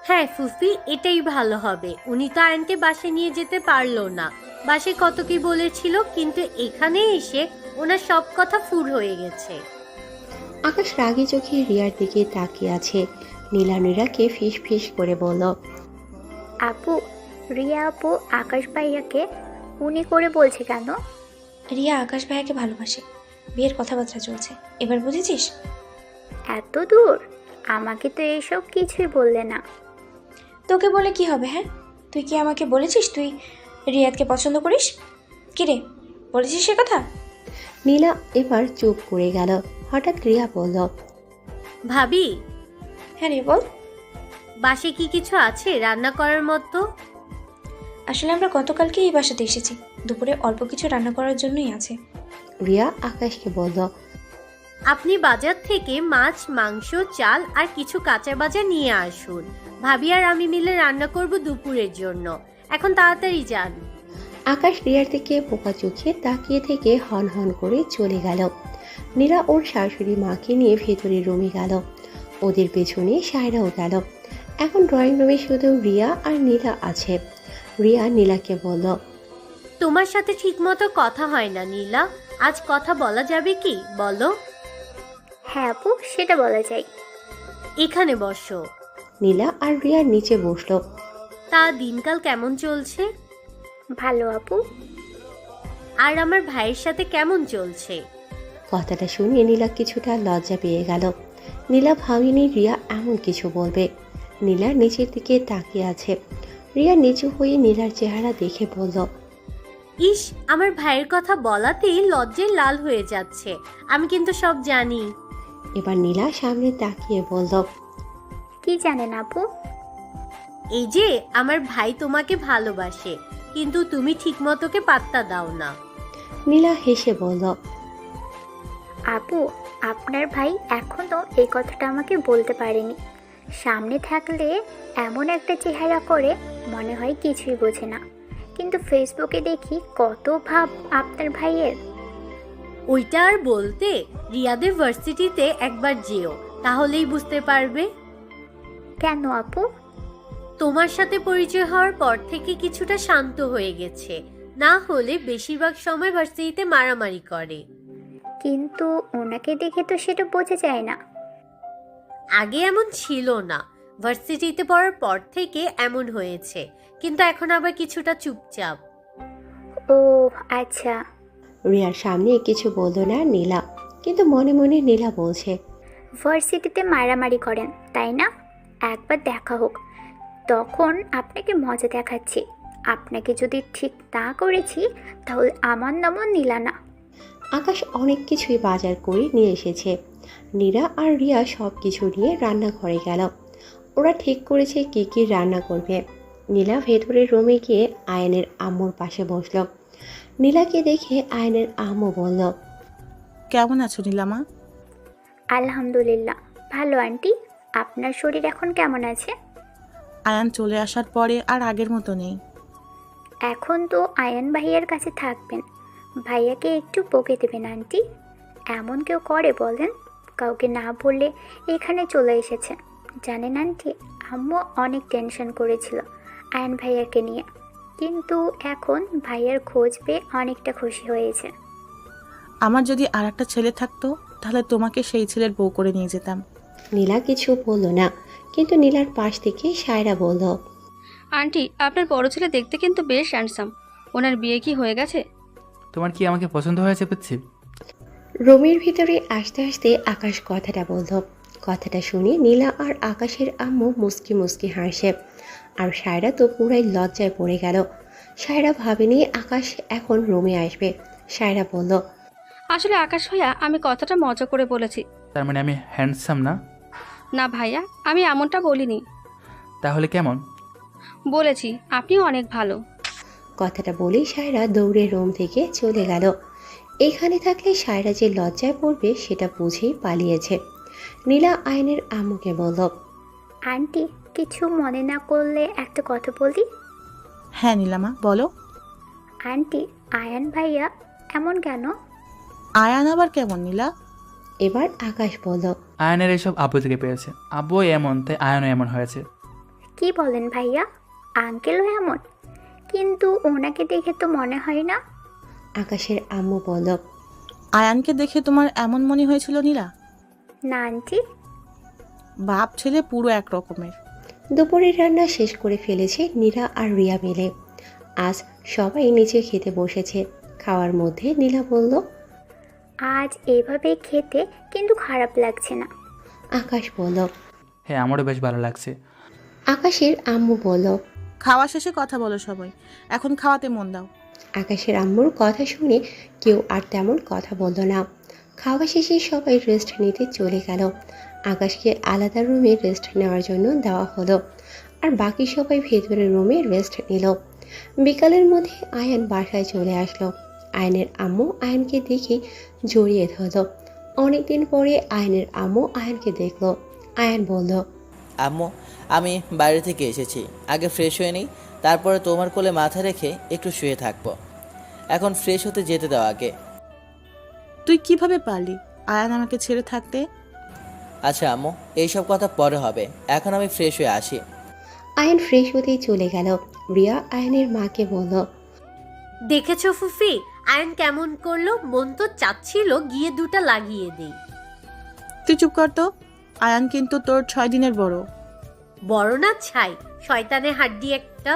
হ্যাঁ ফুফি, এটাই ভালো হবে। উনি তো আয়নকে বাসায় নিয়ে যেতে পারলো না। বাসায় কত কি বলেছিল, কিন্তু এখানে এসে ওনার সব কথা ফুর হয়ে গেছে। আকাশ রাগী চোখে রিয়ার দিকে তাকিয়ে আছে। নীলা নীরাকে ফিস ফিস করে বলল। আপু, রিয়া আপু আকাশ ভাইয়াকে উনি করে বলছে কেন? রিয়া আকাশ ভাইয়াকে ভালোবাসে, বিয়ের কথাবার্তা চলছে। এবার বুঝেছিস? এত দূর? আমাকে তো এইসব কিছুই বললে না। তোকে বলে কি হবে? হ্যাঁ, তুই কি আমাকে বলেছিস তুই রিয়াদকে পছন্দ করিস? কিরে, বলেছিস সে কথা? নীলা এবার চুপ করে গেল। হঠাৎ রিয়া বলল। ভাবি। হ্যাঁ রে, বল। বাসে কি কিছু আছে রান্না করার মতো? আসলে আমরা গতকালকে এই বাসাতে এসেছি, দুপুরে অল্প কিছু রান্না করার জন্যই আছে। রিয়া আকাশকে বলল। আপনি বাজার থেকে মাছ, মাংস, চাল আর কিছু কাঁচা বাজার নিয়ে আসুন। ভাবি আর আমি মিলে রান্না করব দুপুরের জন্য। এখন তাড়াতাড়ি যান। আকাশ রিয়ার দিকে পোকা চোখে তাকিয়ে থেকে হন হন করে চলে গেল। নীরা ওর শাশুড়ি মাকে নিয়ে ভেতরের রুমে গেল। ওদের পেছনে সায়রাও গেল। এখন ড্রয়িং রুমে শুধু রিয়া আর নীলা আছে। রিয়া নীলাকে বলল। তোমার সাথে ঠিকমতো কথা হয় না নীলা, আজ কথা বলা যাবে কি বলো? হ্যাঁ আপু, সেটা বলা যায়। এখানে বসো। নীলা আর রিয়া নিচে বসলো। তা দিনকাল কেমন চলছে? ভালো আপু। আর আমার ভাইয়ের সাথে কেমন চলছে? কথাটা শুনে নীলা কিছুটা লজ্জা পেয়ে গেল। নীলা ভাবেনি রিয়া এমন কিছু বলবে। নীলা নিচের দিকে তাকিয়ে আছে। রিয়া নিচু হয়ে নীলার চেহারা দেখে বলল। ইস, আমার ভাইয়ের কথা বলাতেই লজ্জায় লাল হয়ে যাচ্ছে। আমি কিন্তু সব জানি। এবার নীলা সামনে তাকিয়ে বলল। কি জানেন আপু? এই যে আমার ভাই তোমাকে ভালোবাসে, কিন্তু তুমি ঠিকমতোকে পাত্তা দাও না। নীলা হেসে বলল। আপু, আপনার ভাই এখনো এই কথাটা আমাকে বলতে পারেনি। সামনে থাকলে এমন একটা চেহারা করে, মনে হয় কিছুই বোঝে না, কিন্তু ফেসবুকে দেখি কত ভাব আপনার ভাইয়ের। ওইটা আর বলতে, রিয়াদের ভার্সিটিতে একবার যেও, তাহলেই বুঝতে পারবে। কেন আপু? তোমার সাথে পরিচয় হওয়ার পর থেকে কিছুটা শান্ত হয়ে গেছে, না হলে বেশিরভাগ সময় ভার্সিটিতে মারামারি করে। কিন্তু ওনাকে দেখে তো সেটা বোঝা যায় না। আগে এমন ছিল না, ভার্সিটিতে পড়ার পর থেকে এমন হয়েছে, কিন্তু এখন আবার কিছুটা চুপচাপ। ও আচ্ছা। রিয়ার সামনে কিছু বলল না নীলা, কিন্তু মনে মনে নীলা বলছে, ভার্সিটিতে মারামারি করেন তাই না? একবার দেখা হোক, তখন আপনাকে মজা দেখাচ্ছি। আপনাকে যদি ঠিক না করেছি তাহলে আমার নামও নীলা না। আকাশ অনেক কিছুই বাজার করে নিয়ে এসেছে। নীরা আর রিয়া সব কিছু নিয়ে রান্নাঘরে গেল। ওরা ঠিক করেছে কী কী রান্না করবে। নীলা ভেতরের রুমে গিয়ে আয়নের আম্মুর পাশে বসল। নীলাকে দেখে আয়নের আম্মু বলল, কেমন আছো নীলামা? আলহামদুলিল্লাহ ভালো আন্টি। আপনার শরীর এখন কেমন আছে? আয়ান চলে আসার পরে আর আগের মতো নেই। এখন তো আয়ান ভাইয়ার কাছে থাকবেন। ভাইয়াকে একটু বকে দেবেন আন্টি। এমন কেউ করে বলেন? কাউকে না বললে এখানে চলে এসেছে। জানেন আন্টি, আম্মু অনেক টেনশন করেছিল আয়ান ভাইয়াকে নিয়ে, কিন্তু এখন ভাইয়ার খোঁজ পেয়ে অনেকটা খুশি হয়েছে। আমার যদি আর একটা ছেলে থাকতো তাহলে তোমাকে সেই ছেলের বউ করে নিয়ে যেতাম। নীলা কিছু বলল না, কিন্তু নীলার পাশ থেকে সায়রা বলল, আন্টি, আপনার বড় ছেলে দেখতে কিন্তু বেশ হ্যান্ডসাম। ওনার বিয়ে কি হয়ে গেছে? তোমার কি আমাকে পছন্দ হয়েছে বুঝছি? রুমের ভিতরে আসতে আসতে আকাশ কথাটা বলল। কথাটা শুনে নীলা আর আকাশের আম্মু মুস্কি মুস্কি হাসে, আর সায়রা তো পুরাই লজ্জায় পড়ে গেল। সায়রা ভাবেনি আকাশ এখন রুমে আসবে। সায়রা বলল, আসলে আকাশ ভাইয়া, আমি কথাটা মজা করে বলেছি। তার মানে আমি হ্যান্ডসাম না? না ভাইয়া, আমি এমনটা বলিনি। তাহলে কেমন? বলেছি আপনি অনেক ভালো। কথাটা বলেই সায়রা দৌড়ে রুম থেকে চলে গেল। এখানে থাকলে সায়রা যে লজ্জায় পড়বে সেটা বুঝেই পালিয়েছে। নীলা আয়নের আম্মুকে বলল, আন্টি, কিছু মনে না করলে একটা কথা বলি? হ্যাঁ নীলামা, বলো। আন্টি, আয়ান ভাইয়া এমন কেন? আয়ান আবার কেমন নীলা? এবার আকাশ বলল, আয়নের এসব আব্বু থেকে পেয়েছে। আব্বু এমন, তাই আয়নও এমন হয়েছে। কি বলেন ভাইয়া? আঙ্কেলও এমন? কিন্তু ওনাকে দেখে তো মনে হয় না। আকাশের আম্মু বলল, আয়ানকে দেখে তোমার এমন মনে হয়েছিল নীলা? না আন্টি। বাপ ছেলে পুরো এক রকমের। দুপুরের রান্না শেষ করে ফেলেছে নীলা আর রিয়া মিলে। আজ সবাই নিচে খেতে বসেছে। খাওয়ার মধ্যে নীলা বলল, আজ এভাবে খেতে কিন্তু খারাপ লাগছে না। আকাশ বলল, হ্যাঁ, আমারও বেশ ভালো লাগছে। আকাশের আম্মু বলল, খাওয়া শেষে কথা বলো সবাই, এখন খাওয়াতে মন দাও। আকাশের আম্মুর কথা শুনে কেউ আর তেমন কথা বলল না। খাওয়া শেষে সবাই রেস্ট নিতে চলে গেল। আকাশকে আলাদা রুমে রেস্ট নেওয়ার জন্য দেওয়া হলো, আর বাকি সবাই ভেতরের রুমে রেস্ট নিল। বিকালের মধ্যে আয়ান বাসায় চলে আসলো। আয়নের আম্মু আয়নকে দেখে জড়িয়ে ধরল। অনেকদিন পরে আয়নের আম্মু আয়নকে দেখলো। আয়ন বলল, আম্মু, আমি বাইরে থেকে এসেছি, আগে ফ্রেশ হয়ে নিই, তারপরে তোমার কোলে মাথা রেখে একটু শুয়ে থাকবো। এখন ফ্রেশ হতে যেতে দাও আগে। তুই কিভাবে পারলি আয়ান আমাকে ছেড়ে থাকতে? আচ্ছা আম্মু, এইসব কথা পরে হবে, এখন আমি ফ্রেশ হয়ে আসি। আয়ন ফ্রেশ হতেই চলে গেল। রিয়া আয়নের মাকে বলল, দেখেছো ফুফি, আয়ন কেমন করলো? মন তো চাচ্ছিল গিয়ে দুটা লাগিয়ে দেই। তুই চুপ কর তো। আয়ান কিন্তু তোর 6 দিনের বড়। বড় না ছাই, শয়তানের হাড্ডি একটা।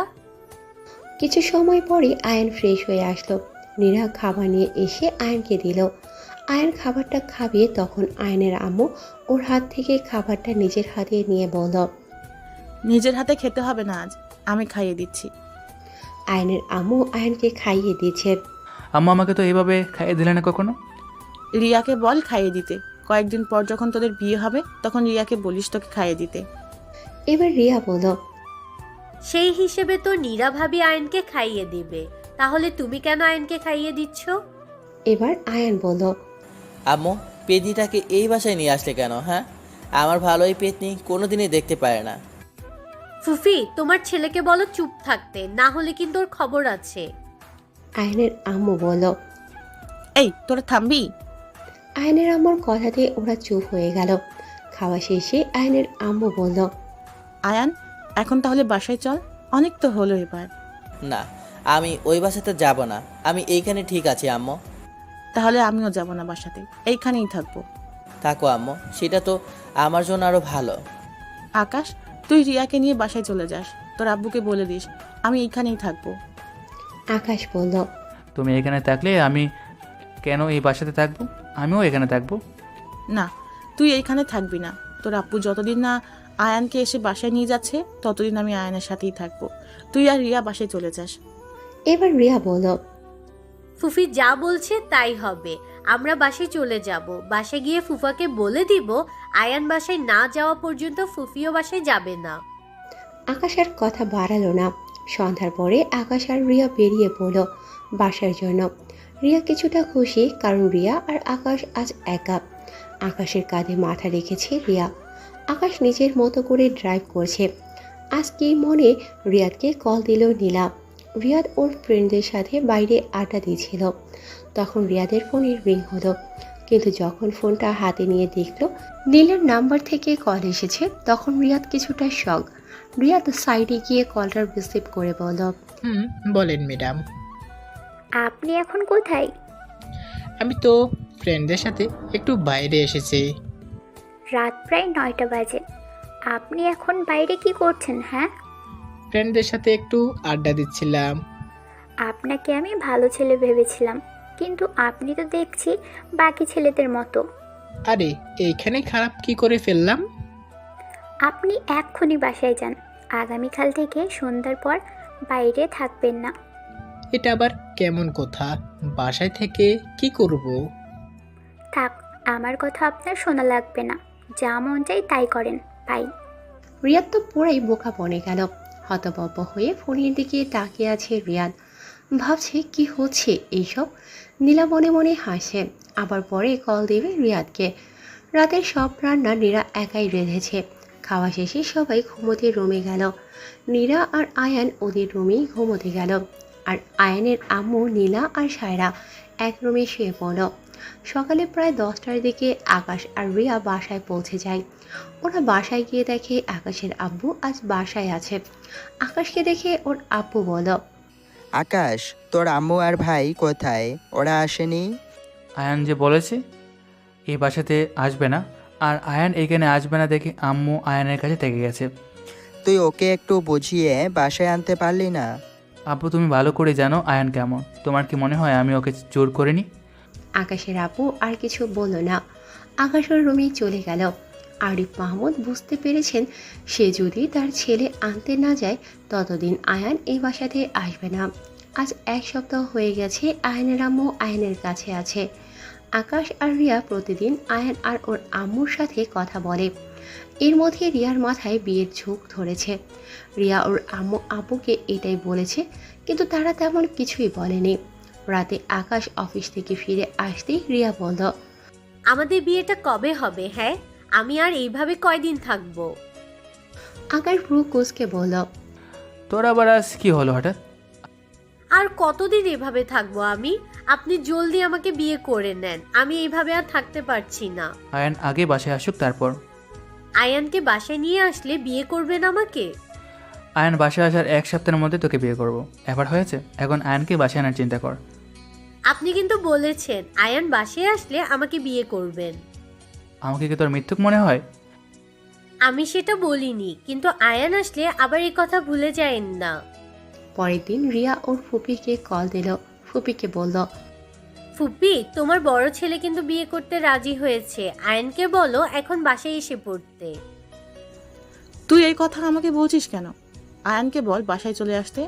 কিছু সময় পরে আয়ন ফ্রেশ হয়ে আসলো। নীরা খাবার নিয়ে এসে আয়নকে দিল। আয়ন খাবারটা খাবিয়ে তখন আয়নের আম্মু ওর হাত থেকে খাবারটা নিজের হাতে নিয়ে বলল, নিজের হাতে খেতে হবে না, আজ আমি খাইয়ে দিচ্ছি। আয়নের আম্মু আয়নকে খাইয়ে দিয়েছে। আম্মু আমাকে তো এইভাবে খাইয়ে দিলে না কখনো। রিয়াকে বল খাইয়ে দিতে। কয়েকদিন পর যখন তোদের বিয়ে হবে তখন রিয়াকে বলিস তোকে খাইয়ে দিতে। এবার রিয়া বলল, সেই হিসেবে তো নীরা ভাবি আয়নকে খাইয়ে দিবে, তাহলে তুমি কেন আয়নকে খাইয়ে দিচ্ছ? এবার আয়ন বলল, আম্মু, পেতনিটাকে এই বাসায় নিয়ে আসলে কেন? হ্যাঁ, আমার ভালো এই পেতনি কোনোদিনই দেখতে পারে না। ফুফি, তোমার ছেলেকে বলো চুপ থাকতে, না হলে কিন্তু ওর খবর আছে। আয়নের আম্মু বলল, এই তোরা থামবি? আয়নের আম্মুর কথাতে ওরা চুপ হয়ে গেল। খাওয়া শেষে আয়নের আম্মু বলল, আয়ান, এখন তাহলে বাসায় চল, অনেক তো হলো এবার। না, আমি ওই বাসাতে যাব না, আমি এইখানে ঠিক আছি আম্মু। তাহলে আমিও যাব না বাসাতে, এইখানেই থাকবো। থাকো আম্মু, সেটা তো আমার জন্য আরো ভালো। আকাশ, তুই রিয়াকে নিয়ে বাসায় চলে যাস, তোর আব্বুকে বলে দিস আমি এইখানেই থাকবো। আকাশ বলল, তুমি এখানে থাকলে আমি কেন এই বাসাতে থাকবো? আমিও এখানে থাকবো। না, তুই এইখানে থাকবি না। তোর আব্বু যতদিন না আয়ানকে এসে বাসায় নিয়ে যাচ্ছে ততদিন আমি আয়ানের সাথেই থাকবো। তুই আর রিয়া বাসায় চলে যাস। এবার রিয়া বলল, ফুফি যা বলছে তাই হবে। আমরা বাসায় চলে যাব। বাসায় গিয়ে ফুফাকে বলে দিব আয়ান বাসায় না যাওয়া পর্যন্ত ফুফিও বাসায় যাবে না। আকাশ আর কথা বাড়ালো না। সন্ধ্যার পরে আকাশ আর রিয়া বেরিয়ে পড়ল বাসার জন্য। রিয়া কিছুটা খুশি, কারণ রিয়া আর আকাশ আজ একা। আকাশের কাঁধে মাথা রেখেছে রিয়া। আকাশ নিজের মতো করে ড্রাইভ করছে। আজ কি মনে রিয়াদকে কল দিল নীলা। রিয়াদ ওর ফ্রেন্ডদের সাথে বাইরে আড্ডা দিয়েছিল। তখন রিয়াদের ফোনের রিং হলো, কিন্তু যখন ফোনটা হাতে নিয়ে দেখলো নীলার নাম্বার থেকে কল এসেছে, তখন রিয়াদ কিছুটা শক। রিয়াদ সাইডে গিয়ে কলটা রিসিভ করে বলল, বলেন ম্যাডাম। আপনি এখন কোথায়? আমি তো ফ্রেন্ডদের সাথে একটু বাইরে এসেছি। রাত প্রায় 9টা বাজে। আপনি এখন বাইরে কি করছেন? হ্যাঁ, ফ্রেন্ডদের সাথে একটু আড্ডা দিচ্ছিলাম। আপনাকে আমি ভালো ছেলে ভেবেছিলাম, কিন্তু আপনি তো দেখছি বাকি ছেলেদের মতো। আরে এইখানে খারাপ কি করে ফেললাম? আপনি এক্ষুনি বাসায় যান। আগামীকাল থেকে সন্ধ্যার পর বাইরে থাকবেন না। এটা আবার কেমন কথা? বাসায় থেকে কি করব? থাক, আমার কথা আপনার শোনা লাগবে না। যা মন চাই তাই করেন। বাই। রিয়াদ তো পুরাই বোকা বনে গেল। হতবম্ব হয়ে ফোনের দিকে তাকিয়ে আছে রিয়াদ। ভাবছে কি হচ্ছে এইসব। নীলা মনে মনে হাসে। আবার পরে কল দেবে রিয়াদকে। রাতের সব রান্না নীরা একাই রেঁধেছে। খাওয়া শেষে সবাই ঘুমোতে রুমে গেল। নীরা আর আয়ান ওদের রুমেই ঘুমোতে গেল। আর আয়ানের আম্মু নীলা আর সায়রা এক রুমে শুয়ে পড়ল। সকালে প্রায় 10টার দিকে আকাশ আর রিয়া বাসায় পৌঁছে যায়। ওরা বাসায় গিয়ে দেখে আকাশের আব্বু আজ বাসায় আছে। আকাশকে দেখে ওর আব্বু বলল, আকাশ, তোর আম্মু আর ভাই কোথায়? ওরা আসেনি? আয়ান যে বলেছে এই বাসাতে আসবে না, আর আয়ান এখানে আসবে না দেখে আম্মু আয়ানের কাছে থেকে গেছে। তুই ওকে একটু বুঝিয়ে বাসায় আনতে পারলি না? আব্বু, তুমি ভালো করে জানো আয়ান কেমন। তোমার কি মনে হয় আমি ওকে জোর করিনি? আকাশের আব্বু আর কিছু বলল না। আকাশ ওর রুমে চলে গেল। আরিফ মাহমুদ বুঝতে পেরেছেন সে যদি তার ছেলে আনতে না যায় ততদিন আয়ান এই বাসাতে আসবে না। আজ 1 সপ্তাহ হয়ে গেছে আয়ানের আম্মু আয়ানের কাছে আছে। আকাশ আর রিয়া প্রতিদিন আয়ান আর ওর আম্মুর সাথে কথা বলে। এর মধ্যে রিয়ার মাথায় বিয়ের ঝোঁক ধরেছে। রিয়া ওর আম্মু আব্বুকে এটাই বলেছে, কিন্তু তারা তেমন কিছুই বলেনি। রাতে আকাশ অফিস থেকে ফিরে আসতেই রিয়া বলল, আমাদের বিয়েটা কবে হবে? হ্যাঁ, আমি আর এইভাবে কয়দিন থাকবো? আকাশ ভ্রু কুঁচকে বলল, তোর আবার আজ কি হলো হঠাৎ? আর কতদিন এভাবে থাকবো আমি? আপনি জলদি আমাকে বিয়ে করে নেন। আমি এইভাবে আর থাকতে পারছি না। আয়ান আগে বাসায় আসুক, তারপর। আয়ানকে বাসায় নিয়ে আসলে বিয়ে করবেন আমাকে? আয়ান বাসায় আসার 1 সপ্তাহের মধ্যে তোকে বিয়ে করব। এবার হয়েছে, এখন আয়ানকে বাসায় আনার চিন্তা কর। আপনি কিন্তু বলেছেন আয়ান বাসায় আসলে আমাকে বিয়ে করবেন। আমাকে কি তোর মিথ্যুক মনে হয়? আমি সেটা বলিনি, কিন্তু আয়ান আসলে আবার এই কথা ভুলে যায়েন না। পরের দিন রিয়া ওর ফুপিকে কল দিল। ফুপিকে বলল, ফুপি, তোমার বড় ছেলে কিন্তু বিয়ে করতে রাজি হয়েছে। আয়ানকে বলো এখন বাসায় এসে পড়তে। তুই এই কথা আমাকে বলছিস কেন? আয়ানকে বল বাসায় চলে আসতে।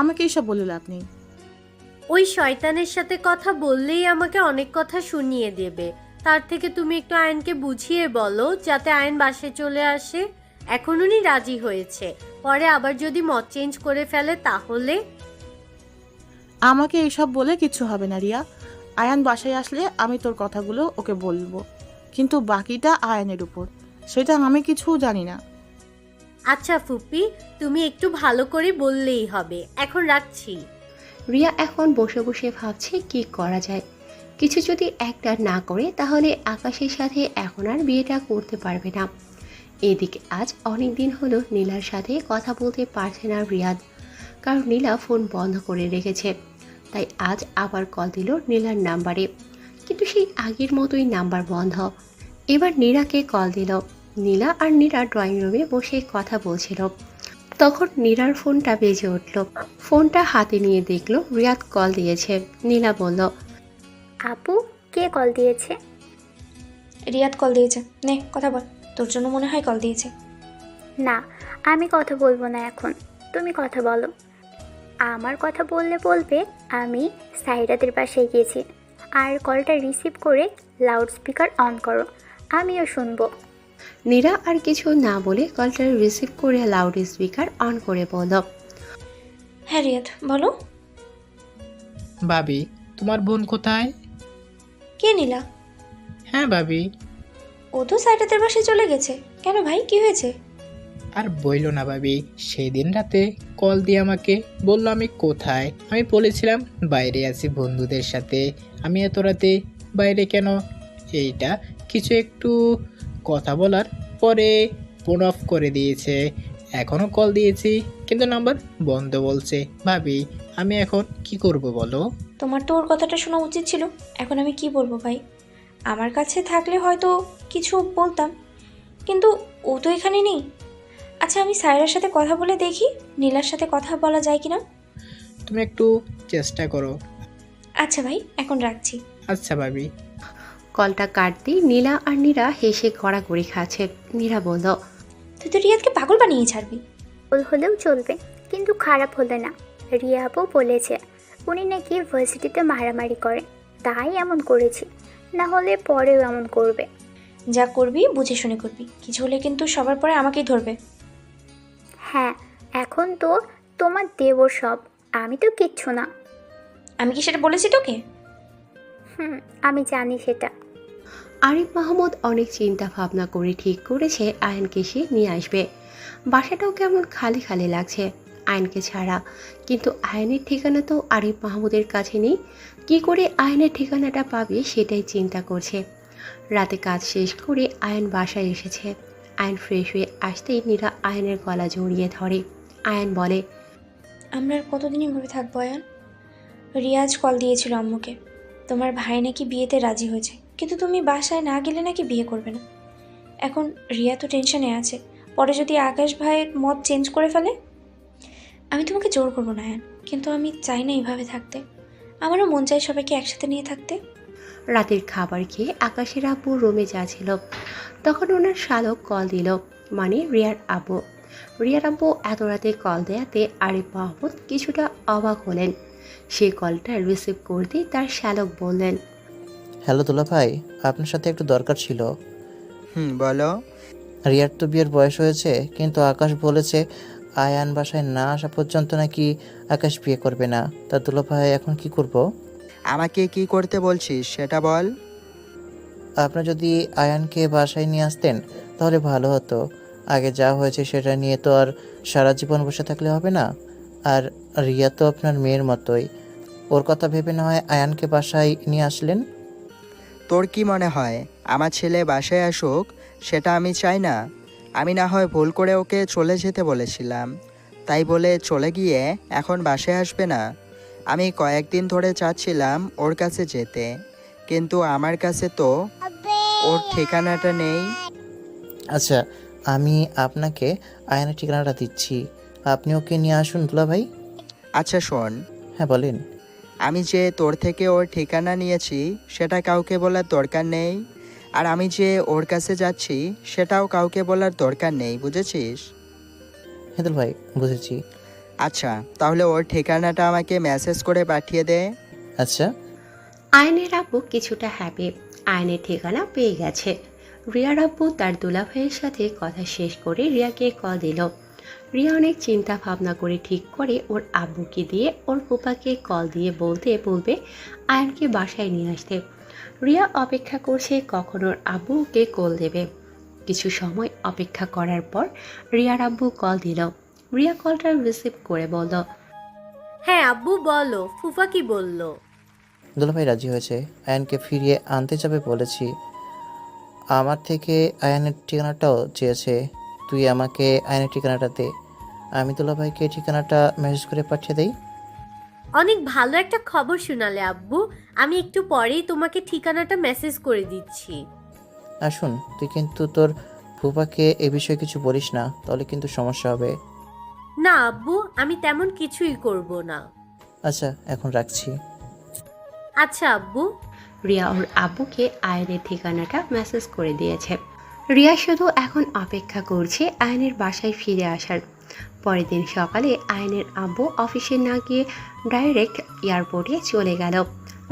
আমাকে এইসব বলে লাভ নেই। ওই শয়তানের সাথে কথা বললেই আমাকে অনেক কথা শুনিয়ে দেবে। তার থেকে তুমি একটু আয়নকে বুঝিয়ে বলো যাতে আয়ন বাসায় চলে আসে। এখন উনি রাজি হয়েছে, পরে আবার যদি মত চেঞ্জ করে ফেলে তাহলে? আমাকে এইসব বলে কিচ্ছু হবে না রিয়া। আয়ান বাসায় আসলে আমি তোর কথাগুলো ওকে বলবো, কিন্তু বাকিটা আয়ানের উপর। সেটা আমি কিছু জানি না। আচ্ছা ফুপি, তুমি একটু ভালো করে বললেই হবে। এখন রাখছি। রিয়া এখন বসে বসে ভাবছে কি করা যায়। কিছু যদি একটা না করে তাহলে আকাশের সাথে এখন আর বিয়েটা করতে পারবে না। এদিকে আজ অনেক দিন হলো নীলার সাথে কথা বলতে পারছে না রিয়াদ, কারণ নীলা ফোন বন্ধ করে রেখেছে। তাই আজ আবার কল দিল নীলার নাম্বারে, কিন্তু সেই আগের মতোই নাম্বার বন্ধ। এবার নীরাকে কল দিল। নীলা আর নীরা ড্রয়িং রুমে বসে কথা বলছিল। তখন নীরার ফোনটা বেজে উঠল। ফোনটা হাতে নিয়ে দেখলো রিয়াদ কল দিয়েছে। নীলা বলল, আপু, কে কল দিয়েছে? রিয়াদ কল দিয়েছে। নে কথা বল, তোর জন্য মনে হয় কল দিয়েছে। না, আমি কথা বলবো না এখন, তুমি কথা বলো। আমার কথা বললে বলবে আমি সাইরাদের বাসায় গিয়েছি, আর কলটা রিসিভ করে লাউড স্পিকার অন করো, আমিও শুনবো। নীরা আর কিছু না বলে কলটা রিসিভ করে লাউড স্পিকার অন করে বলল, হ্যাঁ রিয়াদ বলো। ভাবি, তোমার বোন কোথায়? কে নীলা? হ্যাঁ ভাবি। ও তো সাইরাদের বাসায় চলে গেছে। কেন ভাই, কি হয়েছে? আর বইলো না ভাবি, সেই দিন রাতে কল দিয়ে আমাকে বললো আমি কোথায়। আমি বলেছিলাম বাইরে আছি বন্ধুদের সাথে। আমি এত রাতে বাইরে কেন? এইটা কিছু একটু কথা বলার পরে ফোন অফ করে দিয়েছে। এখনও কল দিয়েছি কিন্তু নাম্বার বন্ধ বলছে। ভাবি, আমি এখন কি করব বলো? তোমার তো ওর কথাটা শোনা উচিত ছিল। এখন আমি কি বলবো ভাই? আমার কাছে থাকলে হয়তো কিছু বলতাম, কিন্তু ও তো এখানে নেই। আচ্ছা, আমি সায়রার সাথে কথা বলে দেখি নীলার সাথে কথা বলা যায় কিনা। তুমি একটু চেষ্টা করো। আচ্ছা ভাই, এখন রাখছি। আচ্ছা ভাবি। কলটা কাটতেই নীলা আর নীরা হেসে গড়াগড়ি খাচ্ছে। নীরা বলল, তুই তো রিয়াদকে পাগল বানিয়ে ছাড়বি। ভুল হলেও চলবে, কিন্তু খারাপ হলে না। রিয়া আপু বলেছে উনি নাকি ভার্সিটিতে মারামারি করে, তাই এমন করেছি, না হলে পরেও এমন করবে। যা করবি বুঝে শুনে করবি, কিছু হলে কিন্তু সবার পরে আমাকেই ধরবে। হ্যাঁ, এখন তো তোমার দেবর সব, আমি তো কিচ্ছু না। আমি কি সেটা বলেছি তোকে? আমি জানি সেটা। আরিফ মাহমুদ অনেক চিন্তা ভাবনা করে ঠিক করেছে আয়নকে সে নিয়ে আসবে। বাসাটাও কেমন খালি খালি লাগছে আয়নকে ছাড়া, কিন্তু আয়নের ঠিকানা তো আরিফ মাহমুদের কাছে নেই। কি করে আয়নের ঠিকানাটা পাবে সেটাই চিন্তা করছে। রাতে কাজ শেষ করে আয়ন বাসায় এসেছে। আয়ন ফ্রেশ হয়ে আসতেই নীরা আয়নের গলা জড়িয়ে ধরে। আয়ন বলে, আমরা আর কতদিন এভাবে থাকবো আয়ান? রিয়াজ কল দিয়েছিল আম্মুকে, তোমার ভাই নাকি বিয়েতে রাজি হয়েছে, কিন্তু তুমি বাসায় না গেলে নাকি বিয়ে করবে না। এখন রিয়া তো টেনশনে আছে, পরে যদি আকাশ ভাইয়ের মত চেঞ্জ করে ফেলে। আমি তোমাকে জোর করবো না আয়ান, কিন্তু আমি চাই না এইভাবে থাকতে। আমারও মন চাই সবাইকে একসাথে নিয়ে থাকতে। রাতের খাবার খেয়ে আকাশের আব্বু রুমে যাচ্ছিল, তখন ওনার শালক কল দিল, মানে রিয়ার আব্বু। রিয়ার আব্বু এত রাতে কল দেয়াতে আরিফ মাহমুদ কিছুটা অবাক হলেন। সে কলটা রিসিভ করতে তার শালক বললেন, হ্যালো দুলা ভাই, আপনার সাথে একটু দরকার ছিল। বলো। রিয়ার তো বিয়ের বয়স হয়েছে, কিন্তু আকাশ বলেছে আয়ান বাসায় না আসা পর্যন্ত নাকি আকাশ বিয়ে করবে না। তা দুলা ভাই, এখন কি করব? আমাকে কি করতে বলছিস সেটা বল। আপনার যদি আয়ানকে বাসায় নিয়ে আসতেন তাহলে ভালো হতো। আগে যা হয়েছে সেটা নিয়ে তো আর সারা জীবন বসে থাকলে হবে না। আর রিয়া তো আপনার মেয়ের মতোই, ওর কথা ভেবে না হয় আয়ানকে বাসায় নিয়ে আসলেন। তোর কি মনে হয় আমার ছেলে বাসায় আসুক সেটা আমি চাই না? আমি না হয় ভুল করে ওকে চলে যেতে বলেছিলাম, তাই বলে চলে গিয়ে এখন বাসায় আসবে না? আমি কয়েকদিন ধরে চাচ্ছিলাম ওর কাছে যেতে, কিন্তু আমার কাছে তো ওর ঠিকানাটা নেই। আচ্ছা, আমি আপনাকে আয়ানের ঠিকানাটা দিচ্ছি, আপনি ওকে নিয়ে আসুন দুলা ভাই। আচ্ছা শোন। হ্যাঁ বলেন। আমি যে তোর থেকে ওর ঠিকানা নিয়েছি সেটা কাউকে বলার দরকার নেই, আর আমি যে ওর কাছে যাচ্ছি সেটাও কাউকে বলার দরকার নেই, বুঝেছিস? হ্যাঁ দুলা ভাই, বুঝেছি। আচ্ছা, তাহলে ওর ঠিকানাটা আমাকে মেসেজ করে পাঠিয়ে দে। আচ্ছা। আয়নের আব্বু কিছুটা হ্যাপি, আয়নের ঠিকানা পেয়ে গেছে। রিয়ার আব্বু তার দুলাভাইয়ের সাথে কথা শেষ করে রিয়াকে কল দিল। রিয়া অনেক চিন্তা ভাবনা করে ঠিক করে ওর আব্বুকে দিয়ে ওর ফুপাকে কল দিয়ে বলবে আয়নকে বাসায় নিয়ে আসতে। রিয়া অপেক্ষা করছে কখন ওর আব্বু ওকে কল দেবে। কিছু সময় অপেক্ষা করার পর রিয়ার আব্বু কল দিল। রিয়া কলটা রিসিভ করে বলল, হ্যাঁ আব্বু বলো, ফুফা কি বললো? দুলা ভাই রাজি হয়েছে, আয়ানকে ফিরিয়ে আনতে যাবে বলেছি। আমার থেকে আয়ানের ঠিকানাটাও চেয়েছে। তুই আমাকে আয়ানের ঠিকানাটা দে, আমি দুলা ভাইকে ঠিকানাটা মেসেজ করে পাঠিয়ে দেই। অনেক ভালো একটা খবর শোনালে আব্বু, আমি একটু পরেই তোমাকে ঠিকানাটা মেসেজ করে দিচ্ছি। আসুন, তুই কিন্তু তোর ফুপাকে এ বিষয়ে কিছু বলিস না, তাহলে কিন্তু সমস্যা হবে। না আব্বু, আমি তেমন কিছুই করব না। আচ্ছা, এখন রাখছি। আচ্ছা আব্বু। রিয়া ওর আব্বুকে আয়নের ঠিকানাটা মেসেজ করে দিয়েছে। রিয়া শুধু এখন অপেক্ষা করছে আয়নের বাসায় ফিরে আসার। পরের দিন সকালে আয়নের আব্বু অফিসে না গিয়ে ডাইরেক্ট এয়ারপোর্টে চলে গেল।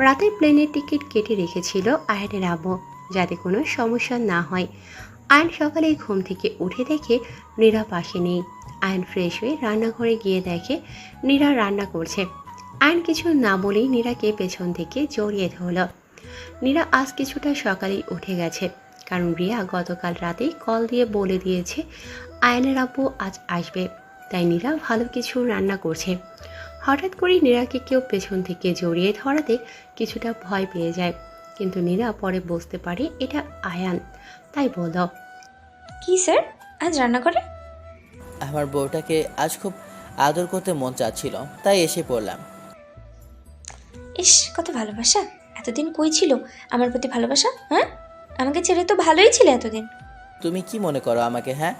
রাতে প্লেনের টিকিট কেটে রেখেছিল আয়নের আব্বু, যাতে কোনো সমস্যা না হয়। আয়ন সকালে ঘুম থেকে উঠে দেখে নীরা পাশে নেই। আয়ন ফ্রেশ হয়ে রান্নাঘরে গিয়ে দেখে নীরা রান্না করছে। আয়ন কিছু না বলেই নীরাকে পেছন থেকে জড়িয়ে ধরল। নীরা আজ কিছুটা সকালেই উঠে গেছে, কারণ রিয়া গতকাল রাতেই কল দিয়ে বলে দিয়েছে আয়নের আব্বু আজ আসবে, তাই নীরা ভালো কিছু রান্না করছে। হঠাৎ করে নীরাকে কেউ পেছন থেকে জড়িয়ে ধরাতে কিছুটা ভয় পেয়ে যায়, কিন্তু নীরা পরে বুঝতে পারে এটা আয়ান, তাই বলল, কি স্যার আজ রান্না করে? আমার বউটাকে আজ খুব আদর করতে মন চাচ্ছিল, তাই এসে পড়লাম। ইস, কত ভালোবাসা! এতদিন কই ছিল আমার প্রতি ভালোবাসা? হ্যাঁ, আমাকে ছেড়ে তো ভালোই ছিলে এতদিন। তুমি কি মনে করো আমাকে? হ্যাঁ,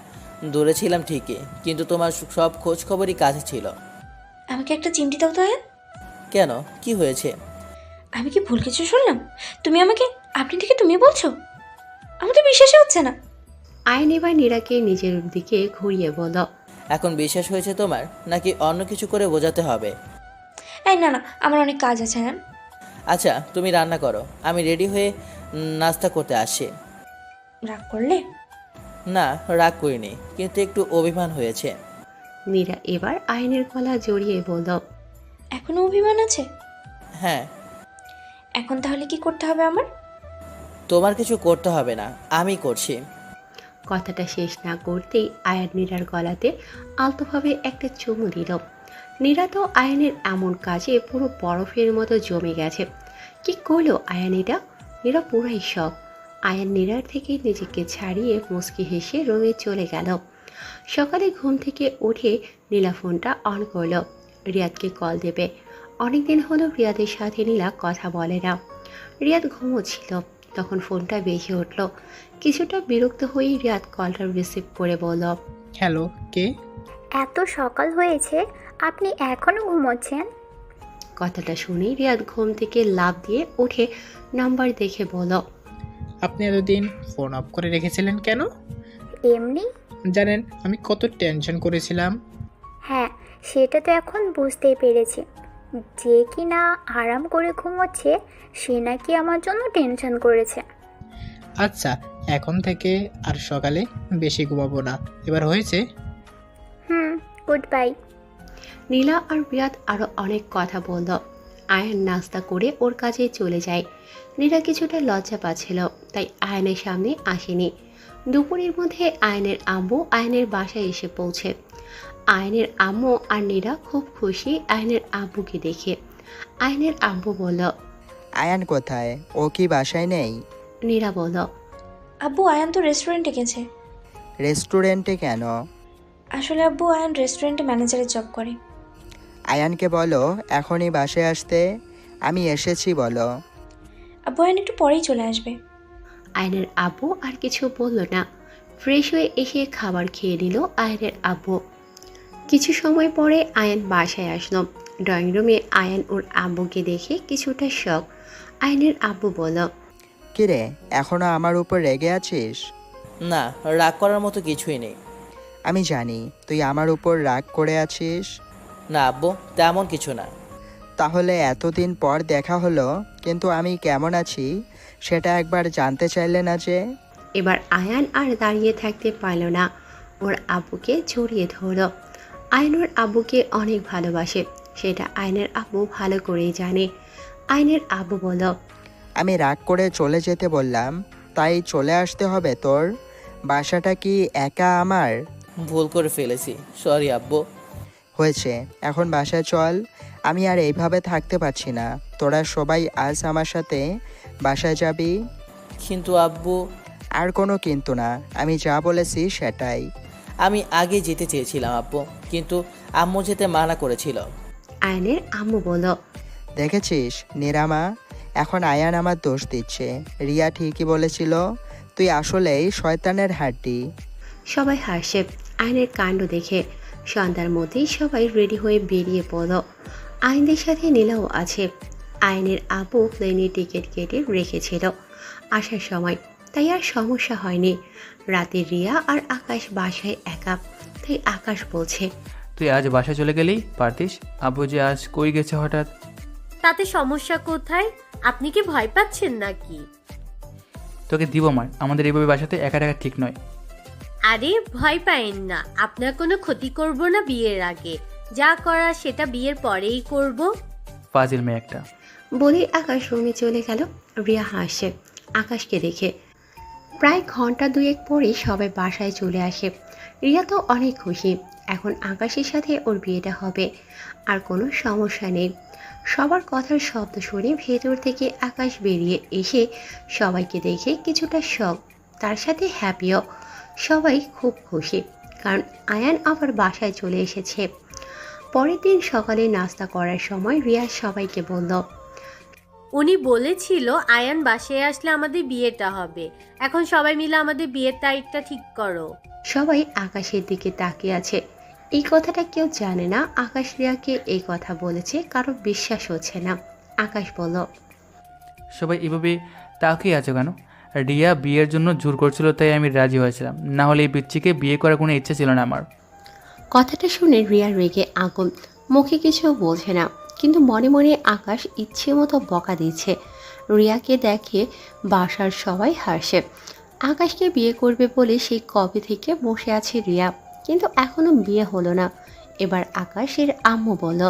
দূরে ছিলাম ঠিকই, কিন্তু তোমার সব খোঁজ খবরই কাছে ছিল। আমাকে একটা চিমটি দাও তো। হ্যাঁ, কেন, কি হয়েছে? আমি কি ভুল কিছু শুনলাম? তুমি আমাকে আপনি থেকে তুমি বলছো? আমার তো বিশ্বাসই হচ্ছে না। আয়ন এবার নীরাকে নিজের দিকে ঘুরিয়ে বলল, এখন বিশ্বাস হয়েছে তোমার, নাকি অন্য কিছু করে বোঝাতে হবে? এই না না, আমার অনেক কাজ আছে। হ্যাঁ, আচ্ছা তুমি রান্না করো, আমি রেডি হয়ে নাস্তা করতে আসছি। রাগ করলে? না, রাগ করিনি, কিন্তু একটু অভিমান হয়েছে। নীরা এবার আয়নের গলা জড়িয়ে বলল, এখনো অভিমান আছে? হ্যাঁ। এখন তাহলে কি করতে হবে আমার? তোমার কিছু করতে হবে না, আমি করছি। কথাটা শেষ না করতেই আয়ান নীরার গলাতে আলতোভাবে একটা চুমু দিল। নীরা তো আয়নের এমন কাজে পুরো বরফের মতো জমে গেছে। কি করলো আয়ান এটা? নীরা পুরাই শখ। আয়ান নীরার থেকে নিজেকে ছাড়িয়ে মুচকি হেসে রুমে চলে গেল। সকালে ঘুম থেকে উঠে নীলা ফোনটা অন করলো। রিয়াদকে কল দেবে। অনেকদিন হলো রিয়াদের সাথে নীলা কথা বলে না। রিয়াদ ঘুমোচ্ছিল, তখন ফোনটা বেজে উঠল। কিছুটা বিরক্ত হয়ে রিয়াদ কলটা রিসিভ করে বলল, হ্যালো, কে? এত সকাল হয়েছে, আপনি এখনো ঘুমোচ্ছেন? কথাটা শুনে রিয়াদ ঘুম থেকে লাফ দিয়ে উঠে নাম্বার দেখে বলল, আপনি এতদিন ফোন অফ করে রেখেছিলেন কেন? এমনি। জানেন আমি কত টেনশন করেছিলাম। হ্যাঁ, সেটা তো এখন বুঝতেই পেরেছি। যে কি না আরাম করে ঘুমোচ্ছে, সে নাকি আমার জন্য টেনশন করেছে। আচ্ছা, এখন থেকে আর সকালে বেশি ঘুমাবো না, এবার হয়েছে? Goodbye. নীলা আর রিয়াদ আরো অনেক কথা বলল। আয়ান নাস্তা করে ওর কাছে চলে যায়। নীলা কিছুটা লজ্জা পাচ্ছিল, তাই আয়নের সামনে আসেনি। দুপুরের মধ্যে আয়নের আম্মু আয়নের বাসায় এসে পৌঁছে। আয়নের আম্মু আর নীলা খুব খুশি আয়নের আব্বুকে দেখে। আয়নের আব্বু বলল, আয়ান কোথায়? ও কি বাসায় নেই? নীলা বলল, আব্বু, আয়ান তো রেস্টুরেন্টে গেছে। রেস্টুরেন্টে কেন? আসলে আব্বু, আয়ান রেস্টুরেন্টে ম্যানেজারের জব করে। আয়ানকে বলো এখনই বাসায় আসতে। আমি এসেছি বলো। আব্বু, আয়ান একটু পরেই চলে আসবে। আয়নের আব্বু আর কিছু বলল না। ফ্রেশ হয়ে এসে খাবার খেয়ে নিল আয়নের আব্বু। কিছু সময় পরে আয়ান বাসায় আসলো। ড্রয়িং রুমে আয়ান ওর আব্বুকে দেখে কিছুটা শখ। আয়নের আব্বু বলল, কিরে, এখনো আমার উপর রেগে আছিস? না, রাগ করার মতো কিছুই নেই। আমি জানি তুই আমার উপর রাগ করে আছিস। না আব্বু, তেমন কিছু না। তাহলে এতদিন পর দেখা হলো, কিন্তু আমি কেমন আছি সেটা একবার জানতে চাইলে না যে? এবার আয়ান আর দাঁড়িয়ে থাকতে পারল না, ওর আব্বুকে জড়িয়ে ধরল। আয়ন ওর আব্বুকে অনেক ভালোবাসে, সেটা আয়নের আব্বু ভালো করেই জানে। আয়নের আব্বু বলল, আমি রাগ করে চলে যেতে বললাম, তাই চলে আসতে হবে তোর? বাসাটা কি একা আমার? ভুল করে ফেলেছি, সরি আব্বু। হয়েছে, এখন বাসায় চল। আমি আর এইভাবে থাকতে পারছি না। তোরা সবাই আজ আমার সাথে বাসায় যাবি। কিন্তু আব্বু। আর কোনো কিন্তু না, আমি যা বলেছি সেটাই। আমি আগে যেতে চেয়েছিলাম আব্বু, কিন্তু আম্মু যেতে মানা করেছিল। আয়নের আম্মু বলল, দেখেছিস নিরামা, এখন আয়ান আমার দোষ দিচ্ছে। রিয়া ঠিকই বলেছিল, তুই আসলেই শয়তানের হাড্ডি। সবাই হাসে আয়নের কাণ্ড দেখে। সন্ধ্যার মধ্যেই সবাই রেডি হয়ে বেরিয়ে পড়ল। আইনদের সাথে নীলাও আছে। আয়নের আপু প্লেনের টিকিট কেটে রেখেছিল আসার সময়, তাই আর সমস্যা হয়নি। রাতে রিয়া আর আকাশ বাসায় একা, তাই আকাশ বলছে, তুই আজ বাসায় চলে গেলেই পারতিস। আব্বু যে আজ কই গেছে হঠাৎ? তাতে সমস্যা কোথায়? আপনি কি ভয় পাচ্ছেন নাকি? তোকে দিব মার, আমাদের এইভাবে বাসাতে একা একা ঠিক নয়। আরে ভয় পায়েন না, আপনার কোনো ক্ষতি করব না বিয়ের আগে। যা করা সেটা বিয়ের পরেই করব। ফাজিল মেয়ে একটা। বলে আকাশ রুমে চলে গেল। রিয়া হাসছে আকাশকে দেখে। প্রায় ঘন্টা দুয়েক পরে সবাই বাসায় চলে আসে। রিয়া তো অনেক খুশি, এখন আকাশের সাথে ওর বিয়েটা হবে, আর কোনো সমস্যা নেই। সবার কথার শব্দ শুনে ভেতর থেকে আকাশ বেরিয়ে এসে সবাইকে দেখে কিছুটা শক, তার সাথে হ্যাপিও। সবাই খুব খুশি, কারণ আয়ান আবার বাসায় চলে এসেছে। পরের দিন সকালে নাস্তা করার সময় রিয়া সবাইকে বলল, উনি বলেছিল আয়ান বাসায় আসলে আমাদের বিয়েটা হবে। এখন সবাই মিলে আমাদের বিয়ের তারিখটা ঠিক করো। সবাই আকাশের দিকে তাকিয়ে আছে। এই কথাটা কেউ জানে না আকাশ রিয়াকে এই কথা বলেছে, কারো বিশ্বাস হচ্ছে না। আকাশ বলল, সবাই এভাবে তাকিয়ে আছে কেন? রিয়া বিয়ের জন্য জোর করছিল, তাই আমি রাজি হয়েছিলাম, না হলে এই পিচ্চিকে বিয়ে করার কোনো ইচ্ছে ছিল না আমার। কথাটা শুনে রিয়া রেগে আগুন, মুখে কিছু বলছে না, কিন্তু মনে মনে আকাশ ইচ্ছে মতো বকা দিচ্ছে। রিয়াকে দেখে বাসার সবাই হাসে। আকাশকে বিয়ে করবে বলে সেই কবে থেকে বসে আছে রিয়া, কিন্তু এখনো বিয়ে হলো না। এবার আকাশের আম্মু বলল,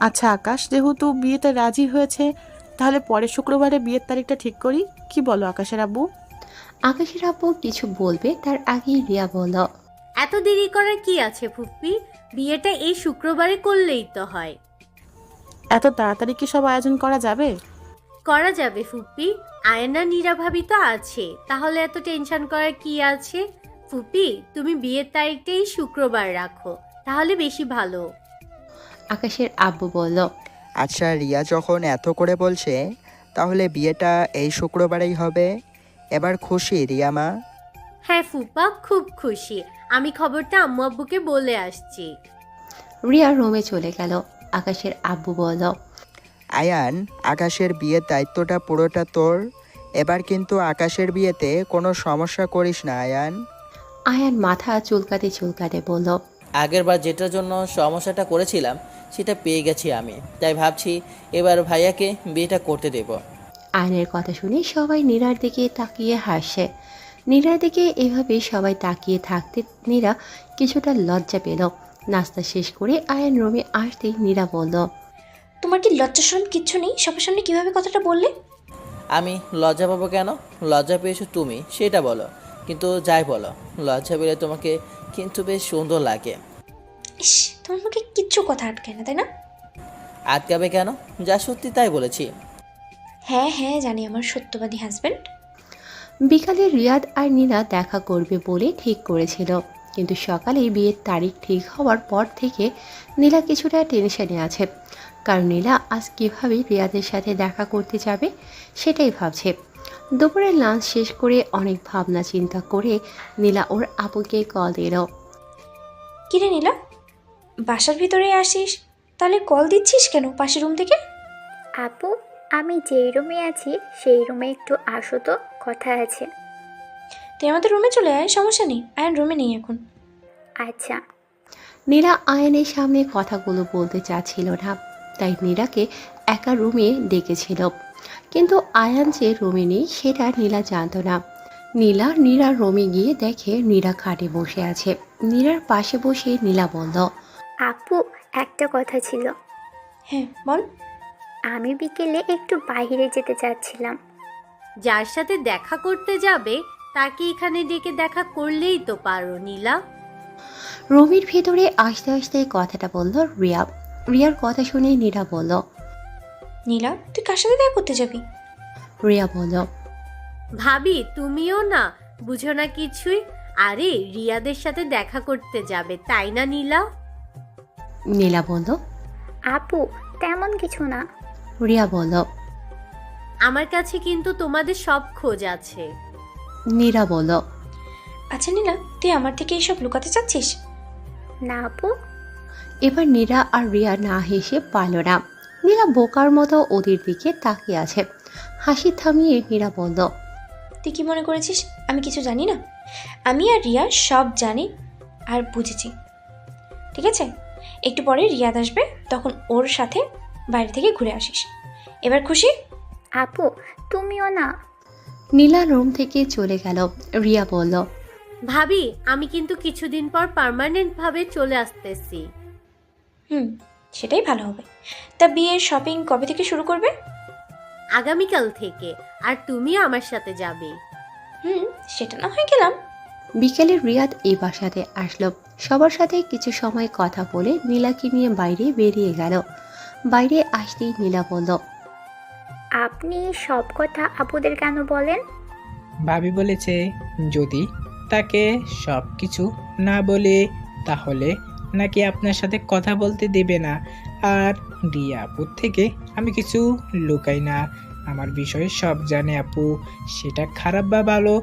আচ্ছা আকাশ, যেহেতু বিয়েতে রাজি হয়েছে, তাহলে পরের শুক্রবারে বিয়ের তারিখটা ঠিক করি, কি বলো আকাশের আব্বু? আকাশের আব্বু কিছু বলবে তার আগেই রিয়া বলল, এত দেরি করার কি আছে ফুপ্পি? বিয়েটা এই শুক্রবারে করলেই তো হয়। এত তাড়াতাড়ি কি সব আয়োজন করা যাবে? করা যাবে ফুপ্পি, আয়না নীরা ভাবি তো আছে, তাহলে এত টেনশন করার কি আছে? ফুপ্পি, তুমি বিয়ের তারিখটা এই শুক্রবার রাখো, তাহলে বেশি ভালো। আকাশের আব্বু বলল, আচ্ছা রিয়া যখন এত করে বলছে, তাহলে বিয়েটা এই শুক্রবারেই হবে। এবার খুশি রিয়া মা? হ্যাঁ ফুপা, খুব খুশি। আমি খবরটা আম্মু আব্বুকে বলে আসছি। রিয়া রুমে চলে গেল। আকাশের আব্বু বলল, আয়ান, আকাশের বিয়ের দায়িত্বটা পুরোটা তোর। এবার কিন্তু আকাশের বিয়েতে কোনো সমস্যা করিস না আয়ান। আয়ান মাথা চুলকাতে চুলকাতে বলল, আগের বার যেটার জন্য সমস্যাটা করেছিলাম সেটা পেয়ে গেছি আমি, তাই ভাবছি এবার ভাইয়াকে বিয়েটা করতে দেব। আয়নের কথা শুনে সবাই নীরার দিকে তাকিয়ে হাসে। নীরার দিকে এভাবে সবাই তাকিয়ে থাকতে নীরা কিছুটা লজ্জা পেল। নাস্তা শেষ করে আয়ান রুমে আসতেই নীরা বলল, তোমার কি লজ্জা শরম কিচ্ছু নেই? সবার সামনে কিভাবে কথাটা বললে? আমি লজ্জা পাবো কেন? লজ্জা পেয়েছো তুমি, সেটা বলো। কিন্তু যাই বলো, লজ্জা পেলে তোমাকে কিন্তু বেশ সুন্দর লাগে। ইস, তোমার মুখে কিচ্ছু কথা আটকায় না, তাই না? আটকাবে কেন? যা সত্যি তাই বলেছি। হ্যাঁ হ্যাঁ, জানি আমার সত্যবাদী হাজব্যান্ড। বিকালে রিয়াদ আর নীলা দেখা করবে বলে ঠিক করেছিল, কিন্তু সকালে বিয়ের তারিখ ঠিক হওয়ার পর থেকে নীলা কিছুটা টেনশনে আছে, কারণ নীলা আজ কীভাবে রিয়াদের সাথে দেখা করতে যাবে সেটাই ভাবছে। দুপুরে লাঞ্চ শেষ করে অনেক ভাবনা চিন্তা করে নীলা ওর আপুকে কল দিল। কিরে নীলা, বাসার ভিতরে আসিস, তাহলে কল দিচ্ছিস কেন পাশের রুম থেকে? আপু, আমি যেই রুমে আছি সেই রুমে একটু আসো তো, কথা আছে। তুই আমাদের রুমে চলে আয়, সমস্যা নেই। আয়ান রুমে নেই এখন। আচ্ছা। নীলা আয়নের সামনে কথাগুলো বলতে চাচ্ছিল না, তাই নীলাকে একা রুমে ডেকেছিল, কিন্তু আয়ান যে রুমে নেই সেটা নীলা জানতো না। নীলার রুমে গিয়ে দেখে নীরা খাটে বসে আছে। নীরার পাশে বসে নীলা বলল, আপু, একটা কথা ছিল। হ্যাঁ বল। আমি বিকেলে একটু বাইরে যেতে চাচ্ছিলাম। যার সাথে দেখা করতে যাবে তাকে এখানে ডেকে দেখা করলেই তো পারো নীলা। রুমের ভেতরে আস্তে আস্তে কথাটা বলল রিয়া। রিয়ার কথা শুনে নীরা বলল, নীলা, তুই কার সাথে দেখা করতে যাবি? রিয়া বলল, ভাবি তুমিও না বুঝো না কিছুই। আরে রিয়াদের সাথে দেখা করতে যাবে, তাই না নীলা? নীলা বলল, আপু, তেমন কিছু না। রিয়া বলল, আমার কাছে কিন্তু তোমাদের সব খোঁজ আছে। নীরা বলল, আচ্ছা নীলা, তুই আমার থেকে এইসব লুকাতে চাচ্ছিস? না আপু। এবার নীরা আর রিয়া না হেসে পারল না। নীলা বোকার মতো ওদের দিকে তাকিয়ে আছে। হাসি থামিয়ে নীরা বলল, তুই কি মনে করেছিস আমি কিছু জানি না? আমি আর রিয়া সব জানি আর বুঝেছি। ঠিক আছে, একটু পরে রিয়াদ আসবে, তখন ওর সাথে বাইরে থেকে ঘুরে আসিস। এবার খুশি? আপু তুমিও না। নীলা রুম থেকে চলে গেল। রিয়া বলল, ভাবি আমি কিন্তু কিছুদিন পর পার্মানেন্ট ভাবে চলে আসতেছি। সেটাই ভালো হবে। তা বিয়ের শপিং কবে থেকে শুরু করবে? আগামীকাল থেকে। আর তুমিও আমার সাথে যাবে। সেটা না হয় গেলাম। বিকেলে রিয়াদ এই বাসাতে আসলো। সবার সাথে কিছু সময় কথা বলে নীলাকে নিয়ে বাইরে বেরিয়ে গেল। বাইরে আসতেই নীলা বলল, আপনি সব কথা আপুদের কেন বলেন? ভাবি বলেছে যদি তাকে সব কিছু না বলে তাহলে নাকি আপনার সাথে কথা বলতে দেবে না। আর রিয়া আপুর থেকে আমি কিছু লুকাই না, আমার বিষয়ে সব জানে আপু। সেটা খারাপ বা ভালো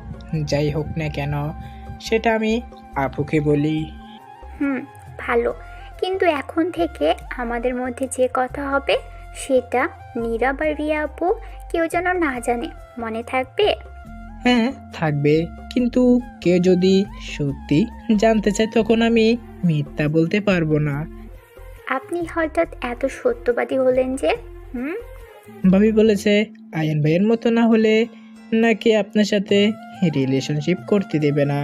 যাই হোক না কেন, সেটা আমি আপুকে বলি। ভালো, কিন্তু এখন থেকে আমাদের মধ্যে যে কথা হবে সেটা নীরা বা রিয়া আপু কেউ যেন না জানে, মনে থাকবে? হ্যাঁ থাকবে, কিন্তু কেউ যদি সত্যি জানতে চায় তখন আমি মিথ্যা বলতে পারবো না। আপনি হঠাৎ এত সত্যবাদী হলেন যে? ভাবি বলেছে আয়ান ভাইয়ের মতো না হলে নাকি আপনার সাথে রিলেশনশিপ করতে দেবে না।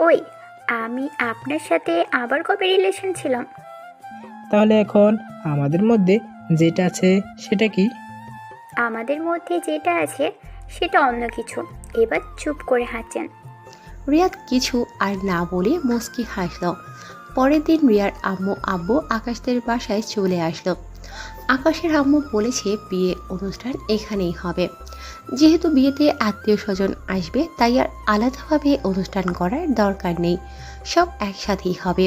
ওই, আমি আপনার সাথে আবার কবে রিলেশন ছিলাম? তাহলে এখন আমাদের মধ্যে যেটা আছে সেটা কি? আমাদের মধ্যে যেটা আছে সেটা অন্য কিছু। এবার চুপ করে হাঁটেন। রিয়াদ কিছু আর না বলে মুস্কি হাসল। পরের দিন রিয়ার আব্বু আকাশদের বাসায় চলে আসলো। আকাশের আম্মু বলেছে বিয়ে অনুষ্ঠান এখানেই হবে। যেহেতু বিয়েতে আত্মীয় স্বজন আসবে তাই আর আলাদাভাবে অনুষ্ঠান করার দরকার নেই, সব একসাথেই হবে।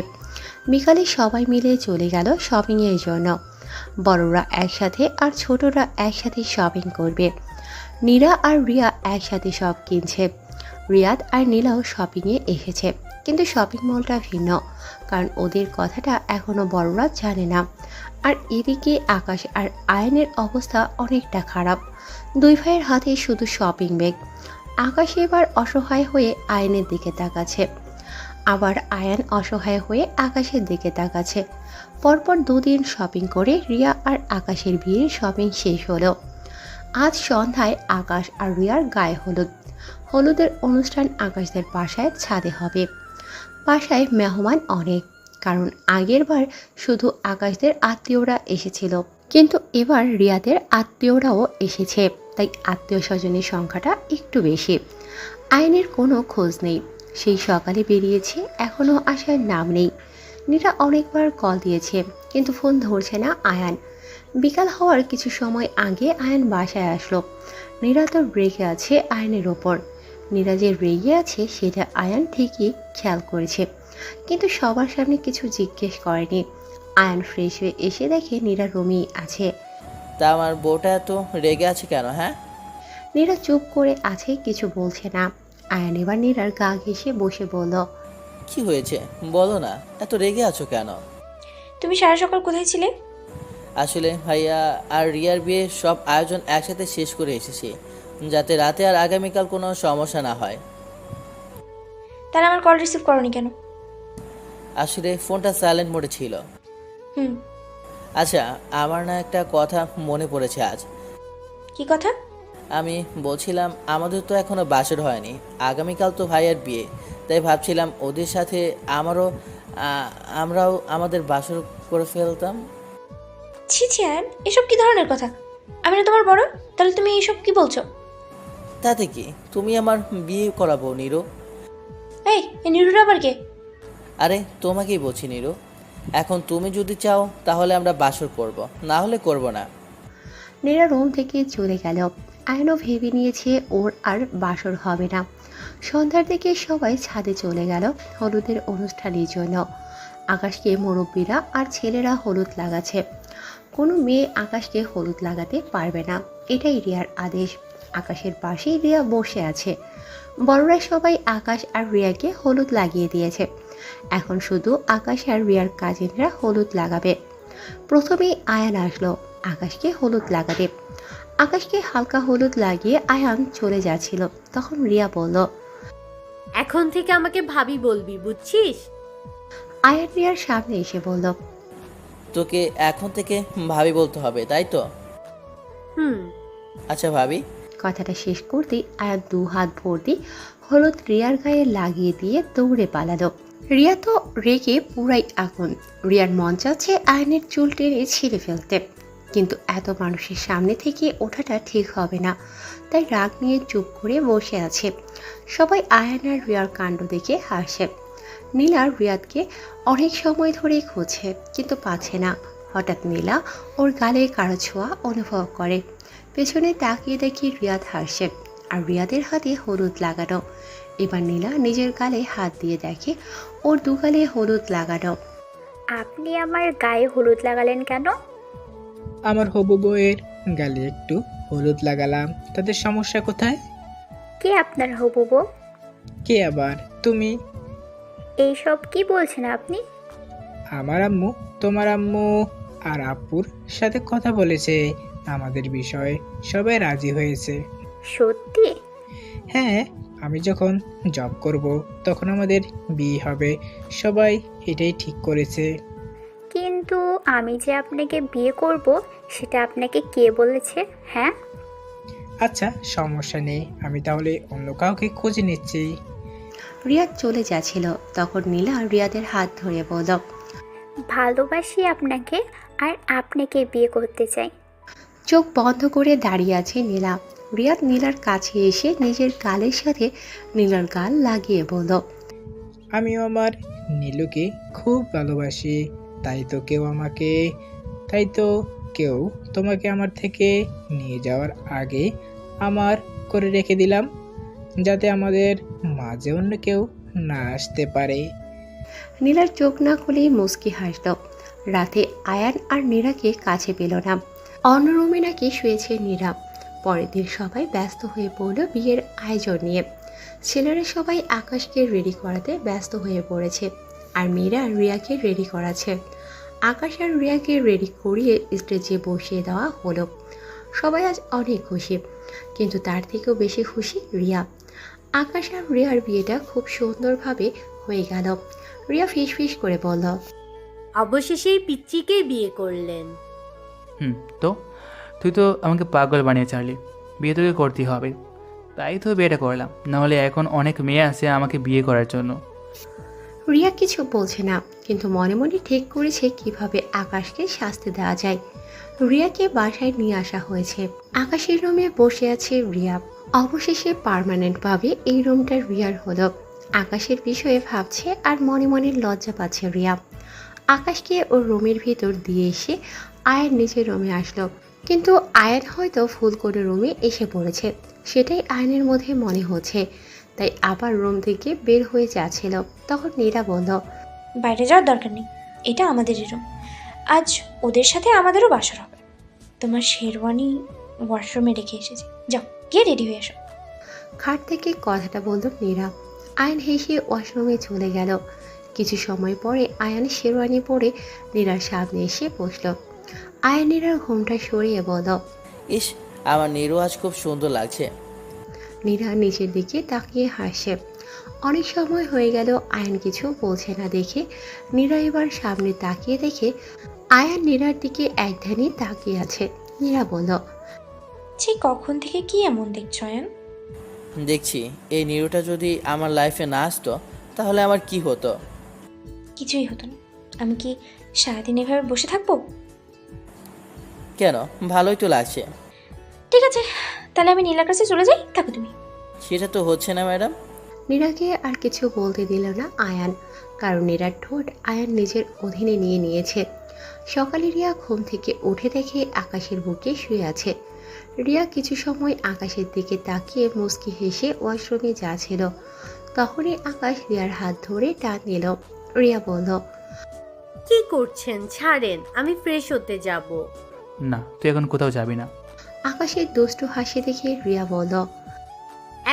বিকালে সবাই মিলে চলে গেল শপিংয়ের জন্য। বড়রা একসাথে আর ছোটরা একসাথে শপিং করবে। নীরা আর রিয়া একসাথে সব কিনছে। রিয়াদ আর নীলাও শপিংয়ে এসেছে, কিন্তু শপিং মলটা ভিন্ন, কারণ ওদের কথাটা এখনও বড়রা জানে না। আর এদিকে আকাশ আর আয়নের অবস্থা অনেকটা খারাপ। দুই ভাইয়ের হাতে শুধু শপিং ব্যাগ। আকাশ এবার অসহায় হয়ে আয়নের দিকে তাকাচ্ছে, আবার আয়ান অসহায় হয়ে আকাশের দিকে তাকাচ্ছে। পরপর দুদিন শপিং করে রিয়া আর আকাশের বিয়ের শপিং শেষ হলো। আজ সন্ধ্যায় আকাশ আর রিয়ার গায়ে হলুদের অনুষ্ঠান আকাশদের বাসায় ছাদে হবে। বাসায় মেহমান অনেক, কারণ আগের বার শুধু আকাশদের আত্মীয়রা এসেছিল, কিন্তু এবার রিয়াদের আত্মীয়রাও এসেছে, তাই আত্মীয় স্বজনের সংখ্যাটা একটু বেশি। আইনের কোনো খোঁজ নেই, সেই সকালে বেরিয়েছে, এখনও আসার নাম নেই। নীরা অনেকবার কল দিয়েছে, কিন্তু ফোন ধরছে না আয়ান। বিকাল হওয়ার কিছু সময় আগে আয়ান বাসায় আসলো। নীরা তো রেগে আছে আয়নের ওপর। নীরা যে রেগে আছে সেটা আয়ান ঠিকই খেয়াল করেছে, কিন্তু সবার সামনে কিছু জিজ্ঞেস করেনি। আয়ান ফ্রেশ হয়ে এসে দেখে নীরা রুমেই আছে। তা আমার বউটা এত রেগে আছে কেন? হ্যাঁ, নীরা চুপ করে আছে, কিছু বলছে না। আয়ান এবার নীরার গা ঘেঁষে বসে বলল, কি হয়েছে বলো না, এত রেগে আছো কেন? তুমি সারা সকাল কোথায় ছিলে? আসলে ভাইয়া আর রিয়ার বিয়ে সব আয়োজন একসাথে শেষ করে এসেছি, যাতে রাতে আর আগামীকাল কোনো সমস্যা না হয়। তারা আমার কল রিসিভ করনি কেন? আসলে ফোনটা সাইলেন্ট মোডে ছিল। হুম আচ্ছা, আমার না একটা কথা মনে পড়েছে আজ। কি কথা? আমি বলছিলাম আমাদের তো এখনো বাসর হয়নি, আগামীকাল তো ভাইয়ার বিয়ে, তাই ভাবছিলাম ওদের সাথে আমরাও আমাদের বাসর করে ফেলতাম। ছি ছি আয়ান, এসব কি ধরনের কথা? আমি না তোমার বড়, তাহলে তুমি এইসব কি বলছো? তাতে কি, তুমি আমার বিয়ে করাবো নিরু। এই নিরুর আবার কে? আরে তোমাকেই বলছি নিরু, এখন তুমি যদি চাও তাহলে আমরা বাসর করব, না হলে করব না। নীরা রুম থেকে চলে গেল। আয়নও ভেবে নিয়েছে ওর আর বাসর হবে না। সন্ধ্যার দিকে সবাই ছাদে চলে গেল হলুদের অনুষ্ঠানের জন্য। আকাশকে মুরব্বীরা আর ছেলেরা হলুদ লাগাচ্ছে। কোনো মেয়ে আকাশকে হলুদ লাগাতে পারবে না, এটাই রিয়ার আদেশ। আকাশের পাশেই রিয়া বসে আছে। বড়রা সবাই আকাশ আর রিয়াকে হলুদ লাগিয়ে দিয়েছে। এখন শুধু আকাশ আর রিয়ার কাজিনরা হলুদ লাগাবে। প্রথমেই আয়ান আসলো আকাশকে হলুদ লাগাতে। আকাশকে হালকা হলুদ লাগিয়ে আয়ান চলে যাচ্ছিল, তখন রিয়া বলল, এখন থেকে আমাকে ভাবি বলবি, বুঝছিস? আয়ান রিয়ার সামনে এসে বলল, তোকে এখন থেকে ভাবি বলতে হবে, তাই তো? হুম। আচ্ছা ভাবি। কথাটা শেষ করতেই আয়ান 2 হাত ভর্তি হলুদ রিয়ার গায়ে লাগিয়ে দিয়ে দৌড়ে পালালো। রিয়া তো রেগে পুরাই আগুন। রিয়ার মন চাচ্ছে আয়নের চুল টেনে ছিঁড়ে ফেলতে, কিন্তু এত মানুষের সামনে থেকে ওঠাটা ঠিক হবে না, তাই রাগ নিয়ে চুপ করে বসে আছে। সবাই আয়ান আর রিয়ার কাণ্ড দেখে হাসে। নীলা রিয়াদকে অনেক সময় ধরে খুঁজছে, কিন্তু পাচ্ছে না। হঠাৎ নীলা ওর গালে কারো ছোঁয়া অনুভব করে। পেছনে তাকিয়ে দেখি রিয়াদ হাসছে, আর রিয়াদের হাতে হলুদ লাগানো। এবার নীলা নিজের গালে হাত দিয়ে দেখে ওর 2 গালে হলুদ লাগানো। আপনি আমার গায়ে হলুদ লাগালেন কেন? আমার হবু বউয়ের গালে একটু হলুদ লাগালাম, তাদের সমস্যা কোথায়? কে আপনার হবু বউ? কে আবার? তুমি? এইসব কি বলছেন আপনি? আমার আম্মু তোমার আম্মু আর আপুর সাথে কথা বলেছে আমাদের বিষয়ে, সবাই রাজি হয়েছে। সত্যি? হ্যাঁ, আমি যখন জব করব তখন আমাদের বিয়ে হবে, সবাই এটাই ঠিক করেছে। কিন্তু আমি যে আপনাকে বিয়ে করব সেটা আপনাকে কে বলেছে? হ্যাঁ, আচ্ছা সমস্যা নেই, আমি তাহলে অন্য কাউকে খুঁজে নিচ্ছি। রিয়াদ চলে যাচ্ছিল, তখন নীলা রিয়াদের হাত ধরে বলল, ভালোবাসি আপনাকে আর আপনাকে বিয়ে করতে চাই। চোখ বন্ধ করে দাঁড়িয়ে আছে নীলা। রিয়াদ নীলার কাছে এসে নিজের গালের সাথে নীলার গাল লাগিয়ে বলল, আমিও আমার নীলুকে খুব ভালোবাসি, তাই তো কেউ তোমাকে আমার থেকে নিয়ে যাওয়ার আগে আমার করে রেখে দিলাম, যাতে আমাদের মাঝে অন্য কেউ না আসতে পারে। নীলার চোখ না খুলেই মুচকি হাসল। রাতে আয়ান আর নীরাকে কাছে পেল না। অন্য রুমে নাকি শুয়েছে নীরা। পরের দিন সবাই ব্যস্ত হয়ে পড়ল বিয়ের আয়োজন নিয়ে। ছেলেরা সবাই আকাশকে রেডি করাতে ব্যস্ত হয়ে পড়েছে, আর মীরা রিয়াকে রেডি করাচ্ছে। আকাশ আর রিয়াকে রেডি করিয়ে স্টেজে বসিয়ে দেওয়া হলো। সবাই আজ অনেক খুশি, কিন্তু তার থেকেও বেশি খুশি রিয়া। আকাশ আর রিয়ার বিয়েটা খুব সুন্দরভাবে হয়ে গেল। রিয়া ফিস করে বলল, অবশেষে এই পিচ্চিকেই বিয়ে করলেন। তো তুই তো আমাকে পাগল বানিয়ে ছাড়লি, বিয়ে তোকে করতেই হবে, তাই তো বিয়েটা করলাম, নাহলে এখন অনেক মেয়ে আছে আমাকে বিয়ে করার জন্য। রিয়া কিছু বলছে না, কিন্তু মনে মনে ঠিক করেছে কিভাবে আকাশকে শাস্তি দেওয়া যায়। রিয়াকে বাসায় নিয়ে আসা হয়েছে। আকাশের রুমে বসে আছে রিয়া। অবশেষে পার্মানেন্টভাবে এই রুমটা রিয়ার হলো। আকাশের বিষয়ে ভাবছে আর মনে মনে লজ্জা পাচ্ছে রিয়া। আকাশকে ওর রুমের ভিতর দিয়ে এসে আয়ান নিজের রুমে আসলো, কিন্তু আয়ান হয়তো ভুল করে রুমে এসে পড়েছে, সেটাই আয়নের মধ্যে মনে হচ্ছে, তাই আবার রুম থেকে বের হয়ে যাচ্ছিল। তখন নীরা বলল, বাইরে যাওয়ার দরকার নেই, এটা আমাদেরই রুম, আজ ওদের সাথে আমাদেরও বাসর হবে। তোমার শেরওয়ানি ওয়াশরুমে রেখে এসেছি, যাও গিয়ে রেডি হয়ে এসো। খাট থেকে কথাটা বলল নীরা। আয়ান হেসে ওয়াশরুমে চলে গেল। কিছু সময় পরে আয়ান শেরওয়ানি পরে নীরার সামনে এসে বসল। আয়ান নীরার ঘুমটা সরিয়ে বলল, ইস, আমার নীরু আজ খুব সুন্দর লাগছে। নীরা নিচের দিকে তাকিয়ে হাসে। অনেক সময় হয়ে গেল আয়ান কিছু বলছে না দেখে নীরা এবার সামনে তাকিয়ে দেখে আয়ান নীরার দিকে একধানি তাকিয়ে আছে। নীরা বলল, কখন থেকে কি এমন দেখছো আয়ান? দেখছি এই নীরুটা যদি আমার লাইফে না আসতো তাহলে আমার কি হতো? কিছুই হতো না। আমি কি সারাদিন এভাবে বসে থাকবো? কেন, ভালোই তো লাগছে। ঠিক আছে, তাহলে আমি নীলার কাছে চলে যাই, থাকো তুমি। সেটা তো হচ্ছে না ম্যাডাম। নীরাকে আর কিছু বলতে দিল না আয়ান, কারণ নীরার ঠোঁট আয়ান নিজের অধীনে নিয়ে নিয়েছে। সকালে রিয়া ঘুম থেকে উঠে দেখে আকাশের বুকে শুয়ে আছে। রিয়া কিছু সময় আকাশের দিকে তাকিয়ে মুচকি হেসে ওয়াশরুমে যাচ্ছিল। তখনই আকাশ রিয়ার হাত ধরে টান নিল। রিয়া বলল, কি করছেন? ছাড়েন, আমি ফ্রেশ হতে যাব। না, তুই এখন কোথাও যাবি না। আকাশের দুষ্টু হাসি দেখে রিয়া বলল,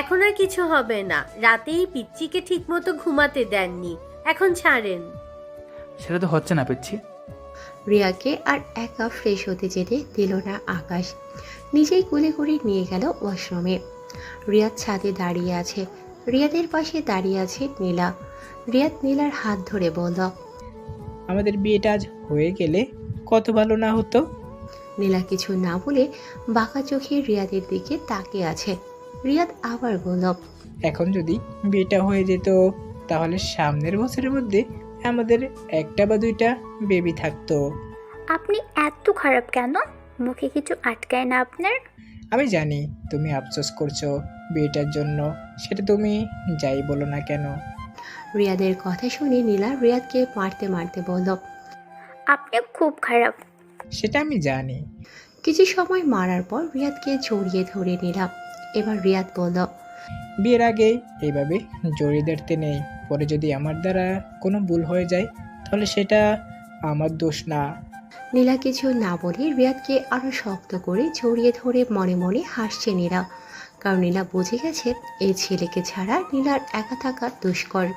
এখন আর কিছু হবে না, রাতেই পিচ্চিকে ঠিকমতো ঘুমাতে দেননি, এখন ছাড়েন। সেটা তো হচ্ছে না পেচ্ছি। রিয়াকে আর একা ফ্রেশ হতে যেতে দিল না আকাশ, নিজেই কোলে করে নিয়ে গেল ওয়াশরুমে। রিয়াদ ছাদে দাঁড়িয়ে আছে, রিয়াদের পাশে দাঁড়িয়ে আছে নীলা। রিয়াদ নীলার হাত ধরে বলল, আমাদের বিয়েটা আজ হয়ে গেলে কত ভালো না হতো। নীলা কিছু না বলে বাঁকা চোখে রিয়াদের দিকে তাকিয়ে আছে। রিয়াদ আবার বলল, এখন যদি বিয়েটা হয়ে যেত তাহলে সামনের বছরের মধ্যে আমাদের একটা বা দুইটা বেবি থাকতো। আপনি এত খারাপ কেন? মুখে কিছু আটকায় না আপনার? আমি জানি তুমি আফসোস করছো বিয়েটার জন্য, সেটা তুমি যাই বলো না কেন। রিয়াদের কথা শুনে নীলা রিয়াদকে মারতে মারতে বলল, আপনি খুব খারাপ। সেটা আমি জানি। কিছু সময় মারার পর রিয়াদকে জড়িয়ে ধরে নিলাম। এবার রিয়াদ বলল, বিয়ের আগে এইভাবে জড়িয়ে ধরতে নেই, পরে যদি আমার দ্বারা কোনো ভুল হয়ে যায় তাহলে সেটা আমার দোষ না। নীলা কিছু না বলে রিয়াদকে আরো শক্ত করে জড়িয়ে ধরে মনে মনে হাসছে নীলা, কারণ নীলা বুঝে গেছে এই ছেলেকে ছাড়া নীলার একা থাকা দুষ্কর।